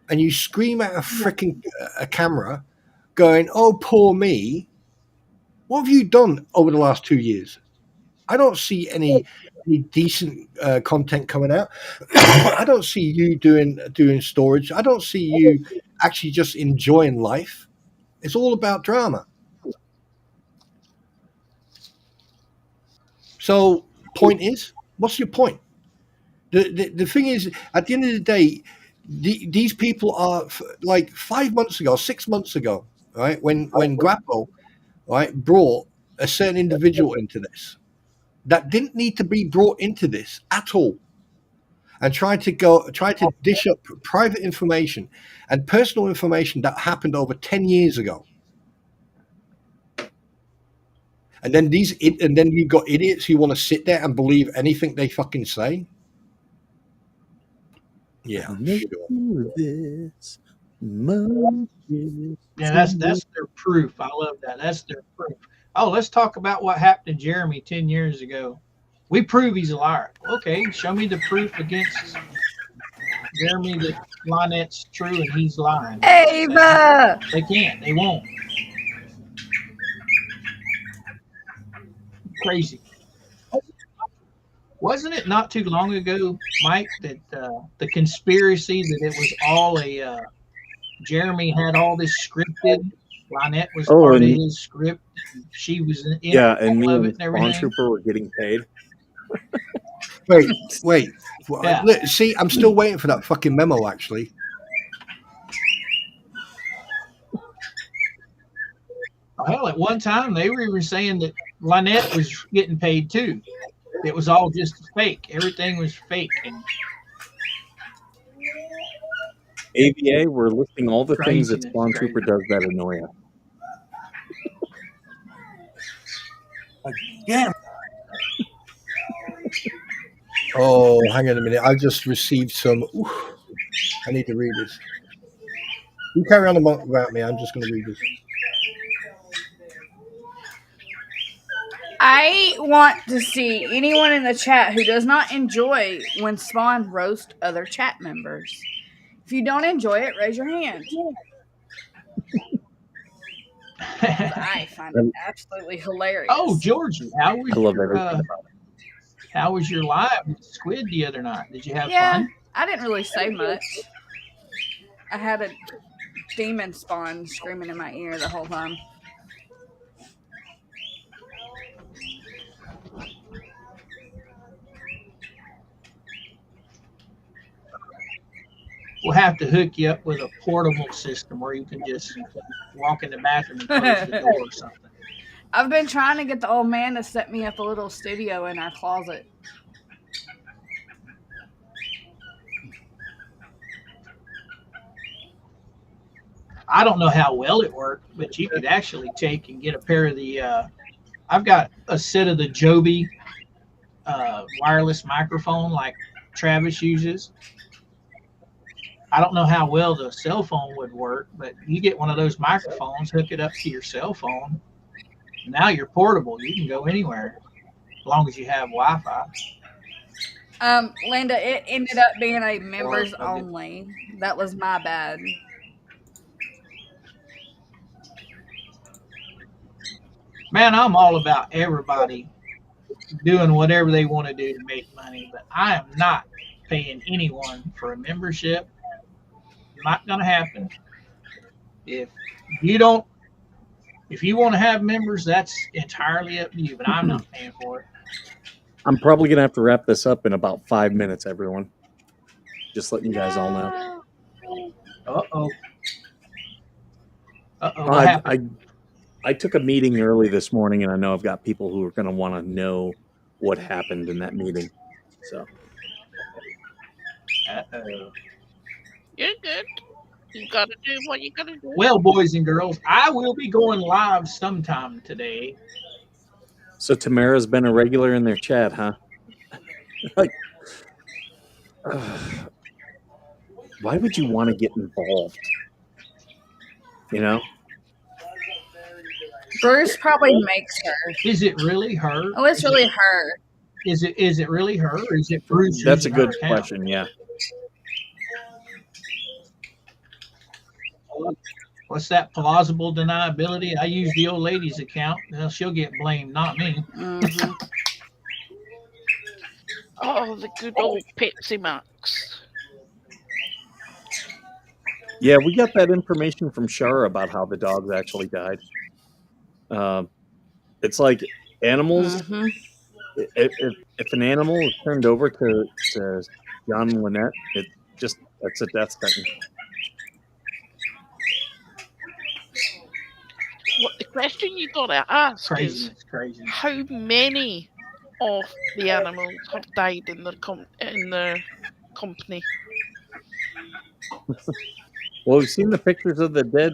and you scream at a freaking a camera, going, "Oh, poor me." What have you done over the last 2 years? I don't see any decent content coming out. I don't see you doing storage. I don't see you actually just enjoying life. It's all about drama. So, point is, what's your point? The thing is, at the end of the day, these people are like 5 months ago, 6 months ago, right? When Grappo, right, brought a certain individual into this that didn't need to be brought into this at all, and try to dish up private information and personal information that happened over 10 years ago. And then you've got idiots who want to sit there and believe anything they fucking say. Yeah, sure. This Yeah, that's their proof. I love that. That's their proof. Oh, let's talk about what happened to Jeremy 10 years ago. We prove he's a liar. Okay, show me the proof against Jeremy that Lynette's true and he's lying. Ava! They can't. They won't. Crazy. Wasn't it not too long ago, Mike, that the conspiracy that it was all a Jeremy had all this scripted. Lynette was Oh, part of and his script. She was in yeah, and me all of and it and Spawn everything. Trooper were getting paid. Wait. Yeah. Look, see, I'm still waiting for that fucking memo, actually. Well, at one time they were even saying that Lynette was getting paid too. It was all just fake. Everything was fake. And AVA, we're listing all the things that craziness, Spawn crazy. Trooper does that annoy us. Yeah. Oh, hang on a minute. I just received some. I need to read this. You carry on about me. I'm just going to read this. I want to see anyone in the chat who does not enjoy when Spawn roasts other chat members. If you don't enjoy it, raise your hand. I find it absolutely hilarious. Oh, Georgie, how was I love your everything about it. how was your live with Squid the other night? Did you have Yeah, fun? I didn't really say much. I had a demon Spawn screaming in my ear the whole time. We'll have to hook you up with a portable system where you can just walk in the bathroom and close the door or something. I've been trying to get the old man to set me up a little studio in our closet. I don't know how well it worked, but you could actually take and get a pair of the. I've got a set of the Joby wireless microphone like Travis uses. I don't know how well the cell phone would work, but you get one of those microphones, hook it up to your cell phone. Now you're portable. You can go anywhere as long as you have Wi-Fi. Linda, it ended up being a members only. That was my bad. Man, I'm all about everybody doing whatever they want to do to make money, but I am not paying anyone for a membership. Not going to happen. If you don't, if you want to have members, that's entirely up to you, but I'm not paying for it. I'm probably gonna have to wrap this up in about 5 minutes, everyone. Just letting you guys all know. Uh-oh. Uh-oh, what happened? I took a meeting early this morning, and I know I've got people who are going to want to know what happened in that meeting. So, Uh-oh. You're good. You gotta do what you gotta do. Well, boys and girls, I will be going live sometime today. so Tamara's been a regular in their chat, huh? Like, why would you want to get involved? You know? Bruce probably makes her. Is it really her? Oh, it's really her. Is it really her, or is it Bruce? That's a using her good account? question. Yeah. What's that plausible deniability? I use the old lady's account. Well, she'll get blamed, not me. Mm-hmm. Oh, the good old Pepsi Max. Yeah, we got that information from Shara about how the dogs actually died. It's like animals. Mm-hmm. If an animal is turned over to John and Lynette, that's a death sentence. What the question you gotta ask Crazy, is it's crazy. how many of the animals have died in their company? Well, we've seen the pictures of the dead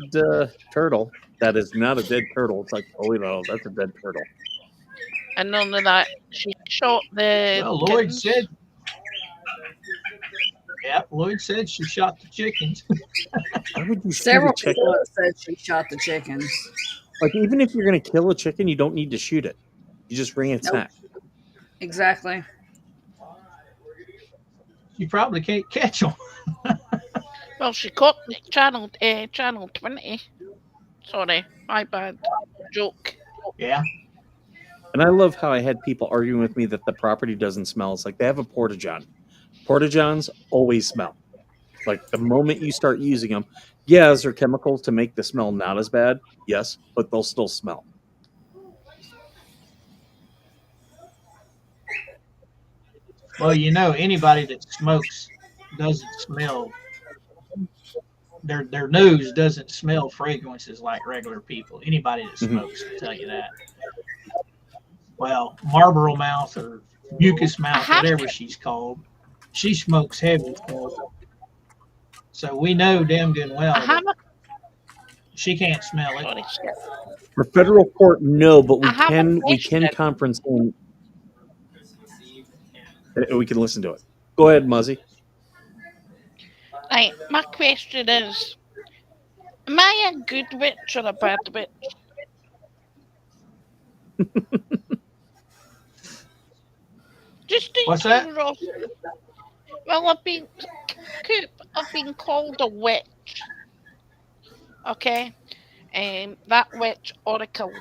turtle. That is not a dead turtle. It's like, oh no, that's a dead turtle. And none of that. She shot the. Well, Lloyd kittens. said. Yep, Lloyd said she shot the chickens. Why would you shoot Several a chicken? people have said she shot the chickens. Like, even if you're going to kill a chicken, you don't need to shoot it. You just bring its neck. Exactly. You probably can't catch them. Well, she caught channel 20. Sorry, my bad. Joke. Yeah. And I love how I had people arguing with me that the property doesn't smell. It's like they have a porta-john. Porta-johns always smell. Like the moment you start using them, yeah, is there chemicals to make the smell not as bad? Yes, but they'll still smell. Well, you know, anybody that smokes doesn't smell. Their nose doesn't smell fragrances like regular people. Anybody that smokes can tell you that. Well, Marlboro Mouth or Mucus Mouth, whatever she's called, she smokes heavy. So we know damn good and well that she can't smell it. For federal court, no, but we can conference in. We can listen to it. Go ahead, Muzzy. Right, my question is, am I a good witch or a bad witch? Just What's that? Well, I've been called a witch. Okay, that witch oracle.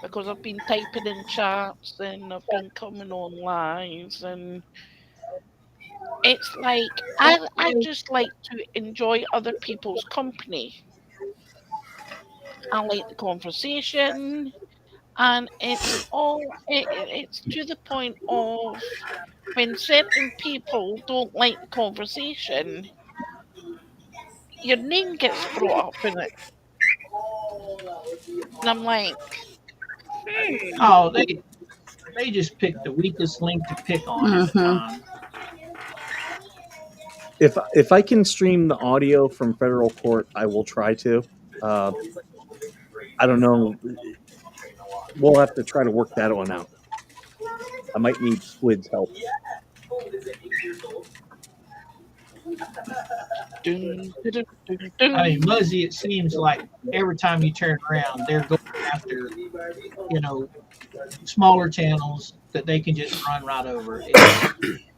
Because I've been typing in chats and I've been coming on lives, and it's like I just like to enjoy other people's company. I like the conversation, and it's to the point of when certain people don't like the conversation, your name gets brought up in it, and I'm like, Oh, they just picked the weakest link to pick on at the time. If I can stream the audio from federal court, I will try to. I don't know. We'll have to try to work that one out. I might need Squid's help. I mean, Muzzy, it seems like every time you turn around, they're going after, smaller channels that they can just run right over.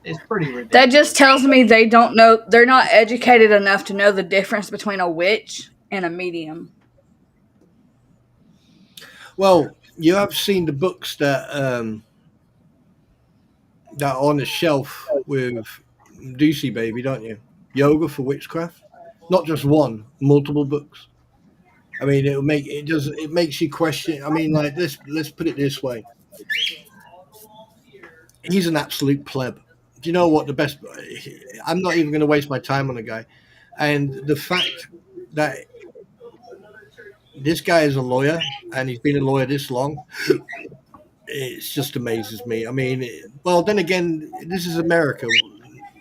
It's pretty ridiculous. That just tells me they don't know. They're not educated enough to know the difference between a witch and a medium. Well, you have seen the books that are on the shelf with Ducey Baby, don't you? Yoga for Witchcraft. Not just one, multiple books. I mean, it makes you question. I mean, like let's put it this way. He's an absolute pleb. Do you know what the best? I'm not even going to waste my time on the guy, and the fact that this guy is a lawyer and he's been a lawyer this long, it just amazes me. I mean, well, then again, this is America.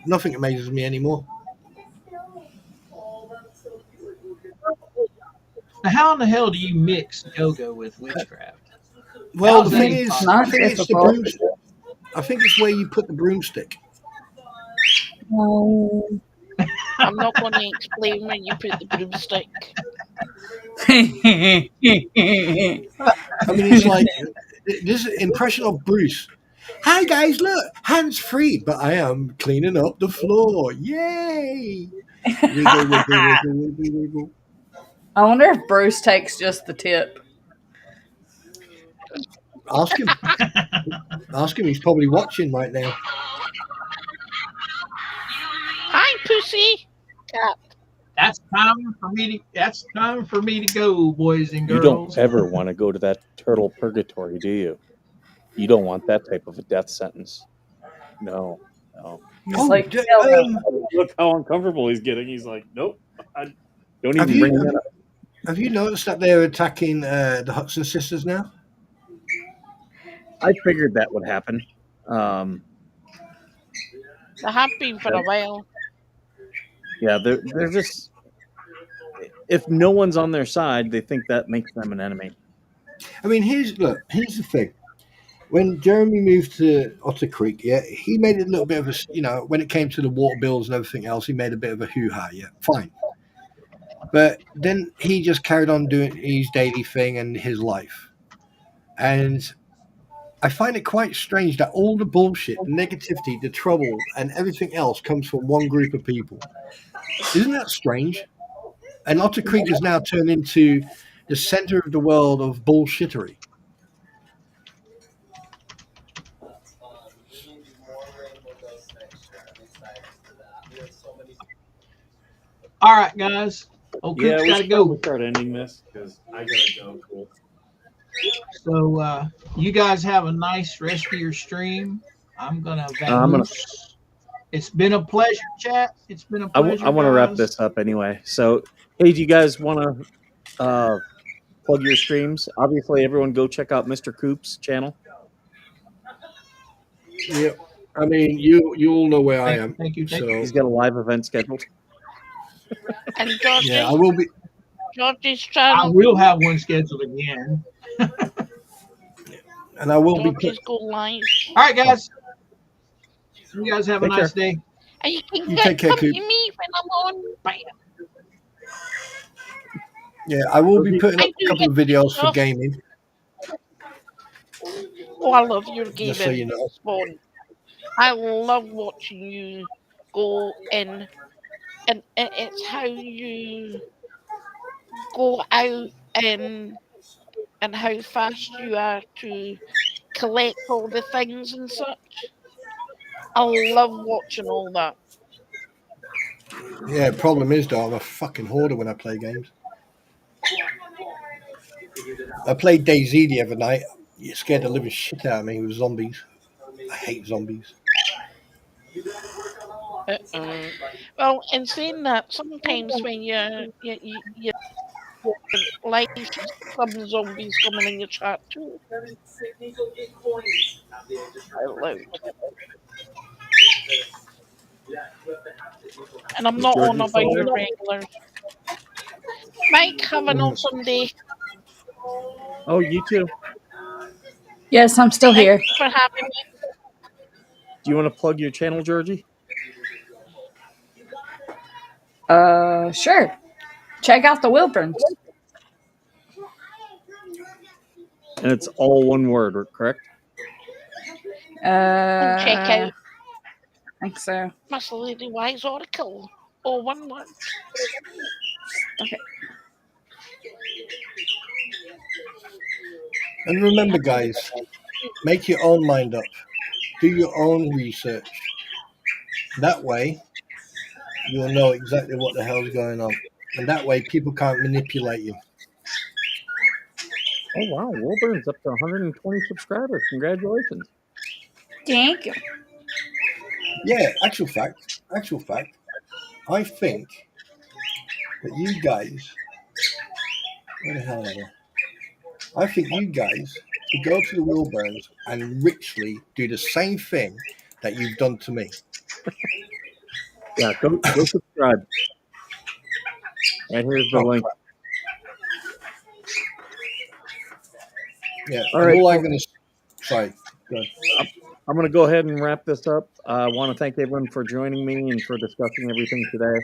Nothing amazes me anymore. Now, how in the hell do you mix yoga with witchcraft? Well, How the is that thing even is, possible? I think it's the broom. I think it's where you put the broomstick. I'm not going to explain when you put the broomstick. I mean, it's like this impression of Bruce. Hi guys, look, hands free, but I am cleaning up the floor. Yay! Wiggle, wiggle, wiggle, wiggle, wiggle. I wonder if Bruce takes just the tip. Ask him. Ask him. He's probably watching right now. Hi, pussy. Cat. That's time for me to. That's time for me to go, boys and You girls. don't ever want to go to that turtle purgatory, do you? You don't want that type of a death sentence. No, no. He's like, kill me. Look how uncomfortable he's getting. He's like, nope. Don't Have even bring that up. Have you noticed that they're attacking the Hudson sisters now? I figured that would happen. They have been for a while. Yeah, they're just. If no one's on their side, they think that makes them an enemy. I mean, here's the thing. When Jeremy moved to Otter Creek, yeah, he made it a little bit of a, when it came to the water bills and everything else, he made a bit of a hoo-ha, yeah, fine. But then he just carried on doing his daily thing and his life. And I find it quite strange that all the bullshit, the negativity, the trouble, and everything else comes from one group of people. Isn't that strange? And Otter Creek has now turned into the center of the world of bullshittery. All right, guys. Okay, Yeah, we gotta should go. probably start ending this because I gotta go. Cool. So you guys have a nice rest of your stream. I'm gonna vamoose. It's been a pleasure, chat. It's been a pleasure. I want to wrap guys. this up anyway. So, hey, do you guys want to plug your streams? Obviously, everyone go check out Mr. Coop's channel. Yeah, I mean, you all know where I am. Thank you. So He's got a live event scheduled. And Georgie, yeah, I will be. Georgie's I channel. will have one scheduled again. And I will be. Georgie's go live. All right, guys. You guys have a Take nice care. day. And you can You get take care, come to Coop. me when I'm on. Bam. Yeah, I will be putting up I a do couple of get videos for stuff. gaming, Oh, I love your gaming, just so you know. Spawn. I love watching you go in, and it's how you go out and how fast you are to collect all the things and such. I love watching all that. Yeah, problem is though, I'm a fucking hoarder when I play games. I played DayZ the other night. It scared the living shit out of me with zombies. I hate zombies. Well, in saying that, sometimes when you like some zombies coming in your chat too. Out loud. And I'm Is not Georgie on still about there? your regulars. Mike, have an awesome day. Oh, you too. Yes, I'm still here. Thanks for having me. Do you want to plug your channel, Georgie? Sure. Check out the Wilburns. And it's all one word, correct? And check out I think so. Muscle Lady Wise Oracle. All one word. Okay. And remember, guys, make your own mind up. Do your own research. That way, you'll know exactly what the hell's going on. And that way, people can't manipulate you. Oh wow, Wilburn's up to 120 subscribers. Congratulations. Thank you. Yeah, actual fact, I think that you guys, where the hell are they? I think you guys should go to the Wilburns and richly do the same thing that you've done to me. Yeah, go subscribe. And here's the link. Crap. Yeah, All and right. all I'm going to sorry. Go ahead. I'm going to go ahead and wrap this up. I want to thank everyone for joining me and for discussing everything today.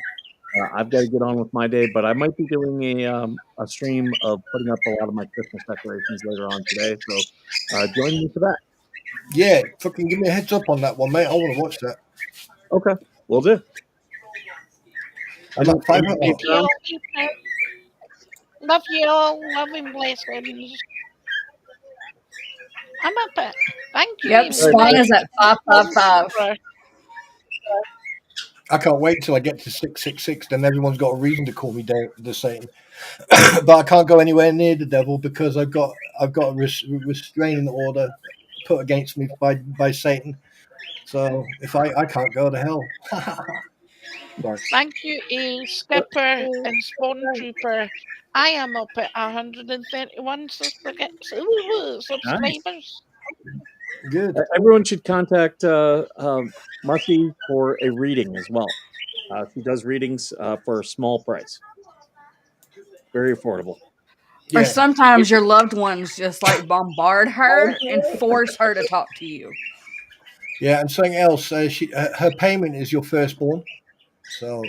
I've got to get on with my day, but I might be doing a stream of putting up a lot of my Christmas decorations later on today. So join me for that. Yeah, fucking give me a heads up on that one, mate. I want to watch that. Okay, will do. I'm not 500. Love you all. Love and blessings. I'm up at. Thank you. Yep, Spawn is at 555. I can't wait till I get to 666. Then everyone's got a reason to call me the Satan. But I can't go anywhere near the devil because I've got a restraining order put against me by Satan. So if I can't go to hell. Sorry. Thank you, Skipper and Spawn Trooper. I am up at 131 subscribers. Nice. Good. Everyone should contact Marcy for a reading as well. She does readings for a small price. Very affordable. Or sometimes your loved ones just like bombard her and force her to talk to you. Yeah, and something else. Her payment is your firstborn. So.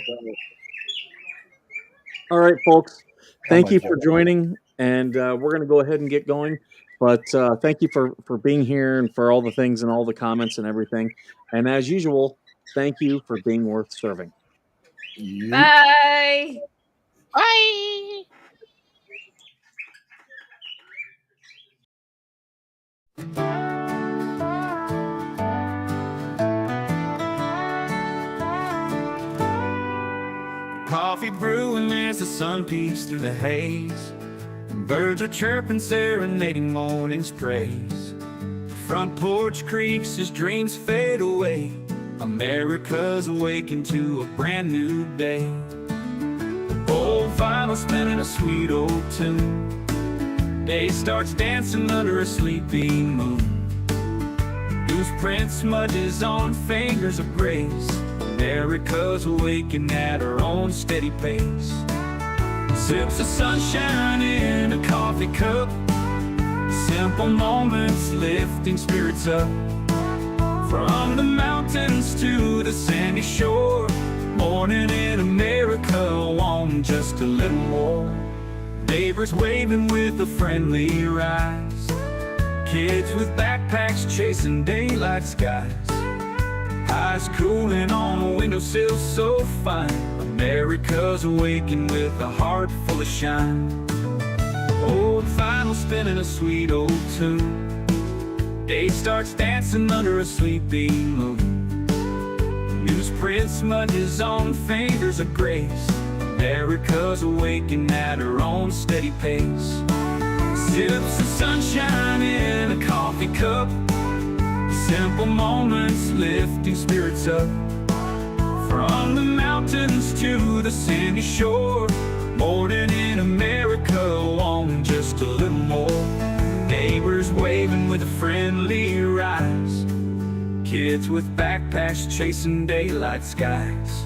All right, folks. Thank you for joining, and we're going to go ahead and get going. But thank you for being here and for all the things and all the comments and everything. And as usual, thank you for being worth serving. Bye. Bye. Coffee brewing as the sun peeks through the haze. Birds are chirping, serenading morning's praise. Front porch creaks as dreams fade away. America's awakened to a brand new day. Old vinyl spinning a sweet old tune. Day starts dancing under a sleepy moon. Goose print smudges on fingers of grace. America's awakened at her own steady pace. Sips of sunshine in a coffee cup. Simple moments lifting spirits up. From the mountains to the sandy shore. Morning in America, want just a little more. Neighbors waving with a friendly rise. Kids with backpacks chasing daylight skies. Eyes cooling on a windowsill so fine. America's awakened with a heart full of shine. Old vinyl spinning a sweet old tune. Day starts dancing under a sleepy moon. Newsprint smudges on fingers of grace. America's awakened at her own steady pace. Sips of sunshine in a coffee cup. Simple moments lifting spirits up. From the mountains to the sandy shore. Morning in America, wanting just a little more. Neighbors waving with a friendly rise. Kids with backpacks chasing daylight skies.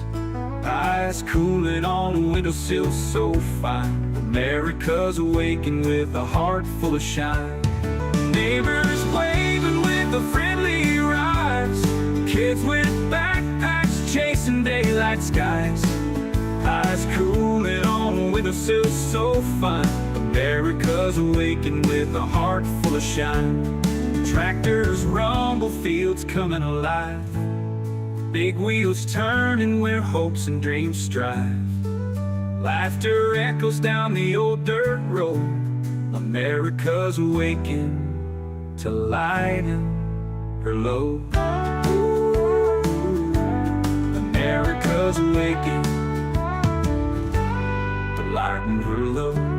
Eyes cooling on a windowsill so fine. America's awakened with a heart full of shine. Neighbors waving with a friendly rise. Kids with backpacks chasing daylight skies. Eyes cooling on a windowsill so fine. America's awakened with a heart full of shine. Tractors rumble, fields coming alive. Big wheels turning where hopes and dreams strive. Laughter echoes down the old dirt road. America's awaking to lighten her load. America's awaking to lighten her load.